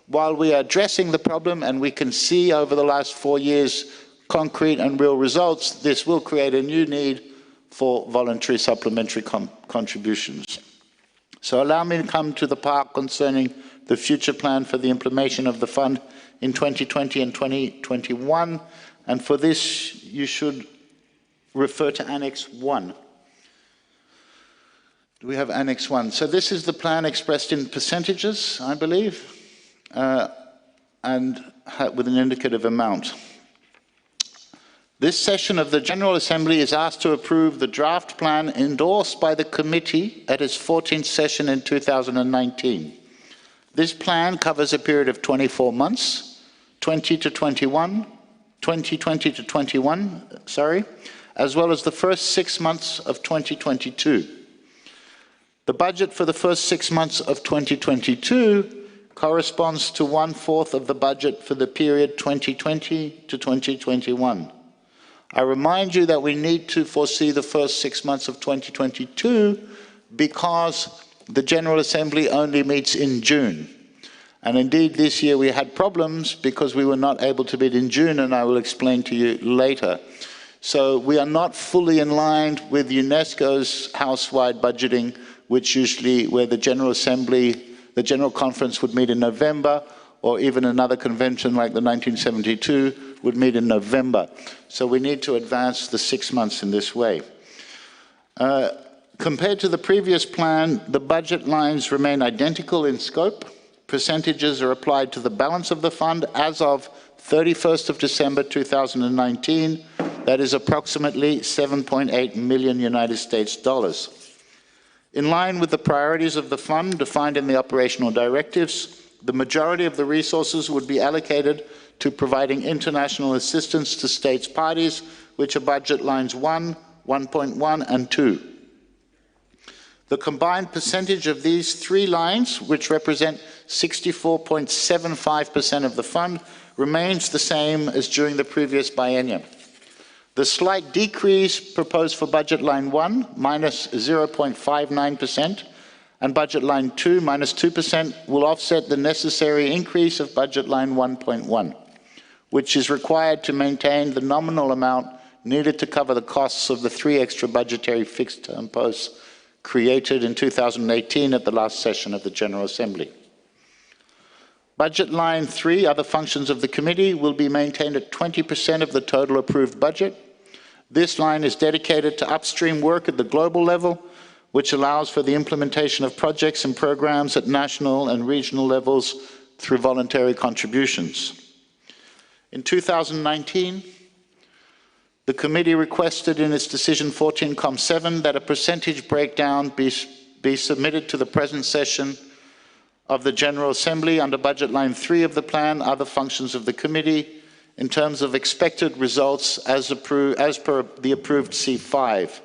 while we are addressing the problem and we can see over the last 4 years concrete and real results, this will create a new need for voluntary supplementary contributions. So allow me to come to the part concerning the future plan for the implementation of the fund in 2020 and 2021. And for this, you should refer to Annex 1. Do we have Annex 1? So this is the plan expressed in percentages, I believe, and with an indicative amount. This session of the General Assembly is asked to approve the draft plan endorsed by the committee at its 14th session in 2019. This plan covers a period of 24 months, 2020 to 21, as well as the first 6 months of 2022. The budget for the first 6 months of 2022 corresponds to 1/4 of the budget for the period 2020 to 2021. I remind you that we need to foresee the first 6 months of 2022 because the General Assembly only meets in June. And indeed, this year we had problems because we were not able to meet in June, and I will explain to you later. So we are not fully in line with Unesco's house-wide budgeting, which usually, where the General Assembly, the General Conference would meet in November, or even another convention like the 1972 would meet in November. So we need to advance the 6 months in this way. Compared to the previous plan, the budget lines remain identical in scope. Percentages are applied to the balance of the fund as of 31st of December 2019. That is approximately 7.8 million United States dollars. In line with the priorities of the fund defined in the operational directives, the majority of the resources would be allocated to providing international assistance to states parties, which are budget lines 1, 1.1, and 2. The combined percentage of these 3 lines, which represent 64.75% of the fund, remains the same as during the previous biennium. The slight decrease proposed for budget line 1, minus 0.59%, and budget line 2, minus 2%, will offset the necessary increase of budget line 1.1, which is required to maintain the nominal amount needed to cover the costs of the 3 extra budgetary fixed-term posts created in 2018 at the last session of the General Assembly. Budget line 3, other functions of the committee, will be maintained at 20% of the total approved budget. This line is dedicated to upstream work at the global level, which allows for the implementation of projects and programs at national and regional levels through voluntary contributions. In 2019, the committee requested in its decision 14-7 that a percentage breakdown be submitted to the present session of the General Assembly under budget line 3 of the plan, other functions of the committee, in terms of expected results as per the approved C5.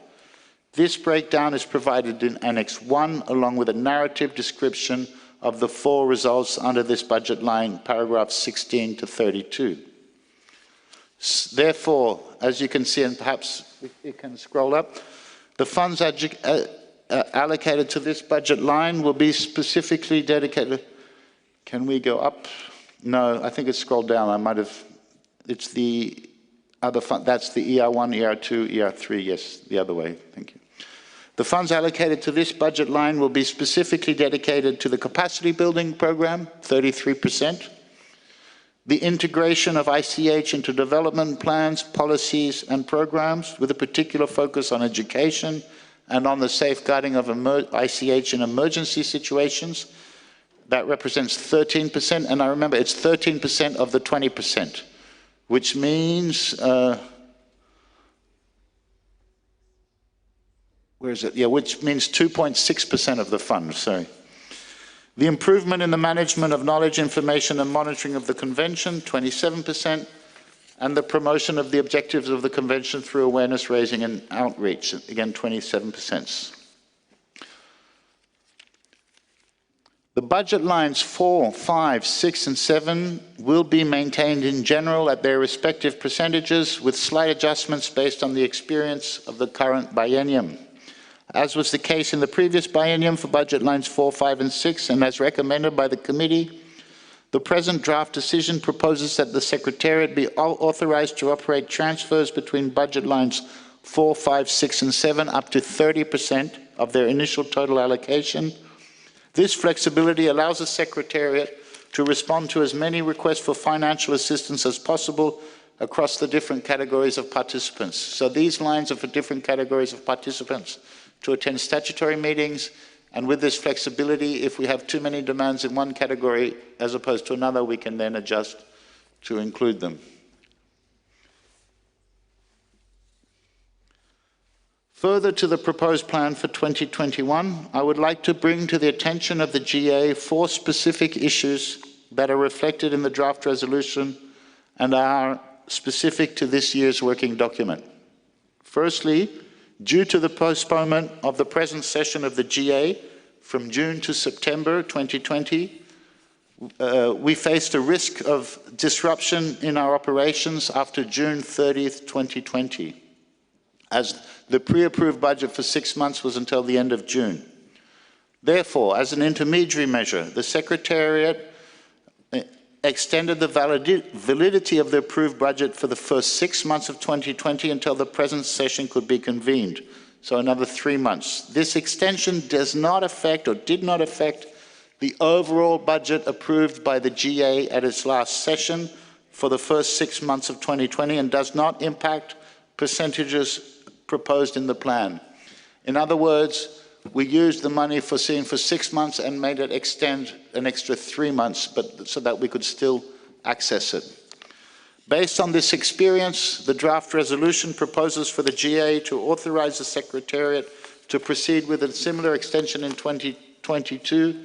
This breakdown is provided in Annex 1, along with a narrative description of the 4 results under this budget line, paragraphs 16 to 32. Therefore, as you can see, and perhaps you can scroll up, the funds allocated to this budget line will be specifically dedicated. Can we go up? No, I think it's scrolled down. I might have. it's the other fund, that's the ER1, ER2, ER3, yes, the other way, thank you. The funds allocated to this budget line will be specifically dedicated to the capacity building program, 33%, the integration of ICH into development plans, policies, and programs, with a particular focus on education and on the safeguarding of ICH in emergency situations. That represents 13%, and I remember it's 13% of the 20%, which means, where is it? Yeah, which means 2.6% of the fund, sorry. The improvement in the management of knowledge, information, and monitoring of the Convention, 27%, and the promotion of the objectives of the Convention through awareness raising and outreach, again, 27%. The budget lines 4, 5, 6, and 7 will be maintained in general at their respective percentages, with slight adjustments based on the experience of the current biennium. As was the case in the previous biennium for budget lines 4, 5, and 6, and as recommended by the committee, the present draft decision proposes that the Secretariat be authorized to operate transfers between budget lines 4, 5, 6, and 7 up to 30% of their initial total allocation. This flexibility allows the Secretariat to respond to as many requests for financial assistance as possible across the different categories of participants. So these lines are for different categories of participants to attend statutory meetings, and with this flexibility, if we have too many demands in one category as opposed to another, we can then adjust to include them. Further to the proposed plan for 2021, I would like to bring to the attention of the GA 4 specific issues that are reflected in the draft resolution and are specific to this year's working document. Firstly, due to the postponement of the present session of the GA from June to September 2020, we faced a risk of disruption in our operations after June 30th, 2020, as the pre-approved budget for 6 months was until the end of June. Therefore, as an intermediary measure, the Secretariat extended the validity of the approved budget for the first 6 months of 2020 until the present session could be convened, so another 3 months. This extension does not affect or did not affect the overall budget approved by the GA at its last session for the first 6 months of 2020 and does not impact percentages proposed in the plan. In other words, we used the money foreseen for 6 months and made it extend an extra 3 months, but so that we could still access it. Based on this experience, the draft resolution proposes for the GA to authorize the Secretariat to proceed with a similar extension in 2022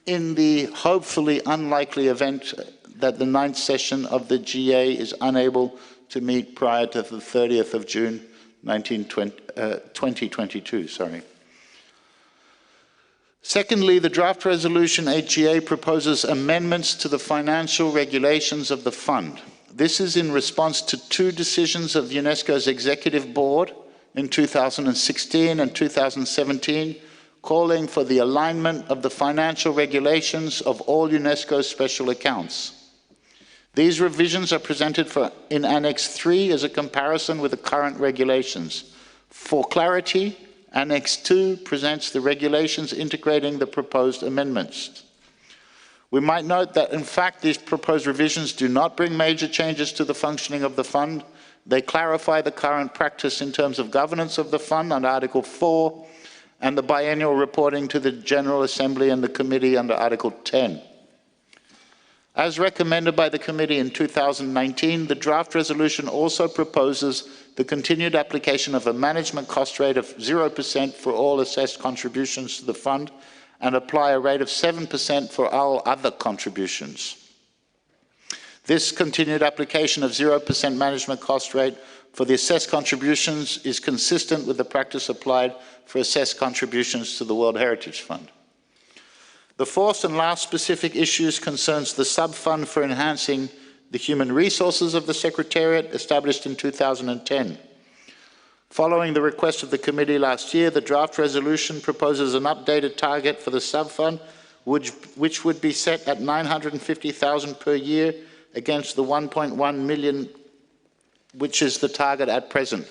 in the hopefully unlikely event that the 9th session of the GA is unable to meet prior to the 30th of June 2022. Secondly, the draft resolution 8GA proposes amendments to the financial regulations of the fund. This is in response to 2 decisions of UNESCO's Executive Board in 2016 and 2017, calling for the alignment of the financial regulations of all UNESCO special accounts. These revisions are presented in Annex 3 as a comparison with the current regulations. For clarity, Annex 2 presents the regulations integrating the proposed amendments. We might note that, in fact, these proposed revisions do not bring major changes to the functioning of the fund. They clarify the current practice in terms of governance of the fund under Article 4 and the biennial reporting to the General Assembly and the Committee under Article 10. As recommended by the Committee in 2019, the draft resolution also proposes the continued application of a management cost rate of 0% for all assessed contributions to the fund and apply a rate of 7% for all other contributions. This continued application of 0% management cost rate for the assessed contributions is consistent with the practice applied for assessed contributions to the World Heritage Fund. The fourth and last specific issue concerns the sub-fund for enhancing the human resources of the Secretariat, established in 2010. Following the request of the committee last year, the draft resolution proposes an updated target for the sub-fund, which would be set at $950,000 per year against the $1.1 million which is the target at present.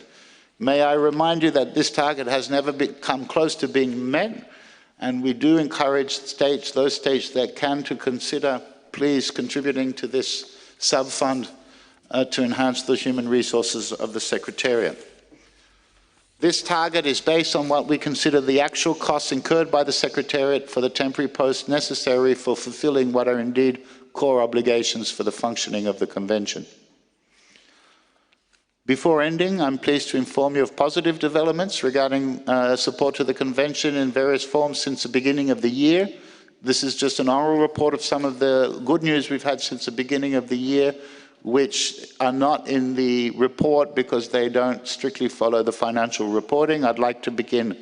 May I remind you that this target has never come close to being met, and we do encourage states, those states that can, to consider, please, contributing to this sub-fund to enhance the human resources of the Secretariat. This target is based on what we consider the actual costs incurred by the Secretariat for the temporary posts necessary for fulfilling what are indeed core obligations for the functioning of the Convention. Before ending, I'm pleased to inform you of positive developments regarding support to the Convention in various forms since the beginning of the year. This is just an oral report of some of the good news we've had since the beginning of the year, which are not in the report because they don't strictly follow the financial reporting. I'd like to begin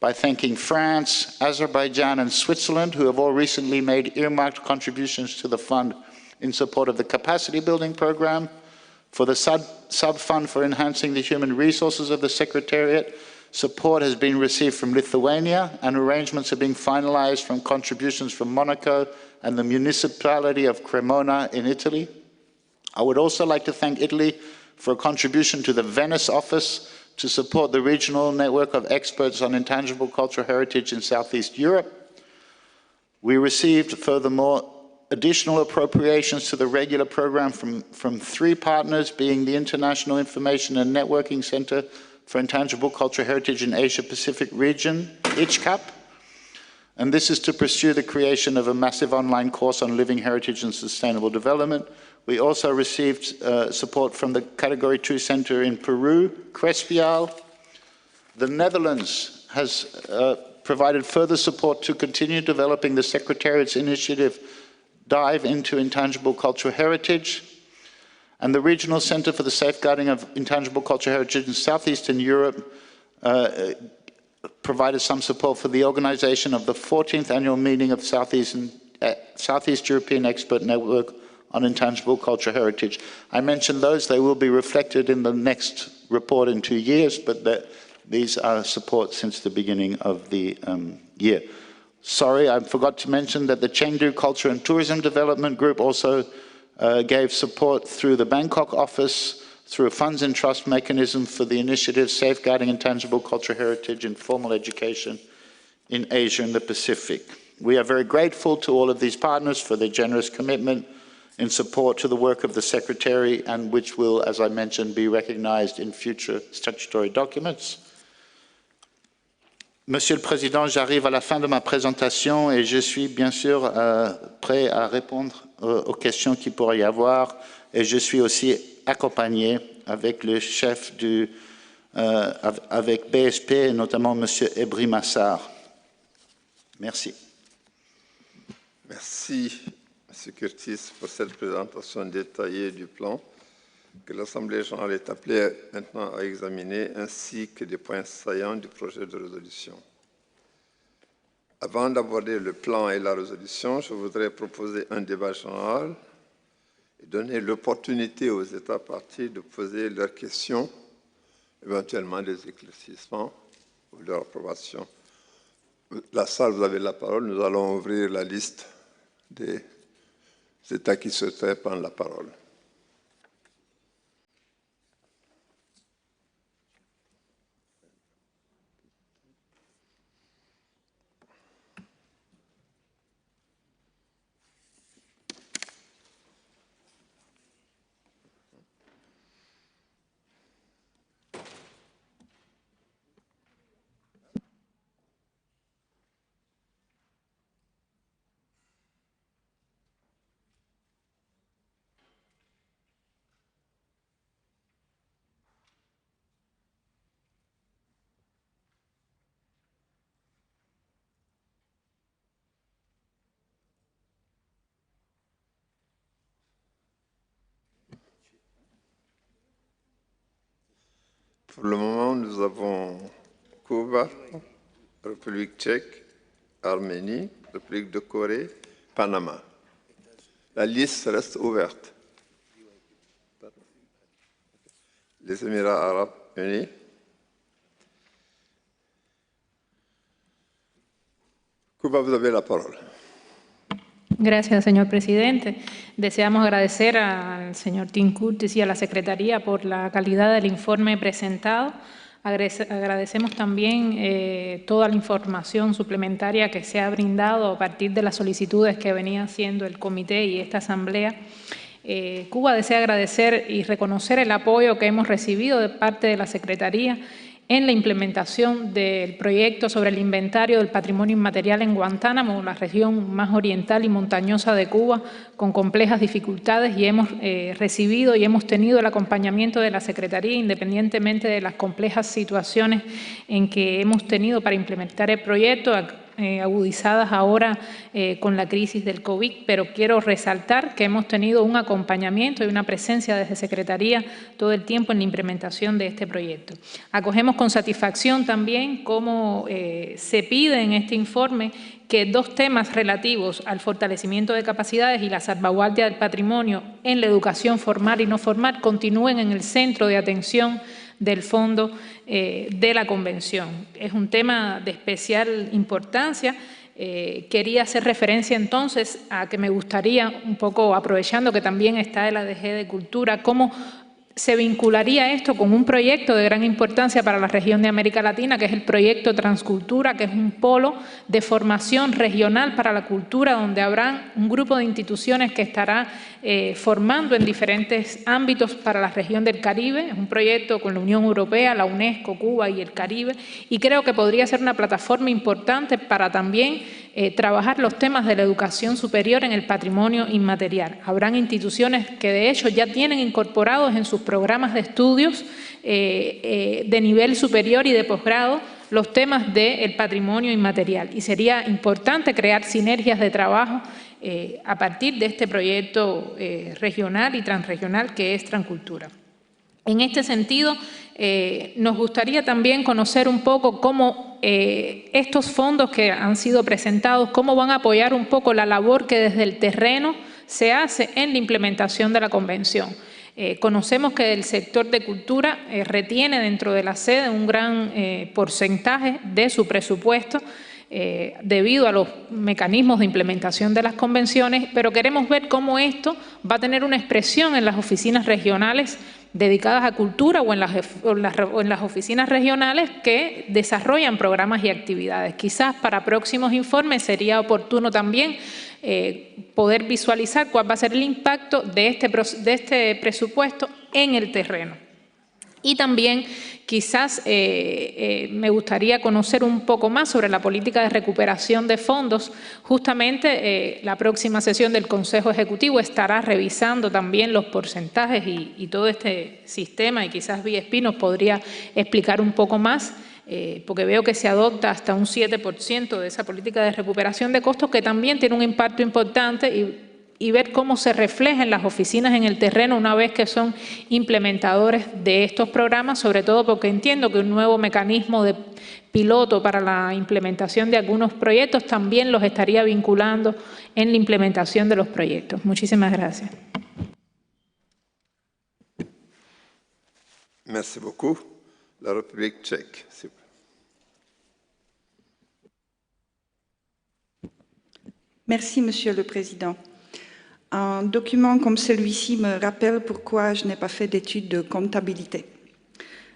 by thanking France, Azerbaijan, and Switzerland, who have all recently made earmarked contributions to the fund in support of the capacity building program. For the sub-fund for enhancing the human resources of the Secretariat, support has been received from Lithuania, and arrangements are being finalized from contributions from Monaco and the municipality of Cremona in Italy. I would also like to thank Italy for a contribution to the Venice office to support the regional network of experts on intangible cultural heritage in Southeast Europe. We received, furthermore, additional appropriations to the regular program from three partners, being the International Information and Networking Center for Intangible Cultural Heritage in Asia-Pacific region, ICHCAP. And this is to pursue the creation of a massive online course on living heritage and sustainable development. We also received support from the Category 2 Center in Peru, Crespial. The Netherlands has provided further support to continue developing the Secretariat's initiative, Dive into Intangible Cultural Heritage. And the Regional Center for the Safeguarding of Intangible Cultural Heritage in Southeastern Europe provided some support for the organization of the 14th annual meeting of Southeast European Expert Network on Intangible Cultural Heritage. I mentioned those, they will be reflected in the next report in 2 years, but these are support since the beginning of the year. Sorry, I forgot to mention that the Chengdu Culture and Tourism Development Group also gave support through the Bangkok office, through a funds and trust mechanism for the initiative Safeguarding Intangible Cultural Heritage in Formal Education in Asia and the Pacific. We are very grateful to all of these partners for their generous commitment in support to the work of the Secretary, and which will, as I mentioned, be recognized in future statutory documents. Monsieur le Président, j'arrive à la fin de ma présentation et je suis bien sûr prêt à répondre aux questions qu'il pourrait y avoir, et je suis aussi accompagné avec le chef avec BSP, notamment Monsieur Ebri Massar. Merci. Merci, M. Curtis, pour cette présentation détaillée du plan que l'Assemblée générale est appelée maintenant à examiner, ainsi que des points saillants du projet de résolution. Avant d'aborder le plan et la résolution, je voudrais proposer un débat général et donner l'opportunité aux États parties de poser leurs questions, éventuellement des éclaircissements ou leur approbation. La salle, vous avez la parole. Nous allons ouvrir la liste des États qui souhaiteraient prendre la parole. Pour le moment, nous avons Cuba, République tchèque, Arménie, République de Corée, Panama. La liste reste ouverte. Les Émirats arabes unis. Cuba, vous avez la parole. Gracias, señor presidente. Deseamos agradecer al señor Tim Curtis y a la Secretaría por la calidad del informe presentado. Agradecemos también toda la información suplementaria que se ha brindado a partir de las solicitudes que venía haciendo el comité y esta asamblea. Cuba desea agradecer y reconocer el apoyo que hemos recibido de parte de la Secretaría en la implementación del proyecto sobre el inventario del patrimonio inmaterial en Guantánamo, la región más oriental y montañosa de Cuba, con complejas dificultades, y hemos recibido y hemos tenido el acompañamiento de la Secretaría, independientemente de las complejas situaciones en que hemos tenido para implementar el proyecto, agudizadas ahora con la crisis del COVID, pero quiero resaltar que hemos tenido un acompañamiento y una presencia desde Secretaría todo el tiempo en la implementación de este proyecto. Acogemos con satisfacción también cómo se pide en este informe que dos temas relativos al fortalecimiento de capacidades y la salvaguardia del patrimonio en la educación formal y no formal continúen en el centro de atención del fondo de la Convención. Es un tema de especial importancia. Quería hacer referencia entonces a que me gustaría, un poco aprovechando que también está el ADG de Cultura, cómo se vincularía esto con un proyecto de gran importancia para la región de América Latina, que es el proyecto Transcultura, que es un polo de formación regional para la cultura, donde habrá un grupo de instituciones que estará formando en diferentes ámbitos para la región del Caribe. Es un proyecto con la Unión Europea, la Unesco, Cuba y el Caribe, y creo que podría ser una plataforma importante para también trabajar los temas de la educación superior en el patrimonio inmaterial. Habrán instituciones que de hecho ya tienen incorporados en sus programas de estudios de nivel superior y de posgrado los temas del patrimonio inmaterial, y sería importante crear sinergias de trabajo a partir de este proyecto regional y transregional que es Transcultura. En este sentido, nos gustaría también conocer un poco cómo estos fondos que han sido presentados, cómo van a apoyar un poco la labor que desde el terreno se hace en la implementación de la Convención. Conocemos que el sector de cultura retiene dentro de la sede un gran porcentaje de su presupuesto debido a los mecanismos de implementación de las convenciones, pero queremos ver cómo esto va a tener una expresión en las oficinas regionales dedicadas a cultura o en las oficinas regionales que desarrollan programas y actividades. Quizás para próximos informes sería oportuno también poder visualizar cuál va a ser el impacto de este presupuesto en el terreno. Y también quizás me gustaría conocer un poco más sobre la política de recuperación de fondos. Justamente la próxima sesión del Consejo Ejecutivo estará revisando también los porcentajes y todo este sistema, y quizás VSP nos podría explicar un poco más, porque veo que se adopta hasta un 7% de esa política de recuperación de costos, que también tiene un impacto importante, y ver cómo se refleja en las oficinas en el terreno una vez que son implementadores de estos programas, sobre todo porque entiendo que un nuevo mecanismo de piloto para la implementación de algunos proyectos también los estaría vinculando en la implementación de los proyectos. Muchísimas gracias. Merci beaucoup. La République tchèque. Merci, Monsieur le Président. Un document comme celui-ci me rappelle pourquoi je n'ai pas fait d'études de comptabilité.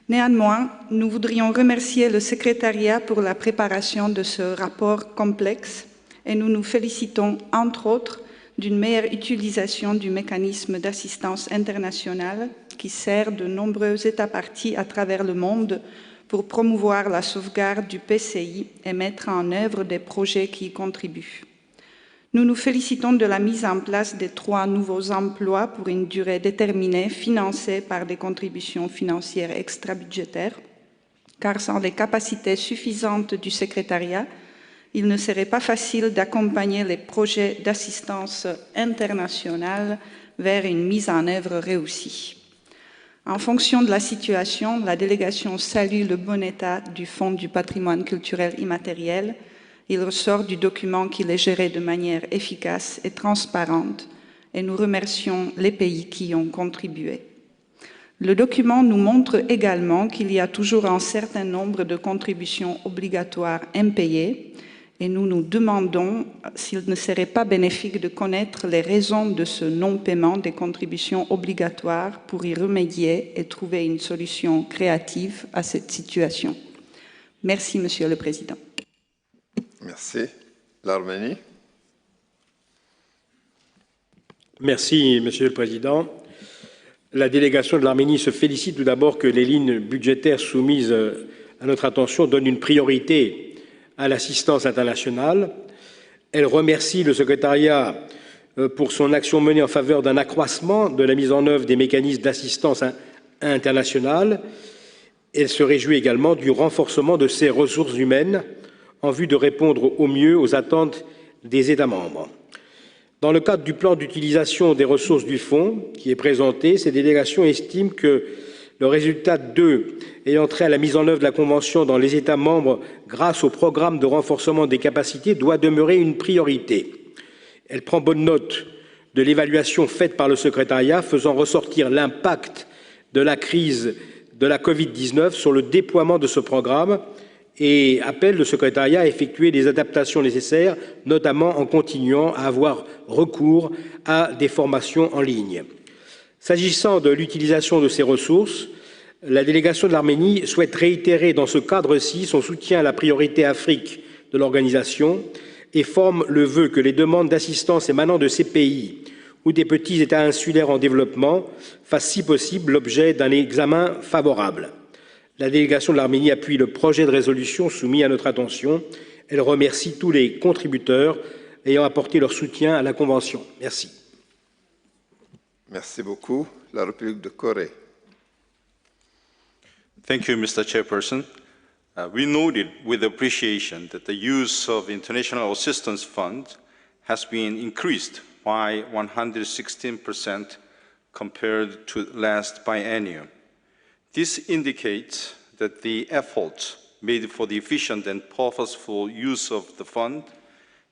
Néanmoins, nous voudrions remercier le Secrétariat pour la préparation de ce rapport complexe et nous nous félicitons, entre autres, d'une meilleure utilisation du mécanisme d'assistance internationale qui sert de nombreux États parties à travers le monde pour promouvoir la sauvegarde du PCI et mettre en œuvre des projets qui y contribuent. Nous nous félicitons de la mise en place des 3 nouveaux emplois pour une durée déterminée financés par des contributions financières extra-budgétaires, car sans les capacités suffisantes du secrétariat, il ne serait pas facile d'accompagner les projets d'assistance internationale vers une mise en œuvre réussie. En fonction de la situation, la délégation salue le bon état du Fonds du patrimoine culturel immatériel. Il ressort du document qu'il est géré de manière efficace et transparente, et nous remercions les pays qui y ont contribué. Le document nous montre également qu'il y a toujours un certain nombre de contributions obligatoires impayées et nous nous demandons s'il ne serait pas bénéfique de connaître les raisons de ce non-paiement des contributions obligatoires pour y remédier et trouver une solution créative à cette situation. Merci, Monsieur le Président. Merci. L'Arménie. Merci, Monsieur le Président. La délégation de l'Arménie se félicite tout d'abord que les lignes budgétaires soumises à notre attention donnent une priorité à l'assistance internationale. Elle remercie le Secrétariat pour son action menée en faveur d'un accroissement de la mise en œuvre des mécanismes d'assistance internationale. Elle se réjouit également du renforcement de ses ressources humaines en vue de répondre au mieux aux attentes des États membres. Dans le cadre du plan d'utilisation des ressources du Fonds qui est présenté, ces délégations estiment que le résultat ayant trait à la mise en œuvre de la Convention dans les États membres grâce au programme de renforcement des capacités doit demeurer une priorité. Elle prend bonne note de l'évaluation faite par le Secrétariat faisant ressortir l'impact de la crise de la Covid-19 sur le déploiement de ce programme et appelle le Secrétariat à effectuer les adaptations nécessaires, notamment en continuant à avoir recours à des formations en ligne. S'agissant de l'utilisation de ces ressources, la délégation de l'Arménie souhaite réitérer dans ce cadre-ci son soutien à la priorité Afrique de l'organisation et forme le vœu que les demandes d'assistance émanant de ces pays ou des petits États insulaires en développement fassent si possible l'objet d'un examen favorable. La délégation de l'Arménie appuie le projet de résolution soumis à notre attention. Elle remercie tous les contributeurs ayant apporté leur soutien à la Convention. Merci. Merci beaucoup. La République de Corée. Thank you, Mr. Chairperson. We noted with appreciation that the use of International Assistance Fund has been increased by 116% compared to last biennium. This indicates that the effort made for the efficient and purposeful use of the fund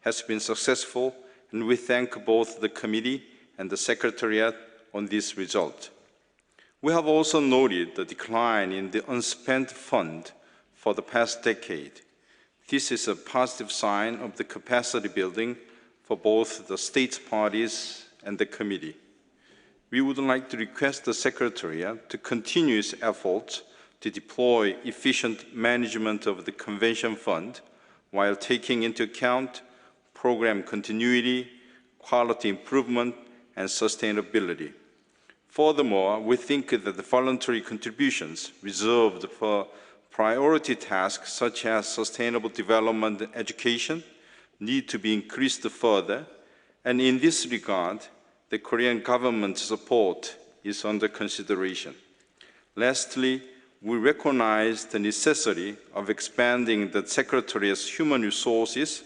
has been successful, and we thank both the committee and the Secretariat on this result. We have also noted the decline in the unspent fund for the past decade. This is a positive sign of the capacity building for both the state parties and the committee. We would like to request the Secretariat to continue its efforts to deploy efficient management of the Convention Fund while taking into account program continuity, quality improvement, and sustainability. Furthermore, we think that the voluntary contributions reserved for priority tasks such as sustainable development and education need to be increased further, and in this regard, the Korean government's support is under consideration. Lastly, we recognize the necessity of expanding the Secretariat's human resources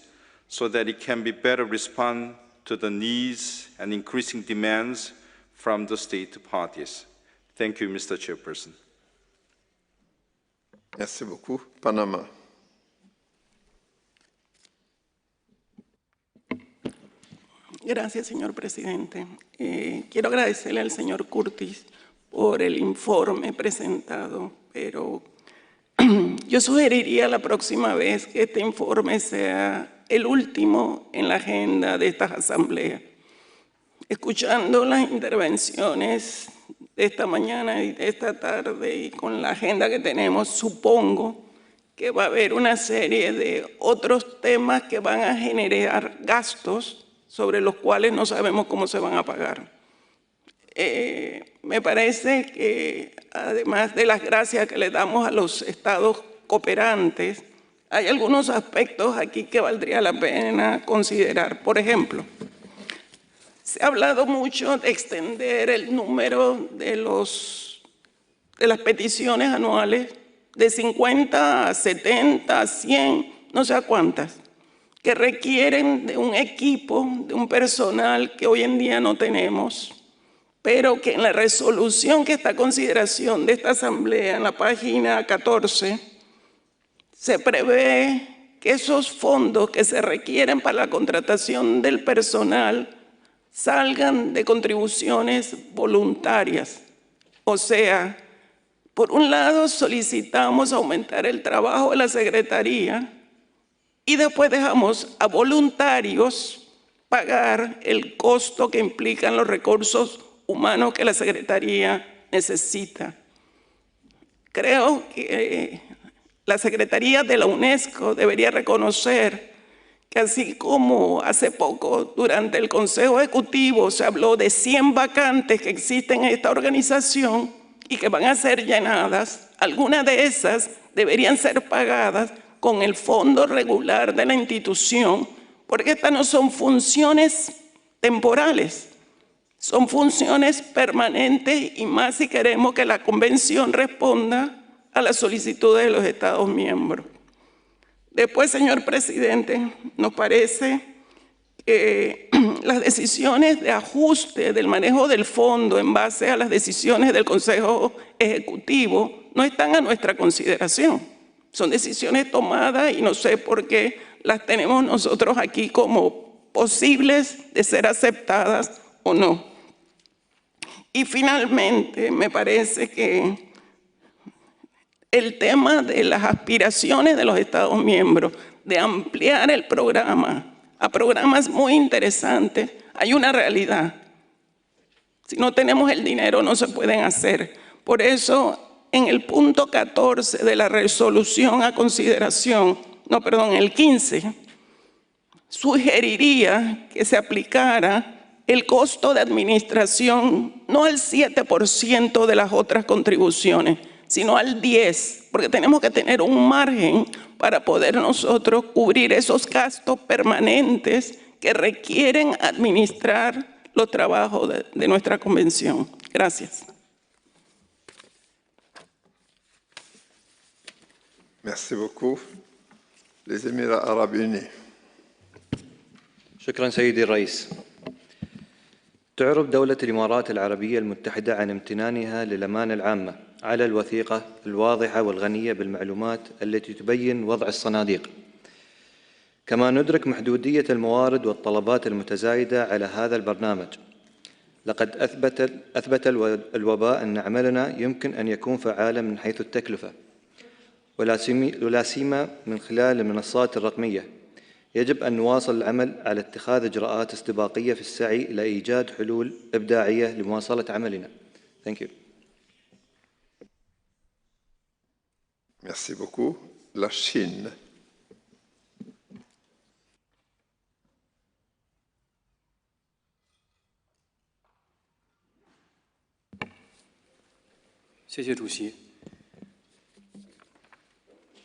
so that it can be better respond to the needs and increasing demands from the state parties. Thank you, Mr. Chairperson. Merci beaucoup. Panama. Gracias, señor presidente. Quiero agradecerle al señor Curtis por el informe presentado, pero yo sugeriría la próxima vez que este informe sea el último en la agenda de estas asambleas. Escuchando las intervenciones de esta mañana y de esta tarde y con la agenda que tenemos, supongo que va a haber una serie de otros temas que van a generar gastos sobre los cuales no sabemos cómo se van a pagar. Me parece que, además de las gracias que le damos a los estados cooperantes, hay algunos aspectos aquí que valdría la pena considerar. Por ejemplo, se ha hablado mucho de extender el número de las peticiones anuales de 50 a 70, a 100, no sé a cuántas, que requieren de un equipo, de un personal que hoy en día no tenemos, pero que en la resolución que está a consideración de esta asamblea, en la página 14, se prevé que esos fondos que se requieren para la contratación del personal salgan de contribuciones voluntarias. O sea, por un lado solicitamos aumentar el trabajo de la Secretaría, y después dejamos a voluntarios pagar el costo que implican los recursos humanos que la Secretaría necesita. Creo que la Secretaría de la Unesco debería reconocer que así como hace poco durante el Consejo Ejecutivo se habló de 100 vacantes que existen en esta organización y que van a ser llenadas, algunas de esas deberían ser pagadas con el fondo regular de la institución, porque estas no son funciones temporales, son funciones permanentes y más si queremos que la Convención responda a las solicitudes de los Estados miembros. Después, señor presidente, nos parece que las decisiones de ajuste del manejo del fondo en base a las decisiones del Consejo Ejecutivo no están a nuestra consideración. Son decisiones tomadas y no sé por qué las tenemos nosotros aquí como posibles de ser aceptadas o no. Y finalmente, me parece que el tema de las aspiraciones de los Estados miembros, de ampliar el programa a programas muy interesantes, hay una realidad. Si no tenemos el dinero, no se pueden hacer. Por eso, en el punto 14 de la resolución a consideración, el 15, sugeriría que se aplicara el costo de administración no al 7% de las otras contribuciones, sino al 10%, porque tenemos que tener un margen para poder nosotros cubrir esos gastos permanentes que requieren administrar los trabajos de nuestra convención. Gracias. Merci beaucoup. Les Émirats Arabes Unis. شكرا سيدي الرئيس. تعرف دولة الإمارات العربية المتحدة عن امتنانها للأمانة العامة على الوثيقة الواضحة والغنية بالمعلومات التي تبين وضع الصناديق. كما ندرك محدودية الموارد والطلبات المتزايدة على هذا البرنامج. لقد أثبت الوباء أن عملنا يمكن أن يكون فعالا من حيث التكلفة، ولا سيما من خلال المنصات الرقمية. يجب أن نواصل العمل على اتخاذ إجراءات استباقية في السعي إلى إيجاد حلول إبداعية لمواصلة عملنا. Thank you. Merci beaucoup. La Chine. Merci, 主席。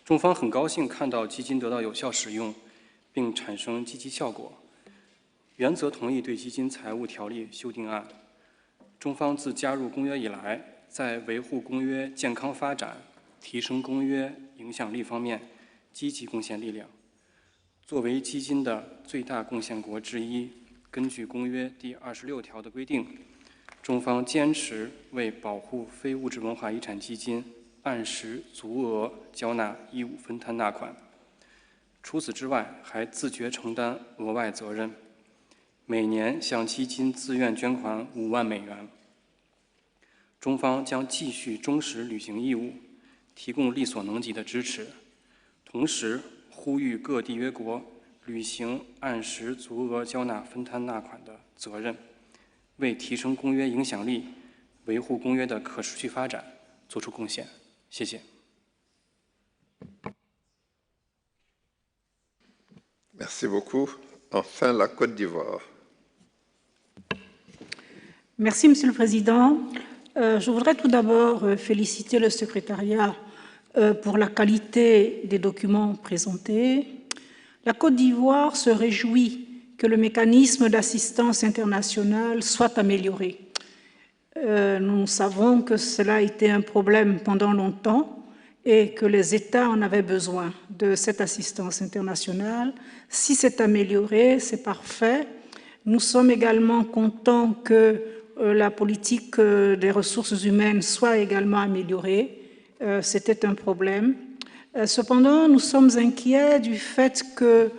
中方很高兴看到基金得到有效使用，并产生积极效果，原则同意对基金财务条例修订案。中方自加入公约以来，在维护公约健康发展、提升公约影响力方面积极贡献力量。作为基金的最大贡献国之一，根据公约第26条的规定，中方坚持为保护非物质文化遗产基金按时足额缴纳义务分摊纳款。除此之外，还自觉承担额外责任，每年向基金自愿捐款5万美元。中方将继续忠实履行义务，提供力所能及的支持，同时呼吁各缔约国履行按时足额缴纳分摊纳款的责任，为提升公约影响力、维护公约的可持续发展做出贡献。谢谢。Merci beaucoup. Enfin, la Côte d'Ivoire. Merci, Monsieur le Président. Je voudrais tout d'abord féliciter le secrétariat pour la qualité des documents présentés. La Côte d'Ivoire se réjouit que le mécanisme d'assistance internationale soit amélioré. Nous savons que cela a été un problème pendant longtemps et que les États en avaient besoin de cette assistance internationale. Si c'est amélioré, c'est parfait. Nous sommes également contents que la politique des ressources humaines soit également améliorée. C'était un problème. Cependant, nous sommes inquiets du fait que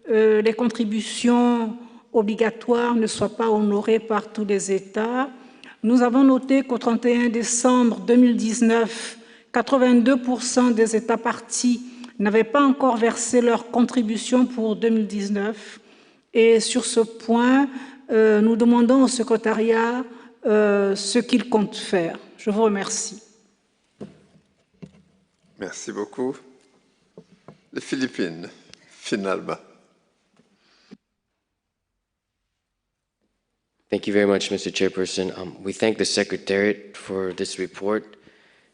les contributions obligatoires ne soient pas honorées par tous les États. Nous avons noté qu'au 31 décembre 2019, 82% des États partis n'avaient pas encore versé leur contribution pour 2019. Et sur ce point, nous demandons au secrétariat ce qu'il compte faire. Je vous remercie. Merci beaucoup. Les Philippines, finalement. Thank you very much, Mr. Chairperson. We thank the Secretariat for this report,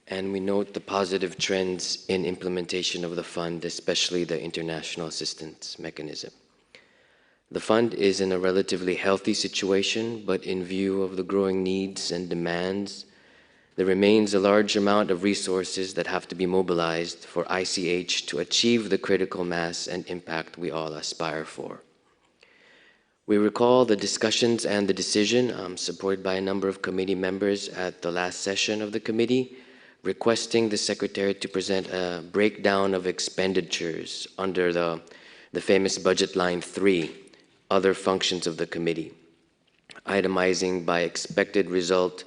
and we note the positive trends in implementation of the fund, especially the international assistance mechanism. The fund is in a relatively healthy situation, but in view of the growing needs and demands, there remains a large amount of resources that have to be mobilized for ICH to achieve the critical mass and impact we all aspire for. We recall the discussions and the decision supported by a number of committee members at the last session of the committee, requesting the Secretariat to present a breakdown of expenditures under the famous budget line 3, other functions of the committee, itemizing by expected result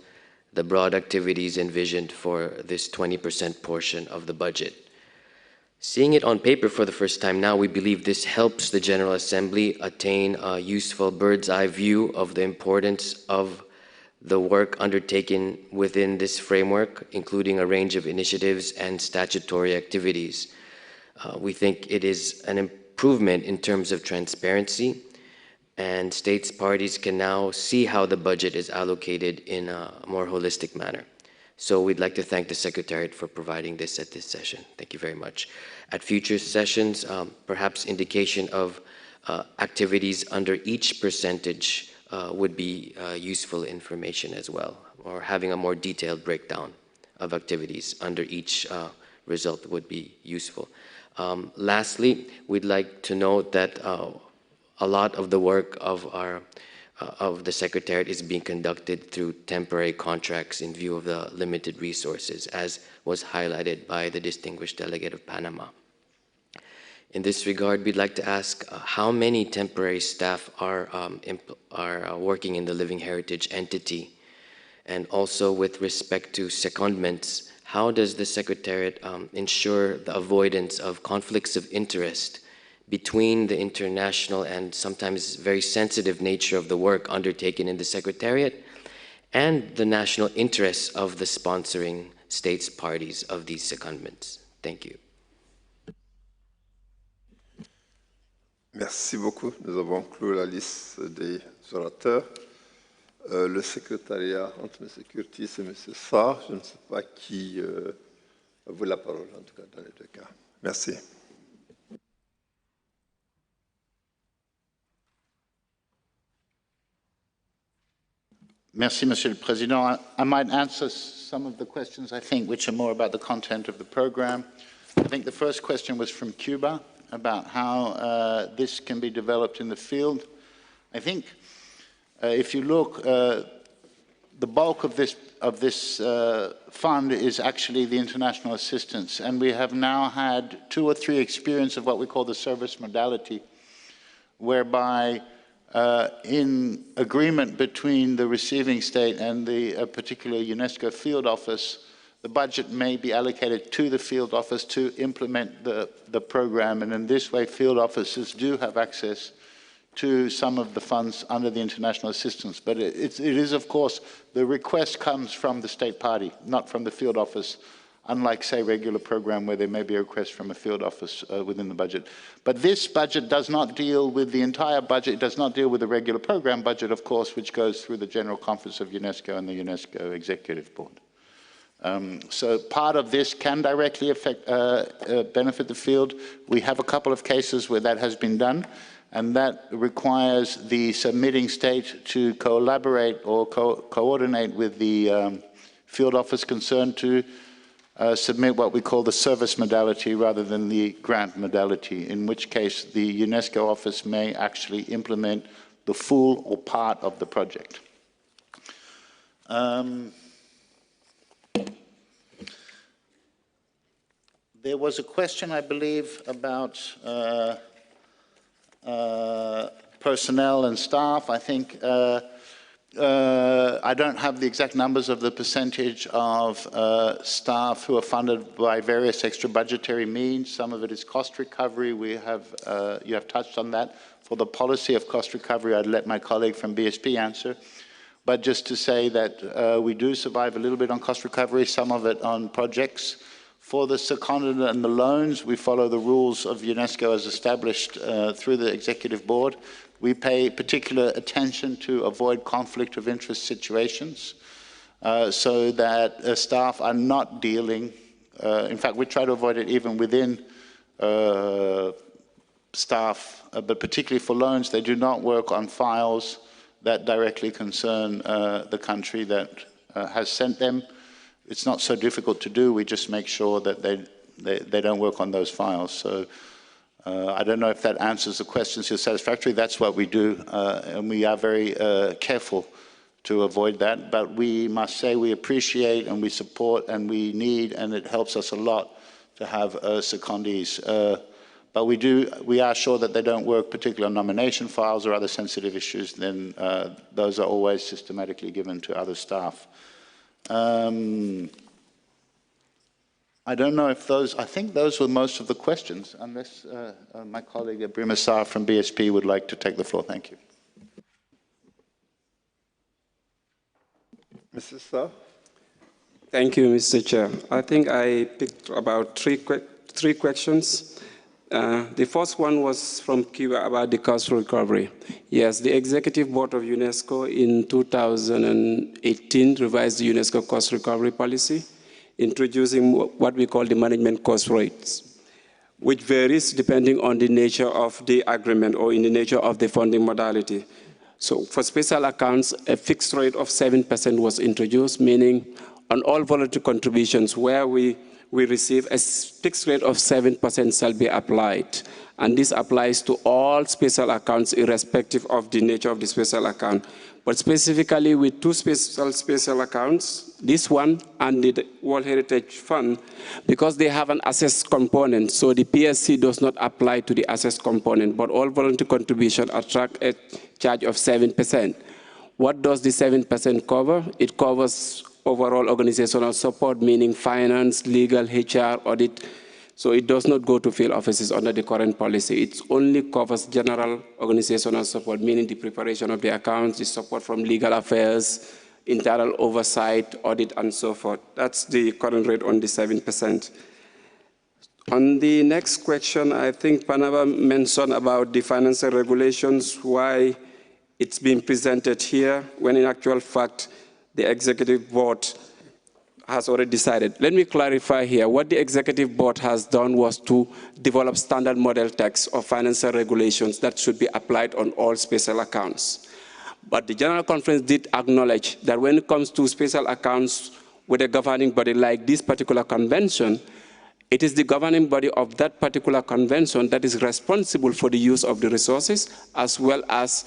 the broad activities envisioned for this 20% portion of the budget. Seeing it on paper for the first time now, we believe this helps the General Assembly attain a useful bird's eye view of the importance of the work undertaken within this framework, including a range of initiatives and statutory activities. We think it is an improvement in terms of transparency, and states parties can now see how the budget is allocated in a more holistic manner. So we'd like to thank the Secretariat for providing this at this session. Thank you very much. At future sessions, perhaps indication of activities under each percentage would be useful information as well, or having a more detailed breakdown of activities under each result would be useful. Lastly, we'd like to note that a lot of the work of the Secretariat is being conducted through temporary contracts in view of the limited resources, as was highlighted by the distinguished delegate of Panama. In this regard, we'd like to ask how many temporary staff are working in the Living Heritage entity, and also with respect to secondments, how does the Secretariat ensure the avoidance of conflicts of interest between the international and sometimes very sensitive nature of the work undertaken in the Secretariat and the national interests of the sponsoring states parties of these secondments? Thank you. Merci beaucoup. Nous avons clos la liste des orateurs. Le secrétariat entre M. Curtis et M. Sarr, je ne sais pas qui a vous la parole, en tout cas dans les deux cas. Merci. Merci, Monsieur le Président. I might answer some of the questions, I think, which are more about the content of the program. I think the first question was from Cuba, about how this can be developed in the field. I think if you look, the bulk of this fund is actually the international assistance, and we have now had 2 or 3 experiences of what we call the service modality, whereby in agreement between the receiving state and the particular UNESCO field office, the budget may be allocated to the field office to implement the program, and in this way field offices do have access to some of the funds under the international assistance. But it is, of course, the request comes from the state party, not from the field office, unlike, say, regular program where there may be a request from a field office within the budget. But this budget does not deal with the entire budget. It does not deal with the regular program budget, of course, which goes through the General Conference of UNESCO and the UNESCO Executive Board. So part of this can directly affect, benefit the field. We have a couple of cases where that has been done, and that requires the submitting state to collaborate or coordinate with the field office concerned to submit what we call the service modality rather than the grant modality, in which case the UNESCO office may actually implement the full or part of the project. There was a question, I believe, about personnel and staff. I think I don't have the exact numbers of the percentage of staff who are funded by various extra budgetary means. Some of it is cost recovery. You have touched on that. For the policy of cost recovery, I'd let my colleague from BSP answer. But just to say that we do survive a little bit on cost recovery, some of it on projects. For the seconded and the loans, we follow the rules of UNESCO as established through the Executive Board. We pay particular attention to avoid conflict of interest situations so that staff are not dealing, in fact, we try to avoid it even within staff, but particularly for loans, they do not work on files that directly concern the country that has sent them. It's not so difficult to do, we just make sure that they don't work on those files. So I don't know if that answers the questions to your satisfactory. That's what we do, and we are very careful to avoid that. But we must say we appreciate and we support and we need, and it helps us a lot to have secondees. But we are sure that they don't work particularly on nomination files or other sensitive issues, then those are always systematically given to other staff. I don't know if those, I think those were most of the questions, unless my colleague Brima Sarr from BSP would like to take the floor. Thank you. Mrs. Sarr? Thank you, Mr. Chair. I think I picked about three questions. The first one was from Kiwa about the cost recovery. Yes, the Executive Board of UNESCO in 2018 revised the UNESCO cost recovery policy, introducing what we call the management cost rates, which varies depending on the nature of the agreement or in the nature of the funding modality. So for special accounts, a fixed rate of 7% was introduced, meaning on all voluntary contributions where we receive a fixed rate of 7% shall be applied. And this applies to all special accounts irrespective of the nature of the special account. But specifically with two special accounts, this one and the World Heritage Fund, because they have an assessed component, so the PSC does not apply to the assessed component, but all voluntary contributions attract a charge of 7%. What does the 7% cover? It covers overall organizational support, meaning finance, legal, HR, audit. So it does not go to field offices under the current policy. It only covers general organizational support, meaning the preparation of the accounts, the support from legal affairs, internal oversight, audit, and so forth. That's the current rate on the 7%. On the next question, I think Panaba mentioned about the financial regulations, why it's been presented here, when in actual fact, the Executive Board has already decided. Let me clarify here. What the Executive Board has done was to develop standard model text of financial regulations that should be applied on all special accounts. But the General Conference did acknowledge that when it comes to special accounts with a governing body like this particular convention, it is the governing body of that particular convention that is responsible for the use of the resources as well as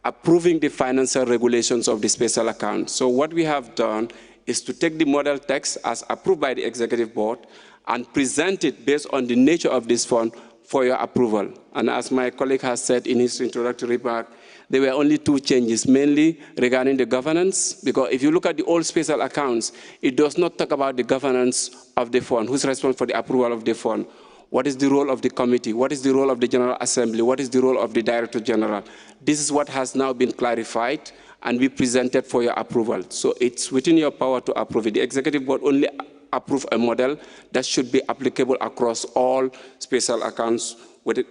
approving the financial regulations of the special account. So what we have done is to take the model text as approved by the Executive Board and present it based on the nature of this fund for your approval. And as my colleague has said in his introductory remark, there were only two changes, mainly regarding the governance, because if you look at the old special accounts, it does not talk about the governance of the fund, who's responsible for the approval of the fund. What is the role of the committee? What is the role of the General Assembly? What is the role of the Director General? This is what has now been clarified and we presented for your approval. So it's within your power to approve it. The Executive Board only approved a model that should be applicable across all special accounts, with it,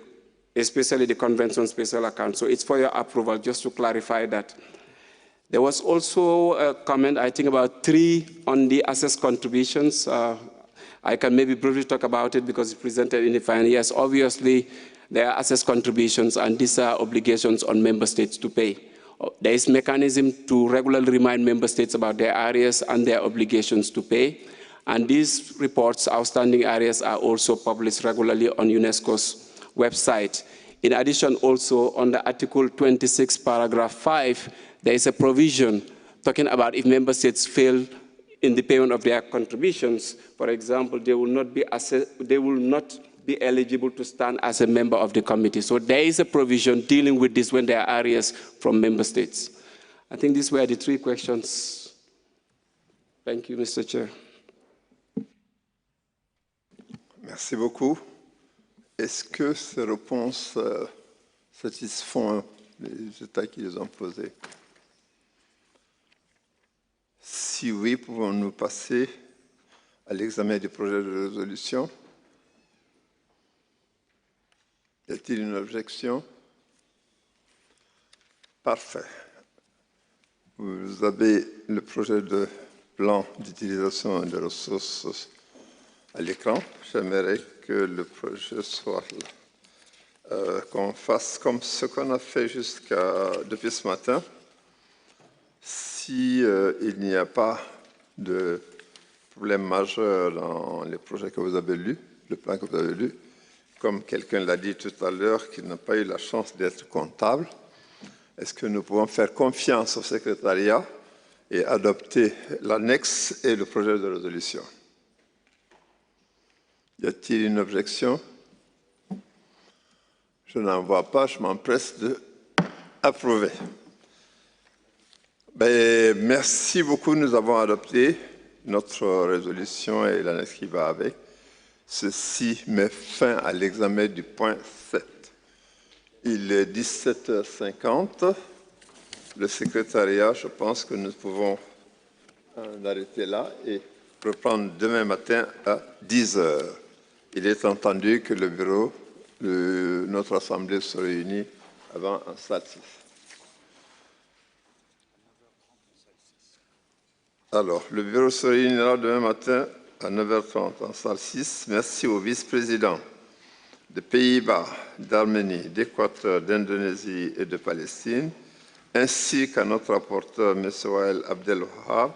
especially the convention special accounts. So it's for your approval, just to clarify that. There was also a comment, I think about 3 on the assessed contributions. I can maybe briefly talk about it because it's presented in the final. Yes, obviously, there are assessed contributions, and these are obligations on member states to pay. There is a mechanism to regularly remind member states about their areas and their obligations to pay. And these reports, outstanding areas, are also published regularly on UNESCO's website. In addition, also, under Article 26, paragraph 5, there is a provision talking about if member states fail in the payment of their contributions. For example, they will not be eligible to stand as a member of the committee. So there is a provision dealing with this when there are areas from member states. I think these were the 3 questions. Thank you, Mr. Chair. Merci beaucoup. Est-ce que ces réponses satisfont les États qui les ont posés? Si oui, pouvons-nous passer à l'examen du projet de résolution? Y a-t-il une objection? Parfait. Vous avez le projet de plan d'utilisation des ressources à l'écran. J'aimerais que le projet soit là. Qu'on fasse comme ce qu'on a fait depuis ce matin. Si il n'y a pas de problème majeur dans les projets que vous avez lus, le plan que vous avez lu, comme quelqu'un l'a dit tout à l'heure, qui n'a pas eu la chance d'être comptable, est-ce que nous pouvons faire confiance au secrétariat et adopter l'annexe et le projet de résolution? Y a-t-il une objection? Je n'en vois pas, je m'empresse d'approuver. Merci beaucoup, nous avons adopté notre résolution et l'annexe qui va avec. Ceci met fin à l'examen du point 7. Il est 17h50. Le secrétariat, je pense que nous pouvons arrêter là et reprendre demain matin à 10h. Il est entendu que le bureau, notre assemblée se réunit avant en salle 6. Alors, le bureau se réunira demain matin à 9h30 en salle 6. Merci aux vice-présidents des Pays-Bas, d'Arménie, d'Équateur, d'Indonésie et de Palestine, ainsi qu'à notre rapporteur, M. Wael Abdelwahab,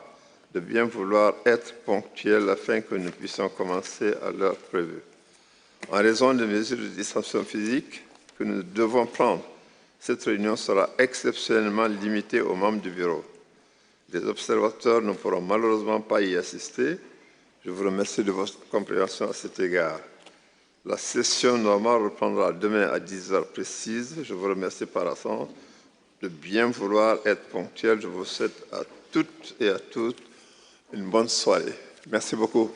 de bien vouloir être ponctuel afin que nous puissions commencer à l'heure prévue. En raison des mesures de distanciation physique que nous devons prendre, cette réunion sera exceptionnellement limitée aux membres du bureau. Les observateurs ne pourront malheureusement pas y assister. Je vous remercie de votre compréhension à cet égard. La session normale reprendra demain à 10h précises. Je vous remercie par avance de bien vouloir être ponctuel. Je vous souhaite à toutes et à tous une bonne soirée. Merci beaucoup.